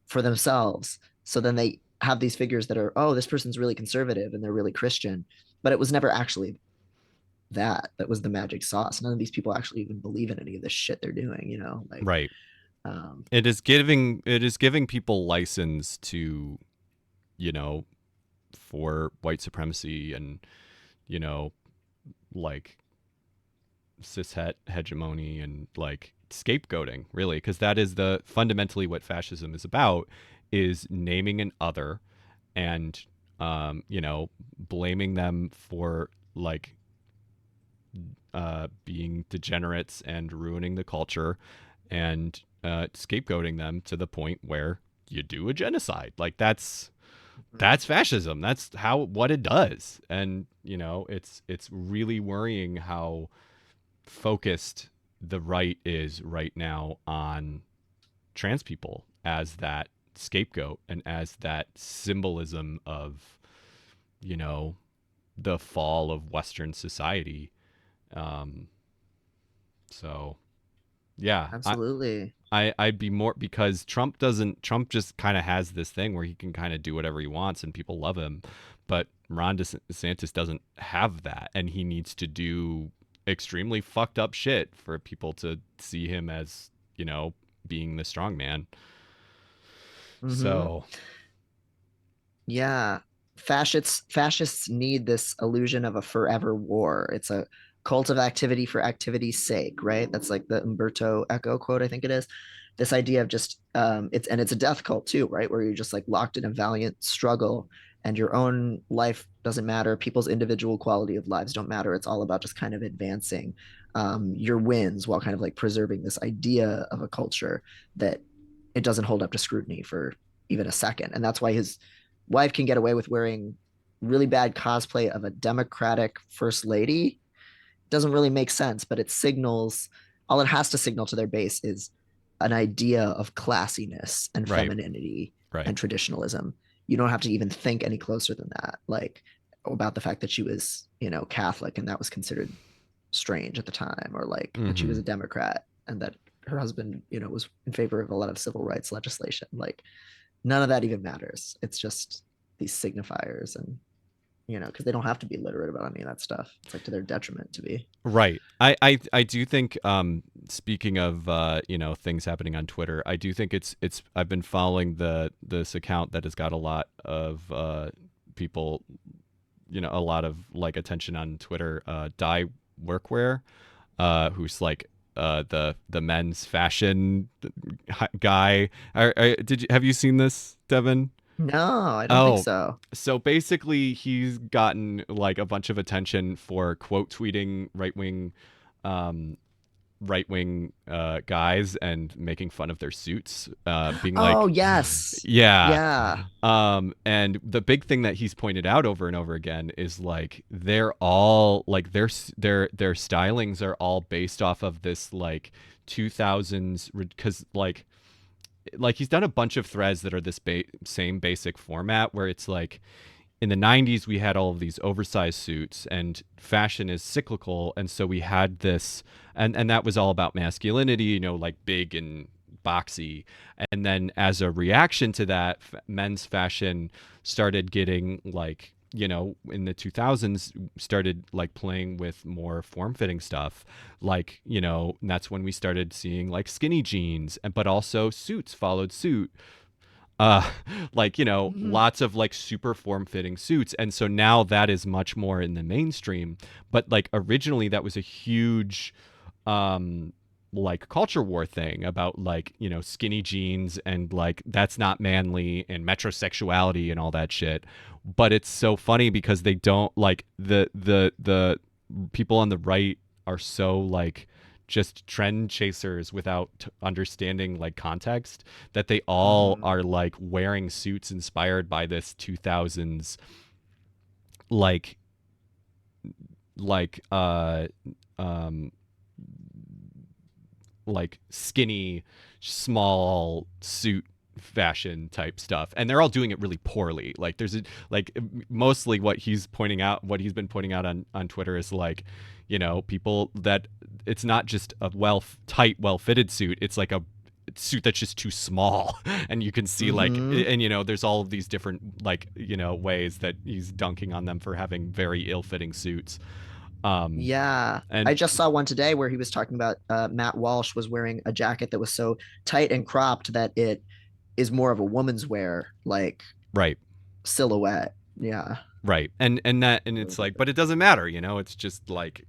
for themselves. So then they have these figures that are, oh, this person's really conservative and they're really Christian. But it was never actually that. That was the magic sauce. None of these people actually even believe in any of this shit they're doing, you know? Like, Right. um, It is giving people license to, you know, for white supremacy and, you know, like cishet hegemony and like scapegoating, really, because that is the fundamentally what fascism is about, is naming an other and blaming them for like being degenerates and ruining the culture and scapegoating them to the point where you do a genocide. Like that's fascism. That's how what it does. And it's really worrying how focused the right is right now on trans people as that scapegoat and as that symbolism of you know the fall of Western society. um so yeah, absolutely. I'd be more, because Trump just kind of has this thing where he can kind of do whatever he wants and people love him, but Ron DeSantis doesn't have that, and he needs to do extremely fucked up shit for people to see him as being the strong man. Mm-hmm. So Yeah, fascists need this illusion of a forever war. It's a cult of activity for activity's sake, right? That's like the Umberto Eco quote, I think it is. This idea of just it's a death cult too, right? Where you're just like locked in a valiant struggle and your own life doesn't matter, people's individual quality of lives don't matter. It's all about just kind of advancing your wins while kind of like preserving this idea of a culture that it doesn't hold up to scrutiny for even a second. And that's why his wife can get away with wearing really bad cosplay of a Democratic first lady. Doesn't really make sense, but it signals, all it has to signal to their base is an idea of classiness and right, femininity right. and traditionalism. You don't have to even think any closer than that, like about the fact that she was, Catholic and that was considered strange at the time, or like that she was Mm-hmm. a Democrat and that her husband, was in favor of a lot of civil rights legislation. Like none of that even matters. It's just these signifiers and because they don't have to be literate about any of that stuff. It's like to their detriment to be. Right. I do think, speaking of things happening on Twitter, I do think it's I've been following this account that has got a lot of people, a lot of like attention on Twitter, Dye Workwear, who's like the men's fashion guy. Have you seen this, Devon? No, I don't think Oh, so. so basically, he's gotten like a bunch of attention for quote tweeting um, right wing guys and making fun of their suits, being Oh, like, yes. yeah. Yeah. And the big thing that he's pointed out over and over again is like they're all like their stylings are all based off of this like 2000s, because like he's done a bunch of threads that are this same basic format where it's like in the 90s we had all of these oversized suits and fashion is cyclical, and so we had this, and that was all about masculinity, like big and boxy. And then as a reaction to that, men's fashion started getting like in the 2000s started like playing with more form-fitting stuff, like, and that's when we started seeing like skinny jeans, and but also suits followed suit. uh like, Mhm. lots of like super form-fitting suits, and so now that is much more in the mainstream. But like originally that was a huge um like culture war thing about like, skinny jeans and like that's not manly and metrosexuality and all that shit. But it's so funny because they don't like the people on the right are so like just trend chasers without understanding like context, that they all Mhm. are like wearing suits inspired by this 2000s like like um like skinny small suit fashion type stuff, and they're all doing it really poorly. Like there's a like mostly what he's been pointing out on Twitter is like, people that it's not just a tight well fitted suit, it's like a suit that's just too small and you can see like, Mhm. and there's all of these different like, ways that he's dunking on them for having very ill fitting suits. um Yeah. I and just saw one today where he was talking about Matt Walsh was wearing a jacket that was so tight and cropped that it is more of a woman's wear, like right. silhouette. Yeah. Right. And it's like, but it doesn't matter, it's just like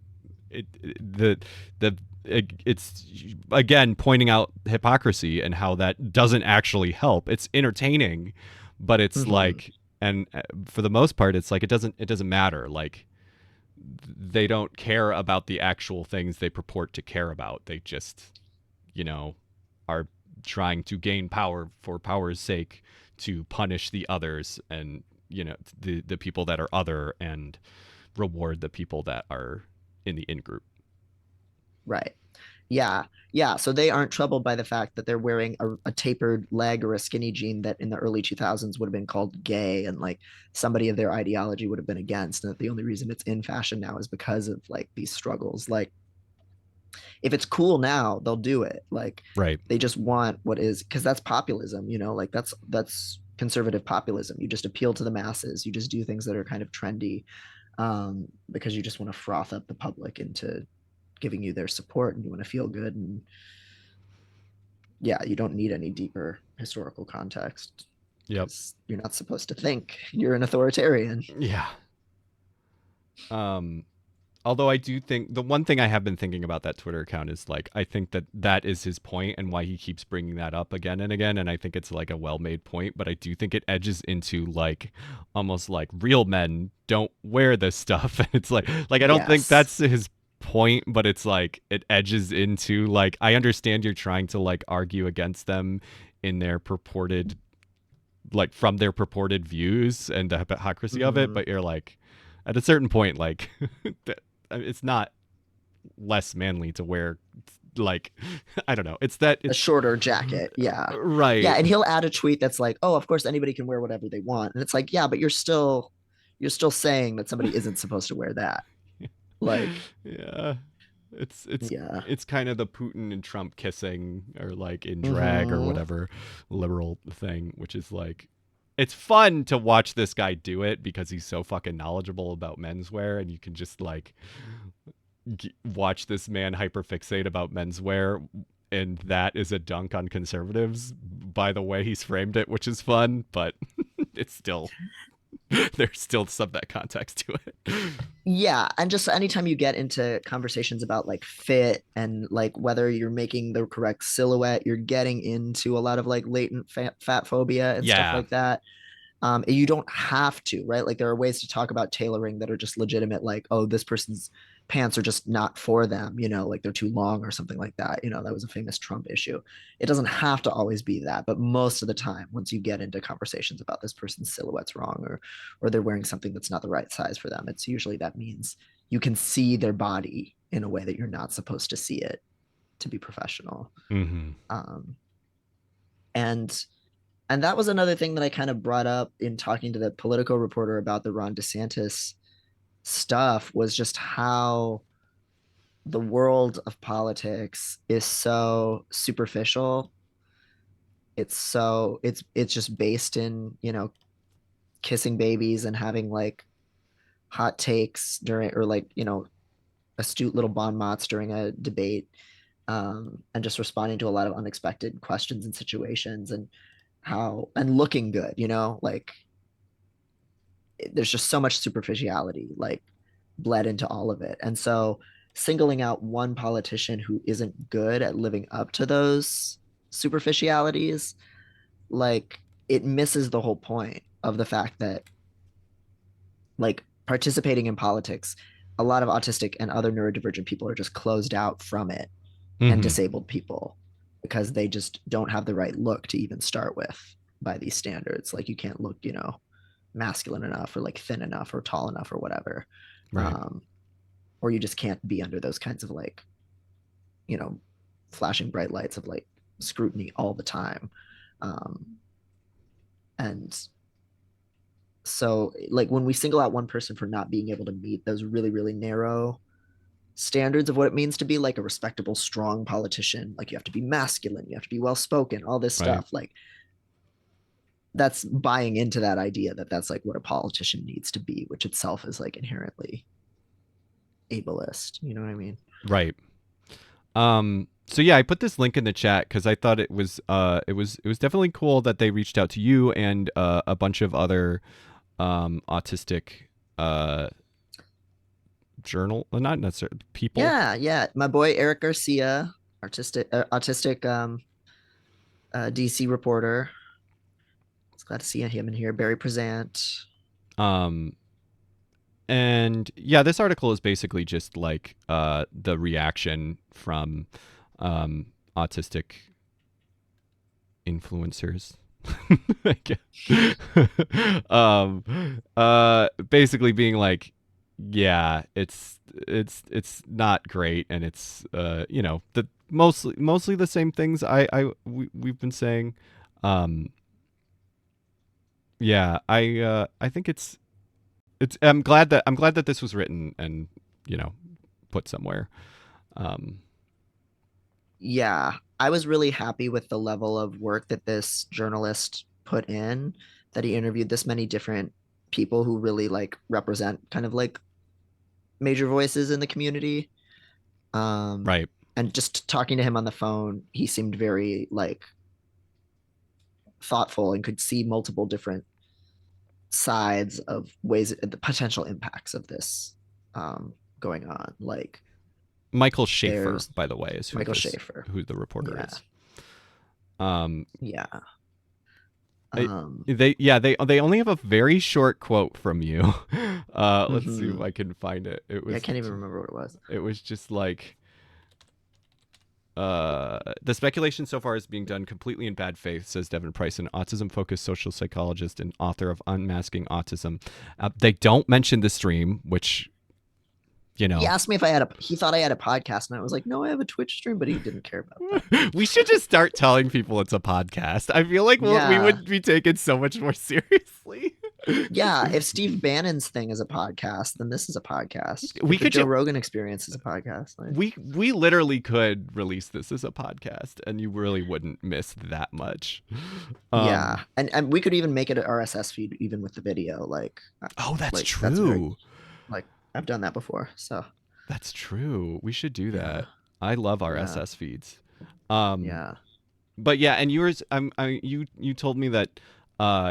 it's again pointing out hypocrisy and how that doesn't actually help. It's entertaining, but it's Mhm. like, and for the most part it's like it doesn't matter. Like they don't care about the actual things they purport to care about. They just, you know, are trying to gain power for power's sake, to punish the others, and the people that are other, and reward the people that are in the in group. Right. Yeah. Yeah. So they aren't troubled by the fact that they're wearing a tapered leg or a skinny jean that in the early 2000s would have been called gay and like somebody of their ideology would have been against. And that the only reason it's in fashion now is because of like these struggles. Like if it's cool now, they'll do it. Like Right. they just want what is because that's populism, like that's conservative populism. You just appeal to the masses. You just do things that are kind of trendy because you just want to froth up the public into giving you their support and you want to feel good and yeah, you don't need any deeper historical context Yep. because you're not supposed to think. You're an authoritarian. Yeah. um Although I do think the one thing I have been thinking about that Twitter account is like, I think that that is his point and why he keeps bringing that up again and again, and I think it's like a well-made point, but I do think it edges into like almost like real men don't wear this stuff and it's like I don't think Yes. that's his point, but it's like it edges into like, I understand you're trying to like argue against them in their purported, like from their purported views and the hypocrisy of it, Mm-hmm. but you're like, at a certain point, like it's not less manly to wear like, I don't know. It's that A it's shorter jacket. Yeah. Yeah. right. And he'll add a tweet that's like, oh, of course anybody can wear whatever they want. And it's like, yeah, but you're still saying that somebody isn't supposed to wear that. Like, Yeah. It's yeah. it's kind of the Putin and Trump kissing, or like in drag or Mm-hmm. whatever liberal thing, which is like, it's fun to watch this guy do it because he's so fucking knowledgeable about menswear, and you can just like watch this man hyperfixate about menswear, and that is a dunk on conservatives by the way he's framed it, which is fun, but it's still there's still some of that context to it. Yeah, and just anytime you get into conversations about like fit and like whether you're making the correct silhouette, you're getting into a lot of like latent fat phobia and stuff Yeah. like that. You don't have to, right? Like there are ways to talk about tailoring that are just legitimate, like, oh, this person's pants are just not for them, like they're too long or something like that. That was a famous Trump issue. It doesn't have to always be that, but most of the time, once you get into conversations about this person's silhouette's wrong or they're wearing something that's not the right size for them, it's usually that means you can see their body in a way that you're not supposed to see it to be professional. Mm-hmm. Um, and and that was another thing that I kind of brought up in talking to the Politico reporter about the Ron DeSantis stuff was just how the world of politics is so superficial. It's just based in, kissing babies and having like hot takes during, or like, astute little bon mots during a debate, and just responding to a lot of unexpected questions and situations, and looking good, like there's just so much superficiality like bled into all of it. And so singling out one politician who isn't good at living up to those superficialities, like it misses the whole point of the fact that like participating in politics, a lot of autistic and other neurodivergent people are just closed out from it, and Mm-hmm. disabled people, because they just don't have the right look to even start with by these standards. Like you can't look, masculine enough, or like thin enough, or tall enough, or whatever. Right. Um, or you just can't be under those kinds of like, you know, flashing bright lights of like scrutiny all the time. Um, and so like when we single out one person for not being able to meet those really, really narrow standards of what it means to be like a respectable, strong politician, like you have to be masculine, you have to be well spoken, all this Right. stuff, like that's buying into that idea that that's like what a politician needs to be, which itself is like inherently ableist. You know what I mean? Right. So yeah, I put this link in the chat because I thought it was definitely cool that they reached out to you and a bunch of other autistic uh not necessarily people. Yeah, yeah. My boy Eric Garcia, autistic DC reporter. It's glad to see him in here. Barry Present. Um and yeah, this article is basically just like the reaction from autistic influencers. I guess. Basically being like, yeah, it's not great, and it's the mostly the same things we've been saying. Um, yeah, I think it's I'm glad that this was written and you know put somewhere. Um, Yeah, I was really happy with the level of work that this journalist put in, that he interviewed this many different people who really like represent kind of like major voices in the community. Um, right. and just talking to him on the phone, he seemed very like thoughtful and could see multiple different sides of ways, the potential impacts of this going on. Like Michael Schaefer, there's by the way, is Michael Schaefer. who the reporter Yeah, is. Um, yeah. I, Um, they only have a very short quote from you. Let's see if mhm. I can find it. Yeah, I can't even remember what it was. It was just like the speculation so far is being done completely in bad faith, says Devon Price, an autism-focused social psychologist and author of Unmasking Autism. They don't mention the stream, which you He know asked me if I had a. He thought I had a podcast, and I was like, "No, I have a Twitch stream," but he didn't care about that. we should just start telling people it's a podcast. I feel like we Yeah, would be taken so much more seriously. yeah. If Steve Bannon's thing is a podcast, then this is a podcast. we If the could Joe ju- Rogan Experience is a podcast, like, we literally could release this as a podcast, and you really wouldn't miss that much. Um, yeah, and we could even make it an RSS feed, even with the video. oh, that's Like that's very true. like I've done that before. So That's true. We should do yeah, that. I love our yeah, SS feeds. Um, yeah. but yeah, and yours. You told me that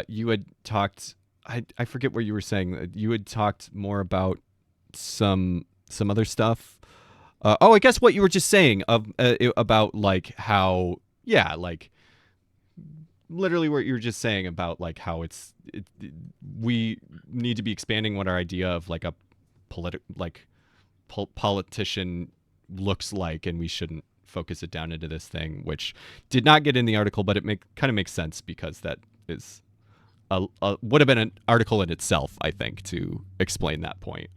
you had talked. I forget what you were saying. You had talked more about some other stuff. Oh, I guess what you were just saying about like how yeah like literally what you were just saying about like how we need to be expanding what our idea of like a like politician looks like, and we shouldn't focus it down into this thing, which did not get in the article, but it kind of makes sense because that is would have been an article in itself, I think, to explain that point.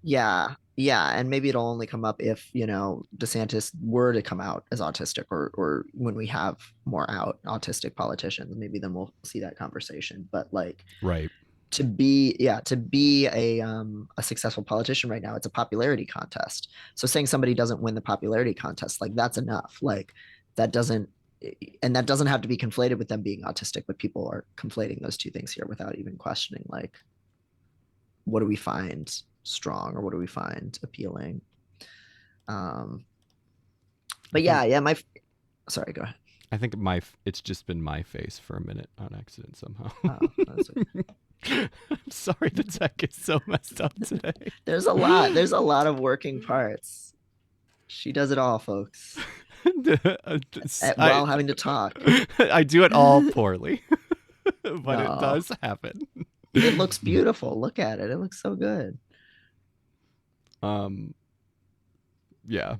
Yeah, yeah, and maybe it'll only come up if, DeSantis were to come out as autistic, or when we have more out autistic politicians, maybe then we'll see that conversation. But like Right. to be a successful politician right now, it's a popularity contest. So saying somebody doesn't win the popularity contest, like that's enough. Like that doesn't and that doesn't have to be conflated with them being autistic, but people are conflating those two things here without even questioning like what do we find strong or what do we find appealing? Um, I but think yeah, my sorry, go ahead. I think it's just been my face for a minute on accident somehow. Oh, that's okay. I'm sorry the tech is so messed up today. There's a lot. There's a lot of working parts. She does it all, folks, I while having to talk. I do it all poorly, but it No, does happen. it looks beautiful. Look at it. It looks so good. um yeah.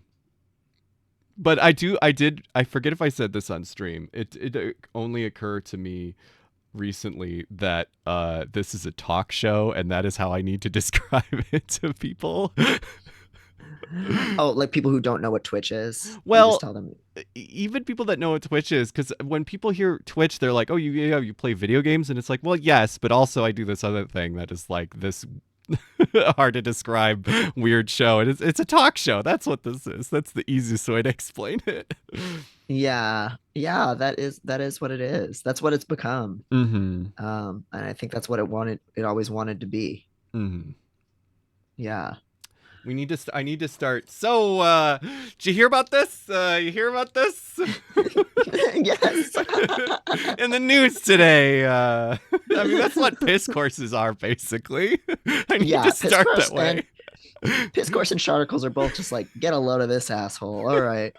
But I forget if I said this on stream. It only occurred to me recently that this is a talk show and that is how I need to describe it to people. Oh, like people who don't know what Twitch is, you just Well, tell them. even people that know what Twitch is, because when people hear Twitch, they're like, "Oh, you play video games," and it's like, "Well, yes, but also I do this other thing that is like this hard to describe weird show, and it's a talk show. That's what this is. That's the easiest way to explain it." Yeah, yeah, that is what it is. That's what it's become. Mm-hmm. And I think that's what it always wanted to be. Mm-hmm. Yeah. We need to. I need to start. So, did you hear about this? You hear about this Yes. in the news today? I mean, that's what piss courses are, basically. I need to Yeah, piss start course that and way. piss course and sharticles are both just like get a load of this asshole. All right.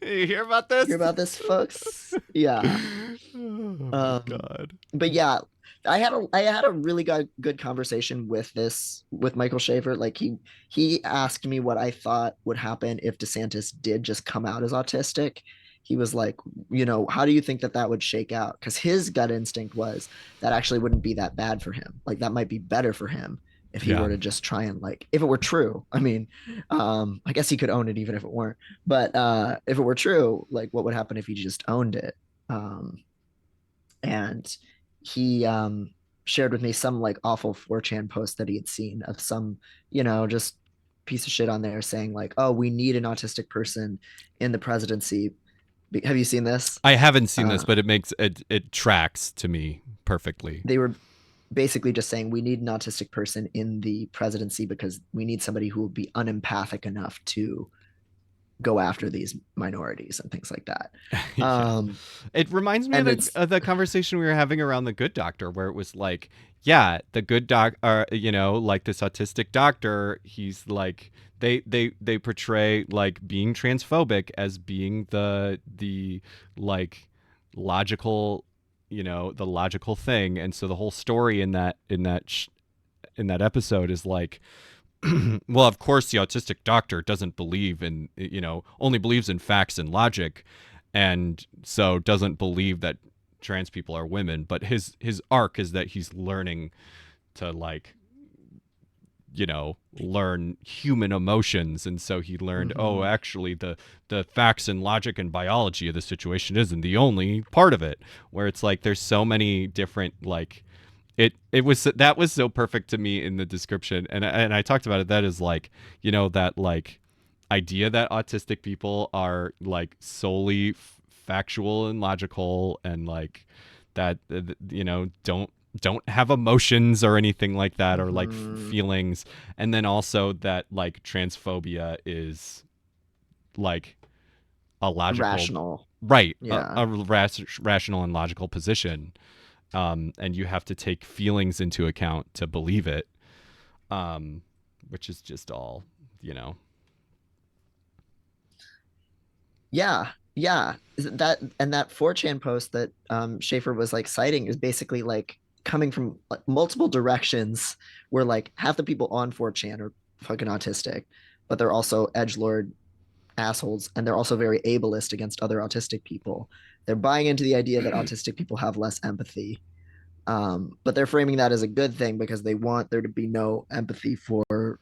You hear about You this? hear about this, folks? Yeah. Oh my Um, god. but yeah, I had a really good conversation with Michael Schaefer. Like he asked me what I thought would happen if DeSantis did just come out as autistic. He was like, how do you think that that would shake out? Because his gut instinct was that actually wouldn't be that bad for him. Like that might be better for him if he Yeah. were to just try and like if it were true. I mean, I guess he could own it even if it weren't. But if it were true, like what would happen if he just owned it? And he shared with me some like awful 4chan post that he had seen of some, just piece of shit on there saying like, oh, we need an autistic person in the presidency. Have you seen this? I haven't seen this, Uh, but it tracks to me perfectly. they were basically just saying we need an autistic person in the presidency because we need somebody who will be unempathic enough to go after these minorities and things like that. Yeah. Um, It reminds me and it's of the conversation we were having around the Good Doctor, where it was like, yeah, the good doc, like this autistic doctor, he's like, they portray like being transphobic as being the like logical, the logical thing, and so the whole story in that episode is like, well, of course, the autistic doctor doesn't believe in, only believes in facts and logic, and so doesn't believe that trans people are women. But his arc is that he's learning to like, learn human emotions, and so he learned, oh, mhm, actually, the facts and logic and biology of the situation isn't the only part of it. Where it's like there's so many different like it was that was so perfect to me in the description, and I talked about it. That is like, that like idea that autistic people are like solely factual and logical, and like that don't have emotions or anything like that, or like mhm. feelings, and then also that like transphobia is like a logical, Rational. right, Yeah. a rational and logical position, and you have to take feelings into account to believe it, which is just all, you know. Yeah, yeah. That 4chan post that Schaefer was like citing is basically like coming from like multiple directions where like half the people on 4chan are fucking autistic, but they're also edgelord assholes and they're also very ableist against other autistic people. They're buying into the idea that autistic people have less empathy. But they're framing that as a good thing because they want there to be no empathy for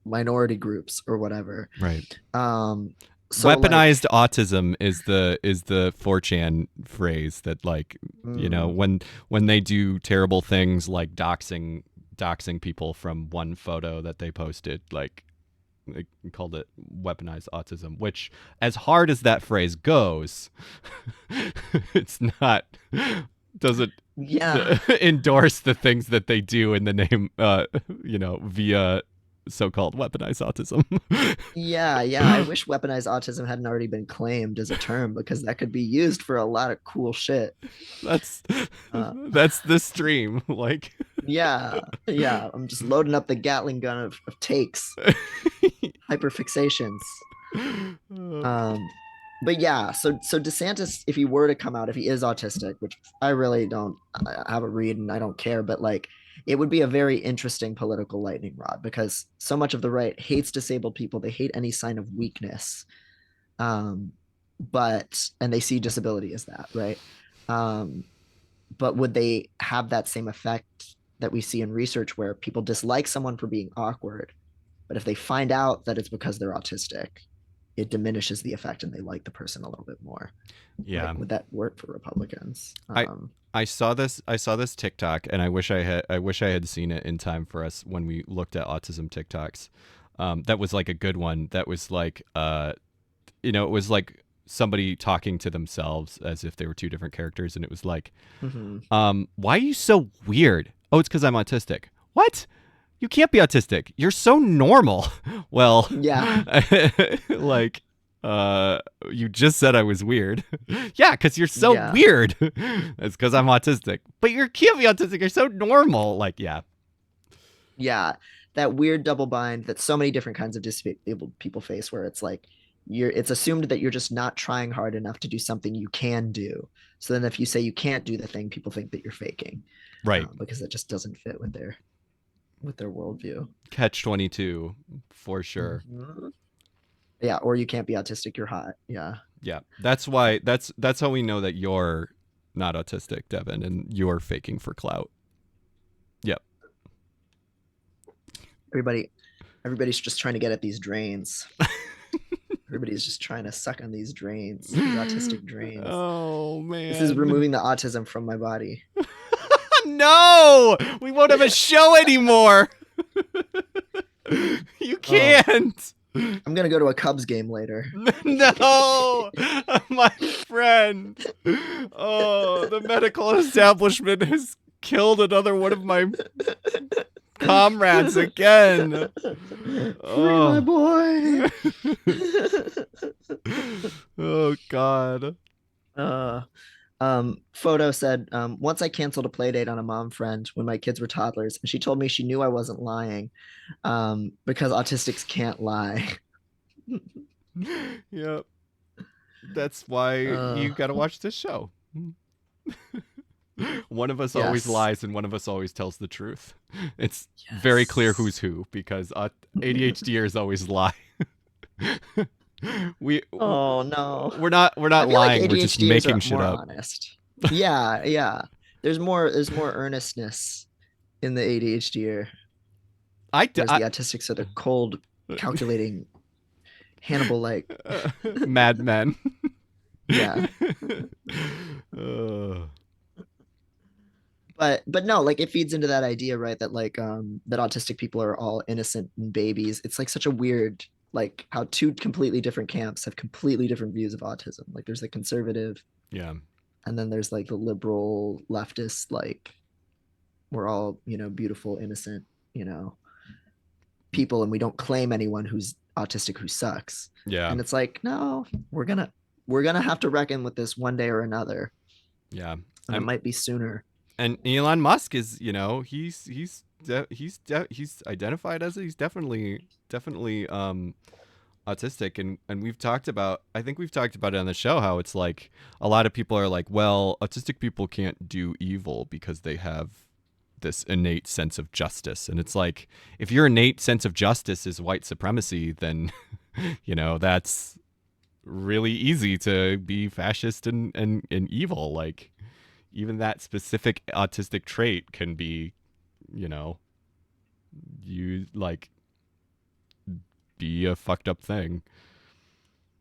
minority groups or whatever. Right. Um, so Weaponized like autism is the 4chan phrase that like, mm, when they do terrible things like doxing people from one photo that they posted, like they called it weaponized autism, which, as hard as that phrase goes, it's not, doesn't Yeah. endorse the things that they do in the name, via so-called weaponized autism. Yeah, yeah. I wish weaponized autism hadn't already been claimed as a term because that could be used for a lot of cool shit. that's Uh, that's the stream. Like, yeah, yeah. I'm just loading up the Gatling gun of takes, hyperfixations. Um, but yeah, so DeSantis, if he were to come out, if he is autistic, which I really don't have a read and I don't care, but like it would be a very interesting political lightning rod because so much of the right hates disabled people. They hate any sign of weakness. Um, but and they see disability as that, right? Um, but would they have that same effect that we see in research where people dislike someone for being awkward, but if they find out that it's because they're autistic, it diminishes the effect and they like the person a little bit more. yeah, Like, would that work for Republicans? I I saw this TikTok, and I wish I had seen it in time for us when we looked at autism TikToks. That was like a good one. That was like it was like somebody talking to themselves as if they were two different characters, and it was like, Mm-hmm. why are you so weird? Oh, it's because I'm autistic. What? You can't be autistic. You're so normal. Well, Yeah, like, uh, you just said I was weird. Yeah, because you're so yeah, weird. It's because I'm autistic. But you can't be autistic. You're so normal. Like, yeah, yeah. That weird double bind that so many different kinds of disabled people face, where it's like it's assumed that you're just not trying hard enough to do something you can do. So then if you say you can't do the thing, people think that you're faking, right. because it just doesn't fit with their worldview. Catch 22 for sure. Mm-hmm. Yeah, or you can't be autistic, you're hot. Yeah. Yeah, that's why. That's how we know that you're not autistic, Devin, and you're faking for clout. Yep. Everybody everybody's just trying to get at these drains. Everybody's just trying to suck on these autistic drains. Oh This is man. removing the autism from my body. No, we won't have a show anymore. You Oh, can't. I'm gonna go to a Cubs game later. No, my friend. Oh, the medical establishment has killed another one of my comrades again. Free my Oh, boy. oh God. uh, Photo said, once I canceled a play date on a mom friend when my kids were toddlers, and she told me she knew I wasn't lying, because autistics can't lie. Yep. That's why uh, you got to watch this show. One of us always yes, lies and one of us always tells the truth. It's very clear yes. who's who because ADHDers always lie. we Oh no. we're I not feel like lying. We're just ADHDers making are shit more up. honest. Yeah, yeah. There's more earnestness in the ADHDer, I, whereas I the autistics are the cold, calculating Hannibal like. Mad Men. Yeah. uh, But no, like it feeds into that idea, right? That like that autistic people are all innocent and babies. It's like such a weird, like how two completely different camps have completely different views of autism. Like there's the conservative yeah, and then there's like the liberal leftist, like we're all, beautiful, innocent, you know, people and we don't claim anyone who's autistic who sucks. yeah, And it's like, no, we're gonna have to reckon with this one day or another. yeah. And it I'm might be sooner. and Elon Musk is, he's identified as he's definitely autistic, and we've talked about, I think we've talked about it on the show, how it's like a lot of people are like, well, autistic people can't do evil because they have this innate sense of justice, and it's like, if your innate sense of justice is white supremacy, then that's really easy to be fascist and evil. Like, even that specific autistic trait can be, you know, you like be a fucked up thing.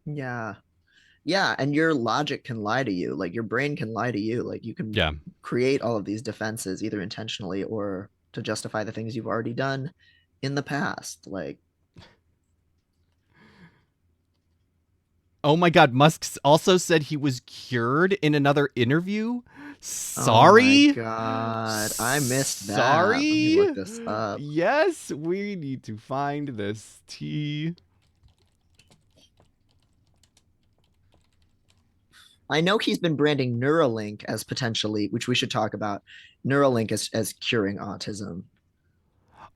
Yeah. Yeah, and your logic can lie to you. Like your brain can lie to you. Like you can Yeah. create all of these defenses either intentionally or to justify the things you've already done in the past. Like, Oh my God, Musk also said he was cured in another interview. Oh my Sorry? God. I missed that. Let me look Sorry? this up. Yes, we need to find this tea. I know he's been branding Neuralink as potentially, which we should talk about, Neuralink as curing autism.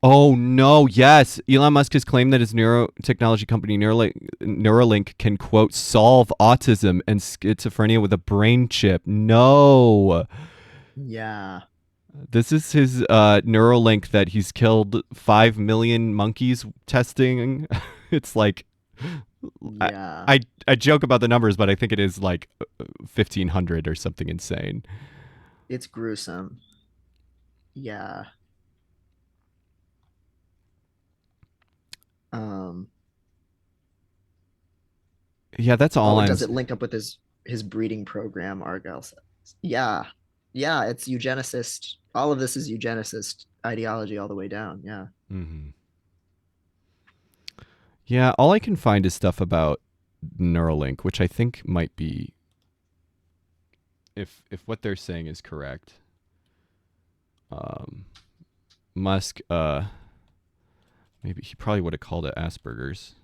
Oh no, yes. Elon Musk has claimed that his neurotechnology company Neuralink can quote solve autism and schizophrenia with a brain chip. No. Yeah. This is his Neuralink that he's killed 5 million monkeys testing. It's like I, Yeah. I joke about the numbers, but I think it is like 1,500 or something insane. It's gruesome. Yeah. Um, Yeah, that's all oh, I'm. does it link up with his breeding program, Argyle says? Yeah. Yeah, it's eugenicist. All of this is eugenicist ideology all the way down. Yeah. Mhm. Yeah, all I can find is stuff about Neuralink, which I think might be, if what they're saying is correct. Um, Musk, maybe he probably would have called it Asperger's.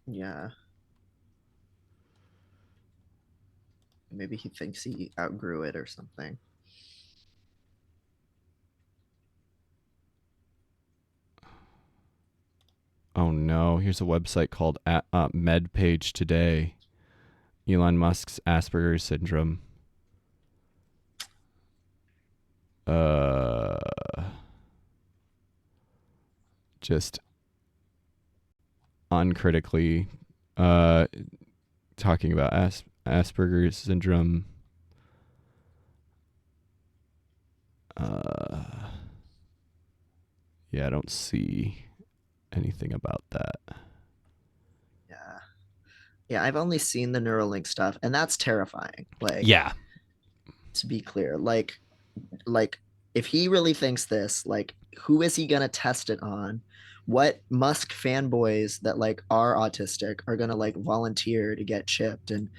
Yeah. Maybe he thinks he outgrew it or something. Oh no, here's a website called MedPage Today. Elon Musk's Asperger's syndrome. Uh, just uncritically, uh, talking about Asperger's syndrome. Uh, yeah, I don't see anything about that. Yeah. Yeah, I've only seen the Neuralink stuff, and that's terrifying. Like, Yeah, to be clear, like if he really thinks this, like who is he gonna test it on? What Musk fanboys that like are autistic are gonna like volunteer to get chipped? And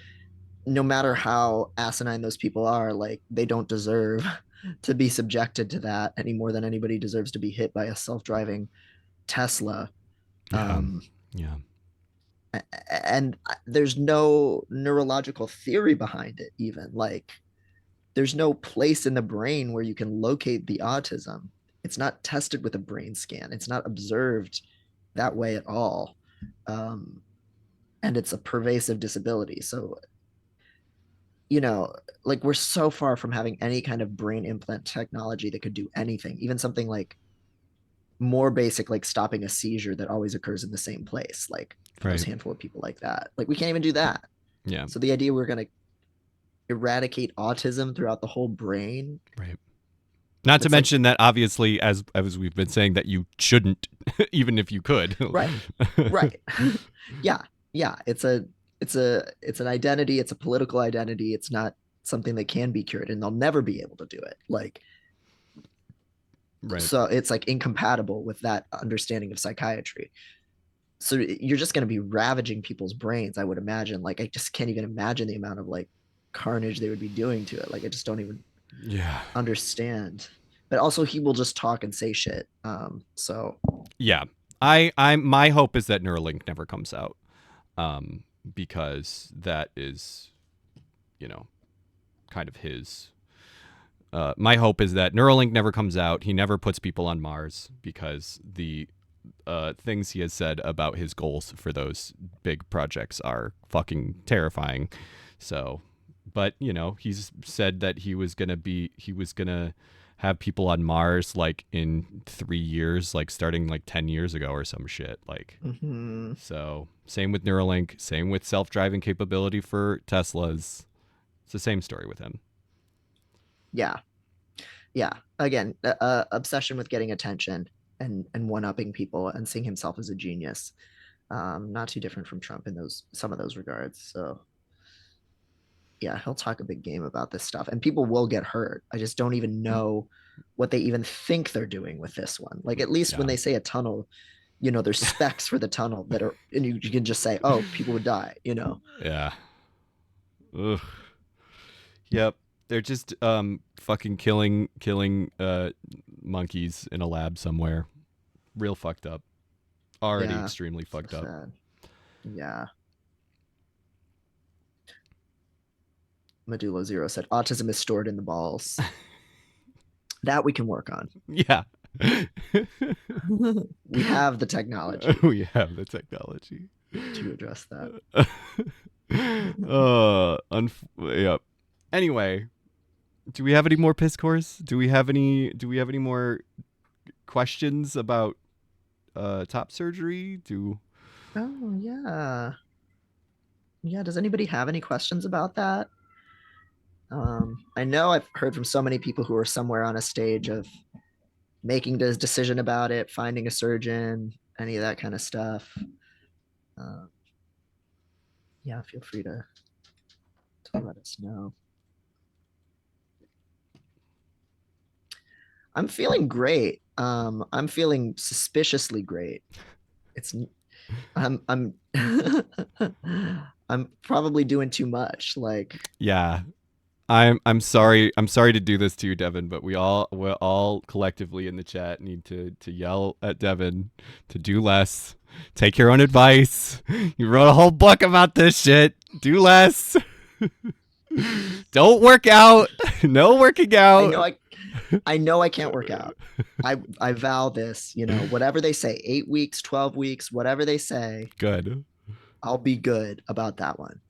no matter how asinine those people are, like they don't deserve to be subjected to that any more than anybody deserves to be hit by a self-driving Tesla. yeah, Um, yeah, and there's no neurological theory behind it, even like there's no place in the brain where you can locate the autism. It's not tested with a brain scan. It's not observed that way at all. Um, and it's a pervasive disability. So, you know, like we're so far from having any kind of brain implant technology that could do anything, even something like more basic, like stopping a seizure that always occurs in the same place, like for those right, handful of people like that. Like we can't even do that. yeah, So the idea we're going to eradicate autism throughout the whole brain, right. Not to it's like, mention that obviously, as we've been saying, that you shouldn't, even if you could. right, right. Yeah, yeah, it's an identity, it's a political identity. It's not something that can be cured, and they'll never be able to do it. Like, Right. so it's like incompatible with that understanding of psychiatry. So you're just going to be ravaging people's brains, I would imagine. Like I just can't even imagine the amount of like carnage they would be doing to it. Like I just don't even Yeah. understand. But also he will just talk and say shit. So Yeah. I my hope is that Neuralink never comes out. Um, because that is, you know, kind of his my hope is that Neuralink never comes out. He never puts people on Mars because the things he has said about his goals for those big projects are fucking terrifying. So, but you know, he's said that he was gonna have people on Mars like in 3 years, like starting like 10 years ago or some shit. Like, mhm. so same with Neuralink, same with self-driving capability for Teslas. It's the same story with him. Yeah, yeah. Again, obsession with getting attention and one upping people and seeing himself as a genius. Not too different from Trump in those some of those regards. So yeah, he'll talk a big game about this stuff, and people will get hurt. I just don't even know what they even think they're doing with this one. Like at least when Yeah. they say a tunnel, there's specs for the tunnel that are, and you can just say, oh, people would die. Yeah. Ugh. Yep. They're just fucking killing monkeys in a lab somewhere. Real fucked up. Already Yeah, extremely so fucked up. sad. Yeah. Medulla Zero said autism is stored in the balls. That we can work on. Yeah. We have the technology We have the technology. to address that. Yeah. Anyway, do we have any more piss cores? Do we have any more questions about top surgery? Do Oh, yeah. Yeah, does anybody have any questions about that? I know I've heard from so many people who are somewhere on a stage of making this decision about it, finding a surgeon, any of that kind of stuff. Uh, yeah, feel free to let us know. I'm feeling great. I'm feeling suspiciously great. It's I'm I'm probably doing too much. Like, yeah. I'm sorry. I'm sorry to do this to you, Devon, but we all collectively in the chat need to yell at Devon to do less. Take your own advice. You wrote a whole book about this shit. Do less. Don't work out. No working I out. know I know I can't work out. I vow this, whatever they say, 8 weeks, 12 weeks, whatever they say, Good. I'll be good about that one.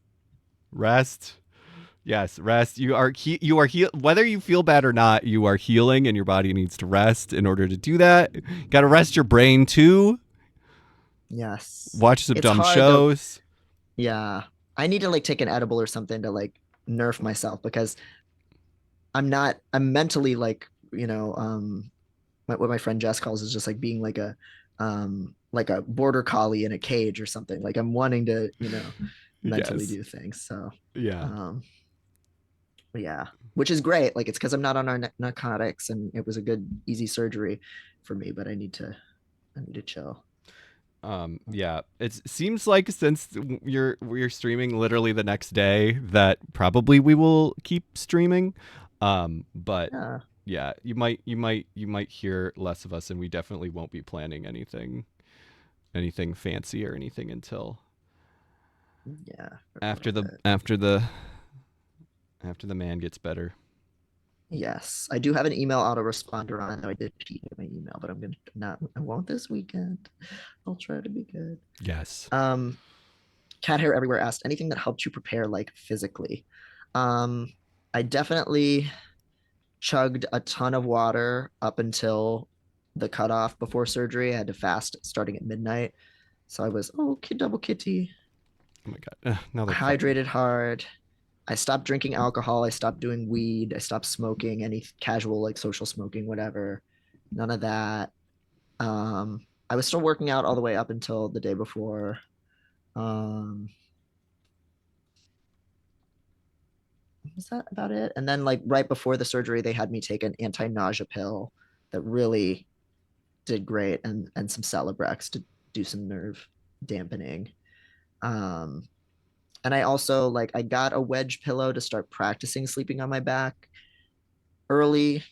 Rest. Yes, rest. Whether you feel bad or not, you are healing and your body needs to rest in order to do that. Got to rest your brain too. Yes. Watch some It's dumb hard though. shows. Yeah. I need to like take an edible or something to like nerf myself because I'm mentally like, what my friend Jess calls is just like being like a border collie in a cage or something. Like I'm wanting to, mentally Yes. do things. So, Yeah. um, yeah, which is great. Like it's because I'm not on our narcotics, and it was a good, easy surgery for me. But I need to chill. Yeah. It seems like since we're streaming literally the next day that probably we will keep streaming. But Yeah, yeah, you might hear less of us, and we definitely won't be planning anything fancy or anything until yeah, for a after little the bit. after the after the man gets better. Yes, I do have an email autoresponder on. I did cheat in my email, but I'm gonna not. I won't this weekend. I'll try to be good. Yes. Um, Cat Hair Everywhere asked anything that helped you prepare like physically. Um, I definitely chugged a ton of water up until the cutoff before surgery. I had to fast starting at midnight. So I was, double kitty. Oh my god. Now I they're fucking. hydrated hard. I stopped drinking alcohol. I stopped doing weed. I stopped smoking, any casual, like social smoking, whatever. None of that. I was still working out all the way up until the day before. Um, was that about it? And then, like, right before the surgery, they had me take an anti-nausea pill that really did great, and some Celebrex to do some nerve dampening. Um, and I also like I got a wedge pillow to start practicing sleeping on my back early.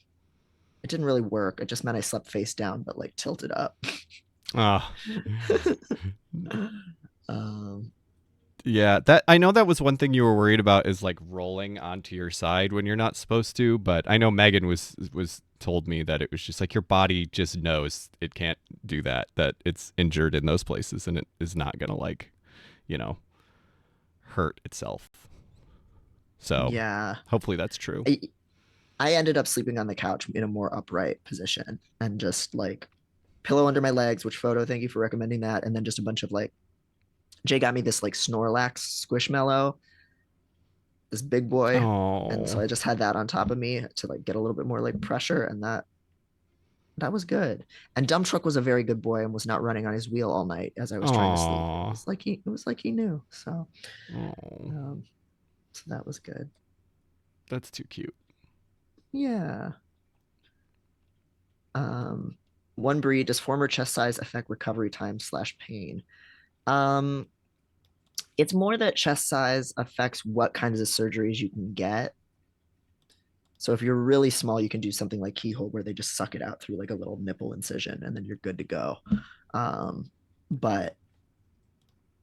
It didn't really work. It just meant I slept face down, but like tilted up. Ah. um, Yeah, that I know that was one thing you were worried about is like rolling onto your side when you're not supposed to, but I know Megan was told me that it was just like your body just knows it can't do that it's injured in those places and it is not going to like, you know, hurt itself. So, yeah, hopefully that's true. I, I ended up sleeping on the couch in a more upright position and just like pillow under my legs. Which photo? Thank you for recommending that. And then just a bunch of like Jay got me this like Snorlax Squishmallow, this big boy, and so Oh. I just had that on top of me to like get a little bit more like pressure, and that was good. And Dump Truck was a very good boy and was not running on his wheel all night as I was trying to sleep. It Oh. was like he knew. So Oh. um, so that was good. That's too cute. Yeah. Um, One breed, does former chest size affect recovery time slash pain? Um, it's more that chest size affects what kinds of surgeries you can get. So if you're really small, you can do something like keyhole where they just suck it out through like a little nipple incision and then you're good to go. Um, but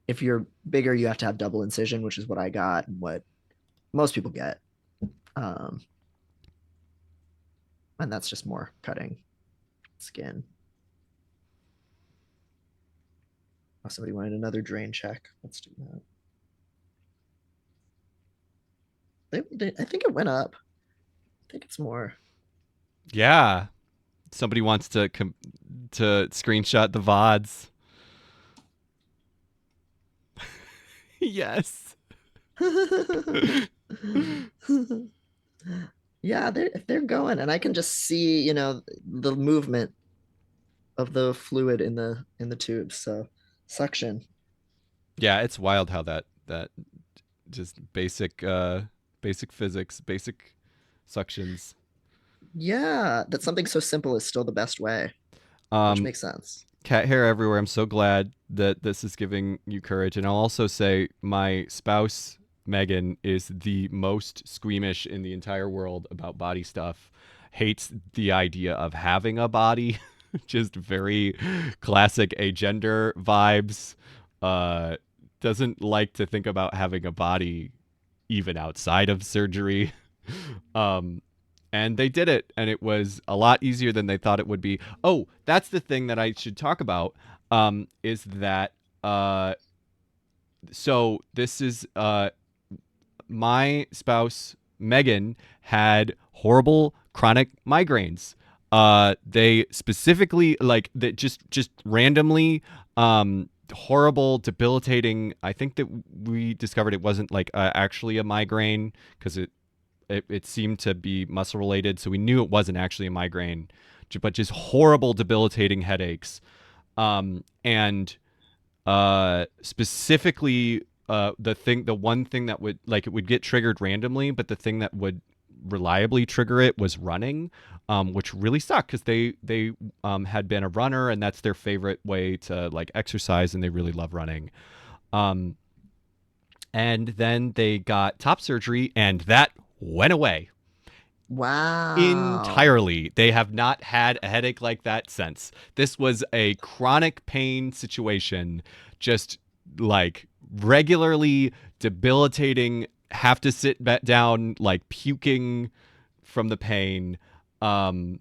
if you're bigger, you have to have double incision, which is what I got and what most people get. Um, and that's just more cutting skin. Oh, somebody wanted another drain check. Let's do that. I think it went up. I think it's more. Yeah. Somebody wants to to screenshot the VODs. Yes. Yeah, they're going, and I can just see, the movement of the fluid in the tubes. So suction. Yeah, it's wild how that just basic physics, basic suctions. Yeah, that something so simple is still the best way, which Um makes sense. cat hair everywhere. I'm so glad that this is giving you courage. And I'll also say my spouse Megan is the most squeamish in the entire world about body stuff. Hates the idea of having a body. Just very classic agender vibes. Uh doesn't like to think about having a body even outside of surgery. Um and they did it, and it was a lot easier than they thought it would be. Oh, that's the thing that I should talk about. Is that so this is my spouse Megan had horrible chronic migraines. They specifically like that just randomly horrible, debilitating. I think that we discovered it wasn't like actually a migraine because it seemed to be muscle related, so we knew it wasn't actually a migraine, but just horrible, debilitating headaches. And specifically, the one thing that would like it would get triggered randomly, but the thing that would reliably trigger it was running, which really sucked because they had been a runner and that's their favorite way to like exercise and they really love running. Um, and then they got top surgery and that went away Wow. entirely. They have not had a headache like that since. This was a chronic pain situation, just like regularly debilitating, have to sit back down, like puking from the um,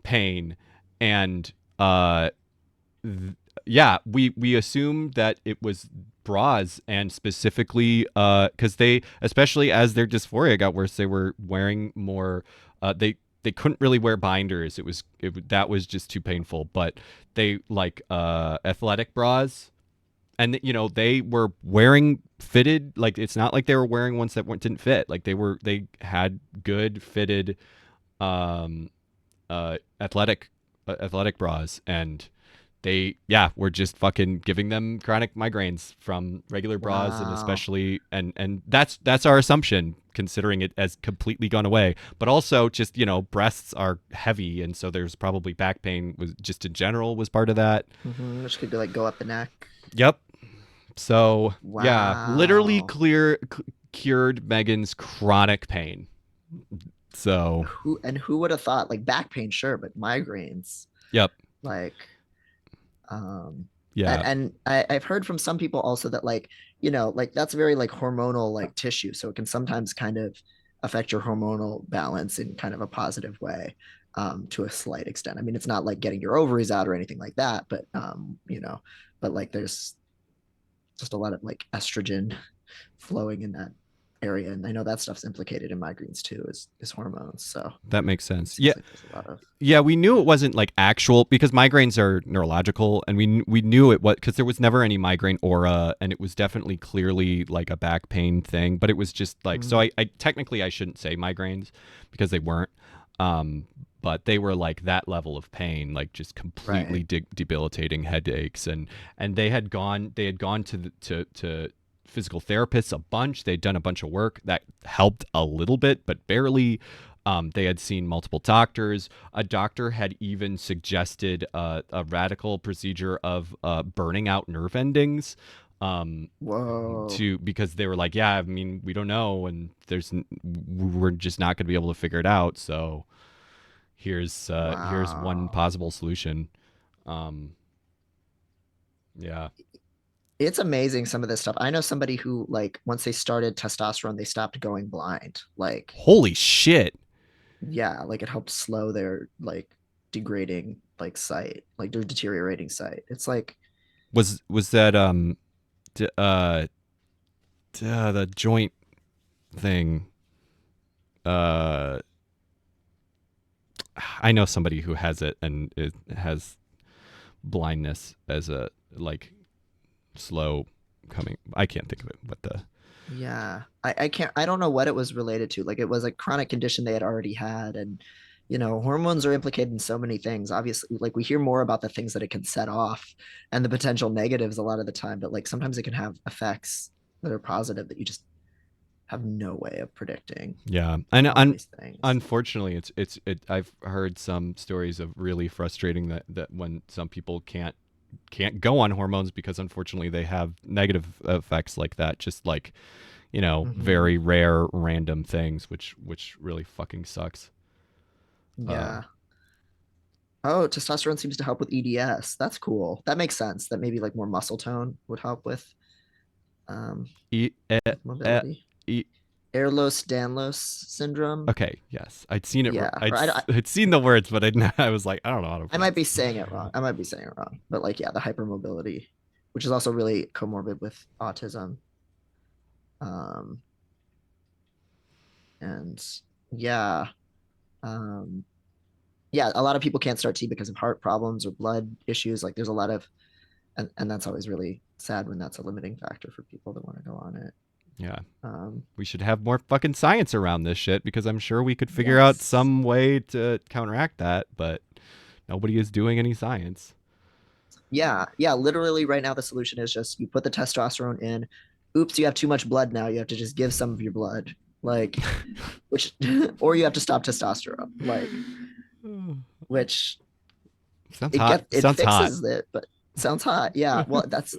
pain, and yeah, we assume that it was bras and specifically because they especially as their dysphoria got worse they were wearing more they couldn't really wear binders. That was just too painful, but they like athletic bras, and they were wearing fitted, like it's not like they were wearing ones that didn't fit, like they had good fitted um athletic bras, and they were just fucking giving them chronic migraines from regular bras, and Wow. especially and that's our assumption considering it has completely gone away, but also just breasts are heavy, and so there's probably back pain was just in general was part of that. Which could be like go up the neck. Yep. So yeah, literally Wow. cured Megan's chronic pain. So Who would have thought like back pain, sure, but migraines, yep. like um Yeah, and I've heard from some people also that like like that's very like hormonal like tissue, so it can sometimes kind of affect your hormonal balance in kind of a positive way, to a slight extent. I mean, it's not like getting your ovaries out or anything like that, but but like there's just a lot of like estrogen flowing in that area, and I know that stuff's implicated in migraines too, is hormones. So that makes it sense. Yeah. seems like there's a lot of. Yeah, we knew it wasn't like actual because migraines are neurological, and we knew it was because there was never any migraine aura, and it was definitely clearly like a back pain thing. But it was just like so. Mm, I technically I shouldn't say migraines because they weren't, um, but they were like that level of pain, like just right. completely debilitating headaches, and they had gone to to physical therapists a bunch. They'd done a bunch of work that helped a little bit, but barely. They had seen multiple doctors. A doctor had even suggested a radical procedure of burning out nerve endings, Whoa. Because they were like, yeah, I mean, we don't know, and we're just not going to be able to figure it out. So here's one Wow. possible solution. Um, yeah. It's amazing some of this stuff. I know somebody who like once they started testosterone, they stopped going blind. Like, Holy shit. yeah, like it helped slow their like degrading like sight, like their deteriorating sight. It's like, Was that d- uh, the joint thing? Uh, I know somebody who has it and it has blindness as a like slow coming. I can't think of it. What the yeah, I can't, I don't know what it was related to. Like it was a chronic condition they had already had. And, you know, hormones are implicated in so many things. Obviously, like we hear more about the things that it can set off and the potential negatives a lot of the time, but like sometimes it can have effects that are positive that you just have no way of predicting yeah, and all these things. unfortunately, I've heard some stories of really frustrating that when some people can't go on hormones because unfortunately they have negative effects like that. Just like Hmm. very rare random things, which really fucking sucks. Uh, Yeah. Oh, testosterone seems to help with EDS. That's cool. That makes sense. That maybe like more muscle tone would help um e, e, with e, mobility. e, Ehlers-Danlos syndrome. okay, yes, I'd seen it. Yeah, I'd seen the words, but I was like, I don't know how to I might pronounce be it. saying it wrong. I might be saying it wrong, but like, yeah, the hypermobility, which is also really comorbid with autism. Um, and yeah, um, yeah, a lot of people can't start T because of heart problems or blood issues. Like, there's a lot of, and that's always really sad when that's a limiting factor for people that want to go on it. Yeah, Um, we should have more fucking science around this shit because I'm sure we could figure out yes. some way to counteract that, but nobody is doing any science. Yeah, yeah. Literally, right now, the solution is just you put the testosterone in. Oops, you have too much blood now. You have to just give some of your blood, like, which, or you have to stop testosterone, like, which Sounds hot. it Sounds hot. fixes it, but it sounds hot. Yeah. Well, that's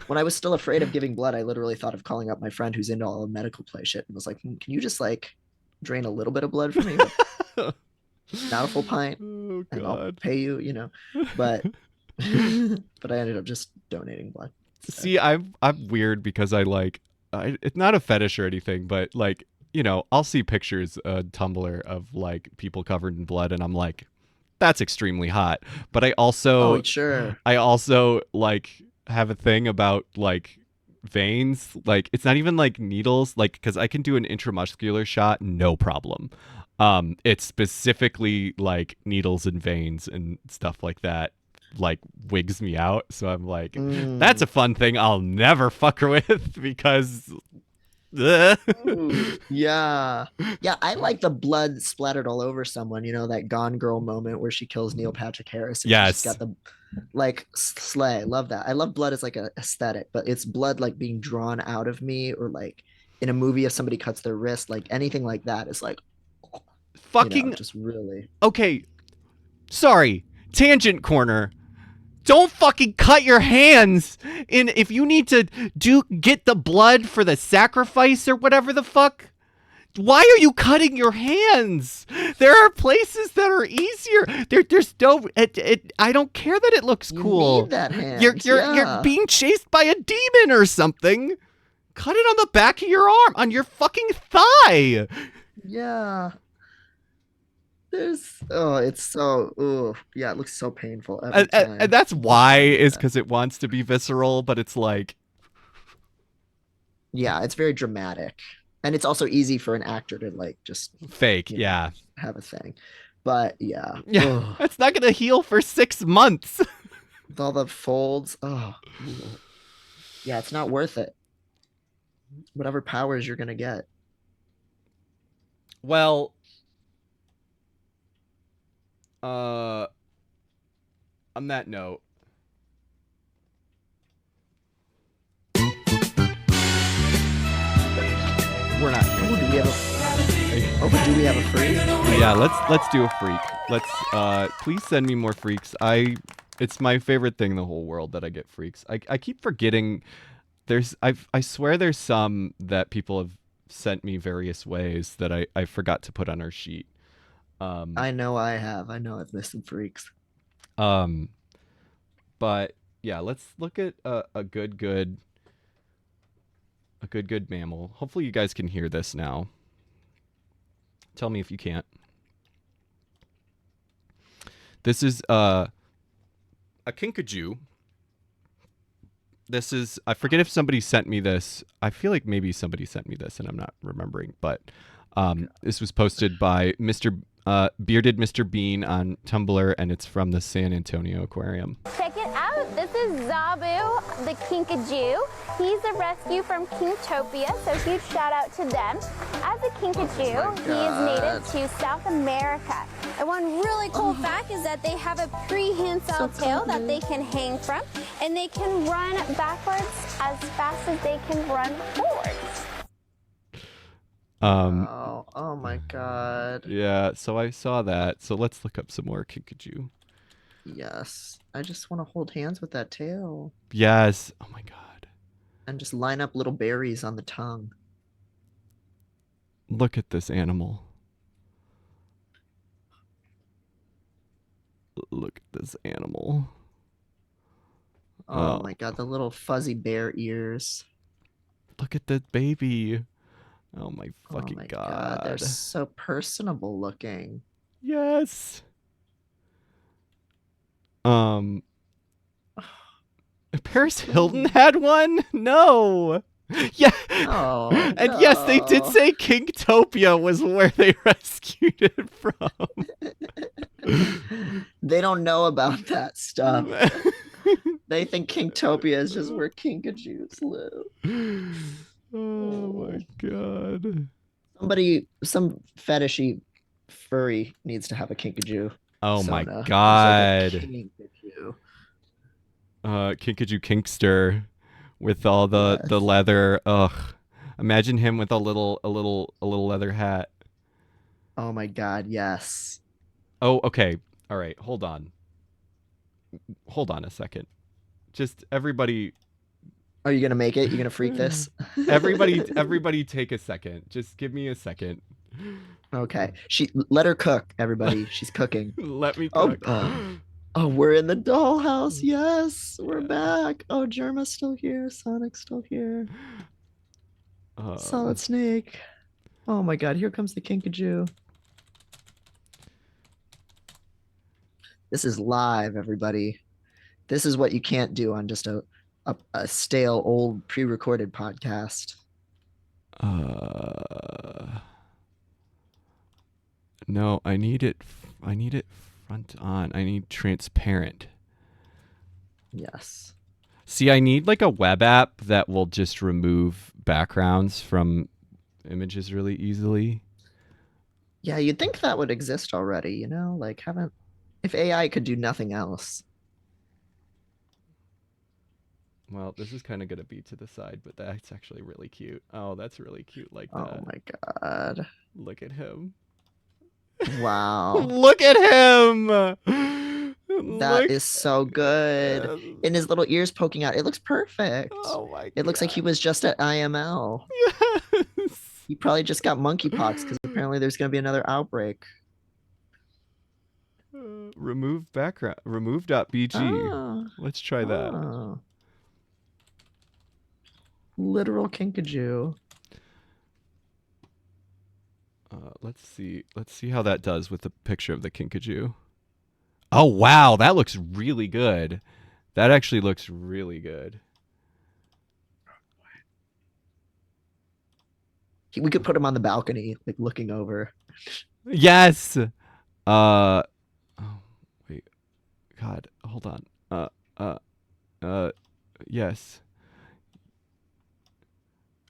when I was still afraid of giving blood. I literally thought of calling up my friend who's into all the medical play shit and was like, Can you just like drain a little bit of blood for me, but not a full pint, Oh and I'll god. pay you, you know." But but I ended up just donating blood instead. See, I'm weird because it's not a fetish or anything, but like I'll see pictures Tumblr of like people covered in blood, and I'm like, that's extremely hot. But Oh, sure. I also like have a thing about like veins. Like it's not even like needles, like because I can do an intramuscular shot, no problem. It's specifically like needles and veins and stuff like that like wigs me out. So I'm like, that's Mm. a fun thing I'll never fuck her with because ugh. Ooh, yeah. Yeah, I like the blood splattered all over someone, you know, that Gone Girl moment where she kills Neil Patrick Harris and she's just Yes. got the like slay. Love that. I love blood as like a aesthetic, but it's blood like being drawn out of me or like in a movie if somebody cuts their wrist, like anything like that is like, you know, Fucking just really. okay. Sorry. Tangent corner. Don't fucking cut your hands in if you need to get the blood for the sacrifice or whatever the fuck. Why are you cutting your hands? There are places that are easier. There's no. I don't care that it looks You cool. need that hand. You're Yeah. being chased by a demon or something. Cut it on the back of your arm, on your fucking thigh. Yeah. There's oh, it's so oh yeah, it looks so painful every And time. that's I keep why thinking of is that. because it wants to be visceral, but it's like, Yeah, it's very dramatic. And it's also easy for an actor to like just, fake. you know, Yeah, have a thing. But yeah, yeah. oh, It's not gonna heal for 6 months. with all the folds, oh, yeah, it's not worth it. Whatever powers you're gonna get. Well, uh, on that note, we're not here Oh, do we have a oh, but do we have a freak? Yeah, let's do a freak. Let's please send me more freaks. It's my favorite thing in the whole world that I get freaks. I keep forgetting I swear there's some that people have sent me various ways that I forgot to put on our sheet. Um I know I have. I know I've missed some freaks. um but yeah, let's look at a good mammal. Hopefully you guys can hear this now. Tell me if you can't. This is a kinkajou. This is, I forget if somebody sent me this. I feel like maybe somebody sent me this and I'm not remembering, but this was posted by Mr. Bearded Mr. Bean on Tumblr, and it's from the San Antonio Aquarium. Check it out. This is Zabu, the kinkajou. He's a rescue from Kingtopia, so huge shout out to them. As a kinkajou, he is native to South America. And one really cool fact is that they have a prehensile tail that they can hang from, and they can run backwards as fast as they can run forwards. Oh my God. Yeah, so I saw that. So let's look up some more kinkajou. Yes. I just want to hold hands with that tail Yes. Oh my god. and just line up little berries on the tongue. Look at this animal. Look at this animal. Oh my God, the little fuzzy bear ears. Look at the baby. Oh my Oh fucking my God, they're god. so personable looking. Yes. Um Paris Hilton had one? No. Yeah. Oh And yes, they did no. say Kingtopia was where they rescued it from. They don't know about that stuff. They think Kingtopia is just where kinkajous live. Oh my god. Some fetishy furry needs to have a kinkajou. Oh my Sona. He's like a god. kinkajou. Kinkajou Kinkster with all the Yes. leather. Ugh. Imagine him with a little leather hat. Oh my God, yes. Oh, okay. All right. Hold on. Hold on a second. Just everybody Are you gonna make it? You gonna freak this? everybody take a second. Just give me a second. Okay. She let her cook, everybody. She's cooking. Let me Oh, cook. oh, we're in the dollhouse. Yes, we're back. Oh, Germa's still here. Sonic's still here. Solid Snake. Oh my God, here comes the kinkajou. This is live, everybody. This is what you can't do on just a stale old pre-recorded podcast. No, I need it. I need it front on. I need transparent. Yes. See, I need like a web app that will just remove backgrounds from images really easily. Yeah, you'd think that would exist already, you know? Like haven't if AI could do nothing else. Well, this is kind of going to be to the side, but that's actually really cute. Oh, that's really cute like Oh that. my God. Look at him. Wow. Look at him. That Look. is so good. And his little ears poking out. It looks perfect. Oh my It looks like he god. was just at IML. Yes. He probably just got monkeypox because apparently there's going to be another outbreak. Remove background. Remove.bg. Oh, Let's try that. oh. Literal kinkajou. Let's see. Let's see how that does with the picture of the kinkajou. Oh wow, that looks really good. That actually looks really good. We could put him on the balcony, like looking over. Yes. Oh wait. God, hold on. Uh. Yes.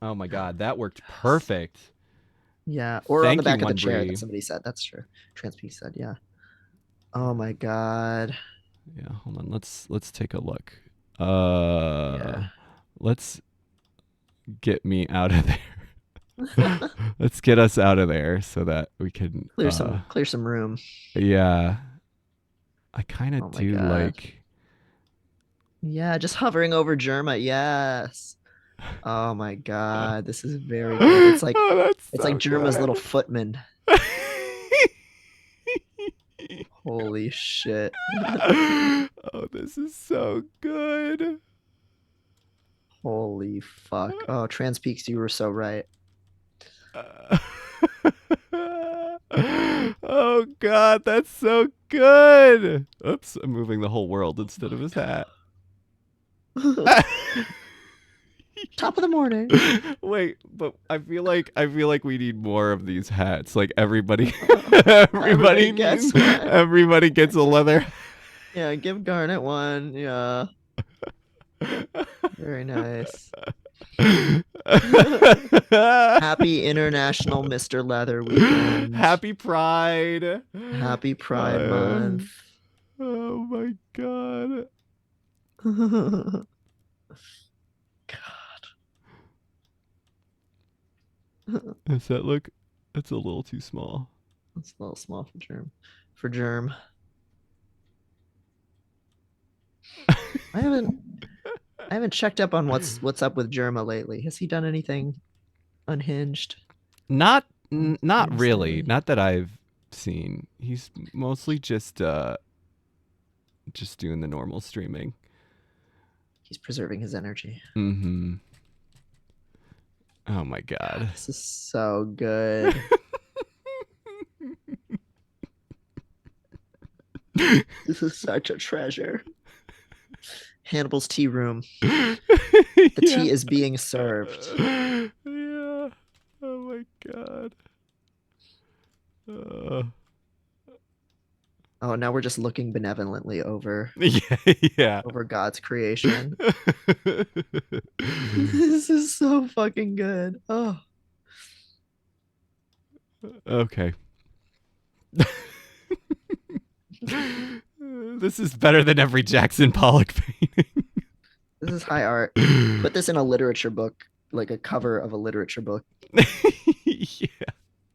Oh my God, that worked perfect. Yeah, or on the Thank you, back of the One chair Bree. that somebody said. That's true. Transp said, yeah. Oh my God. Yeah, hold on. Let's take a look. Yeah. Let's get me out of there. Let's get us out of there so that we can Clear some room. yeah. I kind Oh of my do God. like Yeah, just hovering over Germa. Yes. Oh my God, this is very good. It's like Oh, that's it's so like Germa's little good. footman. Holy shit. Oh, this is so good. Holy fuck. Oh, Trans Peaks, you were so right. Uh, oh God, that's so good. Oops, I'm moving the whole world instead of his hat. Top of the morning. Wait, but I feel like we need more of these hats. Like everybody, Everybody gets one. everybody gets a leather. Yeah, give Garnet one. Yeah, very nice. Happy International Mr. Leather Weekend. Happy Pride. Happy Pride Uh, Month. oh my God. God. Does that look? It's a little too small. That's a little small for Germ. For Germ. I haven't checked up on what's up with Germa lately. Has he done anything unhinged? Not really. Wednesday? Not that I've seen. He's mostly just doing the normal streaming. He's preserving his energy. Mm-hmm. Oh my God. This is so good. This is such a treasure. Hannibal's tea room. The tea is being served. Yeah. Oh my God. Oh, now we're just looking benevolently over Yeah. God's creation. This is so fucking good. Oh. Okay. This is better than every Jackson Pollock painting. This is high art. Put this in a literature book, like a cover of a literature book. Yeah.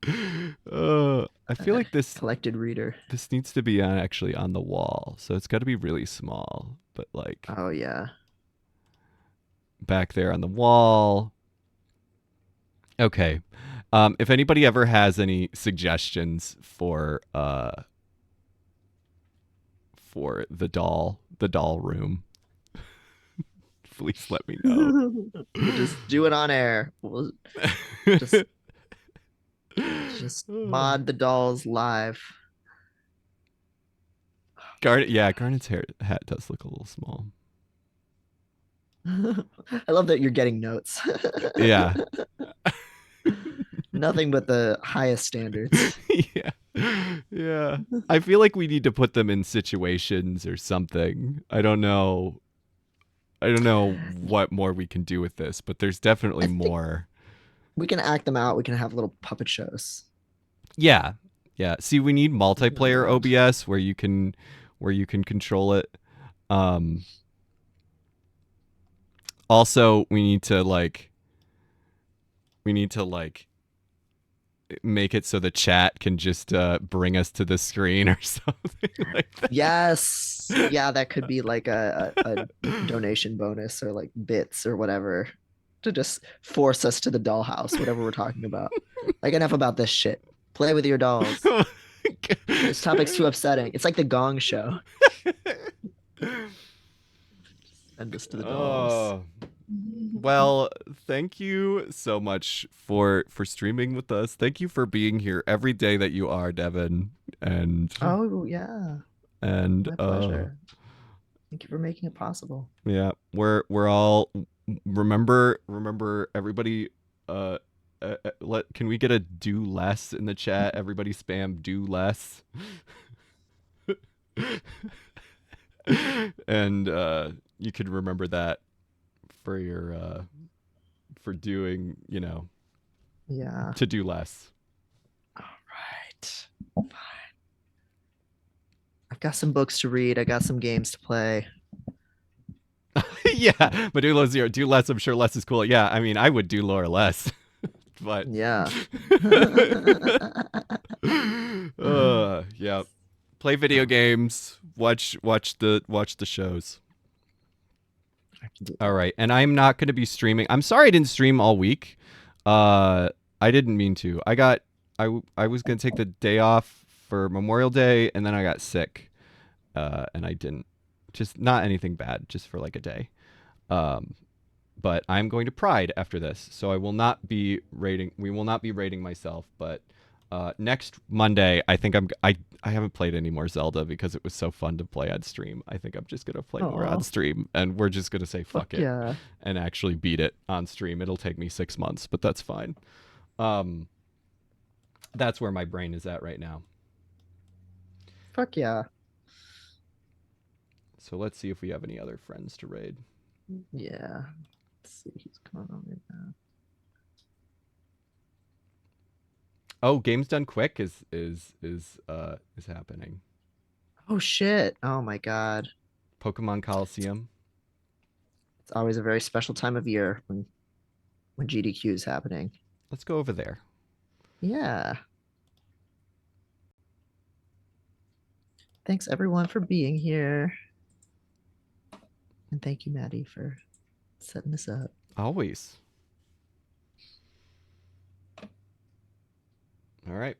I feel like this Collected reader. needs to be actually on the wall, so it's got to be really small, but like Oh yeah. back there on the wall. Okay. If anybody ever has any suggestions for the doll room, please let me know. We'll just do it on air. We'll just mod the dolls live. Garnet's hat does look a little small. I love that you're getting notes. Yeah. Nothing but the highest standards. Yeah. I feel like we need to put them in situations or something. I don't know what more we can do with this, but there's definitely more. We can act them out. We can have little puppet shows. Yeah. Yeah. See, we need multiplayer around. OBS where you can control it. Also, we need to make it so the chat can just bring us to the screen or something like that. Yes. Yeah, that could be like a donation bonus or like bits or whatever to just force us to the dollhouse, whatever we're talking about. Like, enough about this shit. Play with your dolls. This topic's too upsetting. It's like the Gong Show. Send us to the dolls. Oh. Well, thank you so much for streaming with us. Thank you for being here every day that you are, Devon. And Oh yeah, and my pleasure. Thank you for making it possible. Yeah, we're all remember everybody. Can we get a do less in the chat? Everybody spam do less. And you could remember that for your for doing, Yeah. to do less. All right. Fine. I've got some books to read. I got some games to play. Yeah, but do less. I'm sure less is cool. Yeah, I mean, I would do Laura less, but Yeah. Yeah. Play video games. Watch the shows. I can do All that. right, and I'm not going to be streaming. I'm sorry I didn't stream all week. I didn't mean to. I was going to take the day off for Memorial Day, and then I got sick, and I didn't. Just not anything bad, just for like a day. But I'm going to Pride after this, so I will not be rating. We will not be rating myself, but next Monday, I think I haven't played any more Zelda because it was so fun to play on stream. I think I'm just gonna play more on Aw. stream, and we're just gonna say fuck Fuck it yeah. and actually beat it on stream. It'll take me 6 months, but that's fine. That's where my brain is at right now. Fuck yeah. So let's see if we have any other friends to raid. Yeah. Let's see who's coming on right now. Oh, Games Done Quick is happening. Oh shit. Oh my god. Pokemon Coliseum. It's always a very special time of year when GDQ is happening. Let's go over there. Yeah. Thanks everyone for being here. And thank you, Maddie, for setting this up. Always.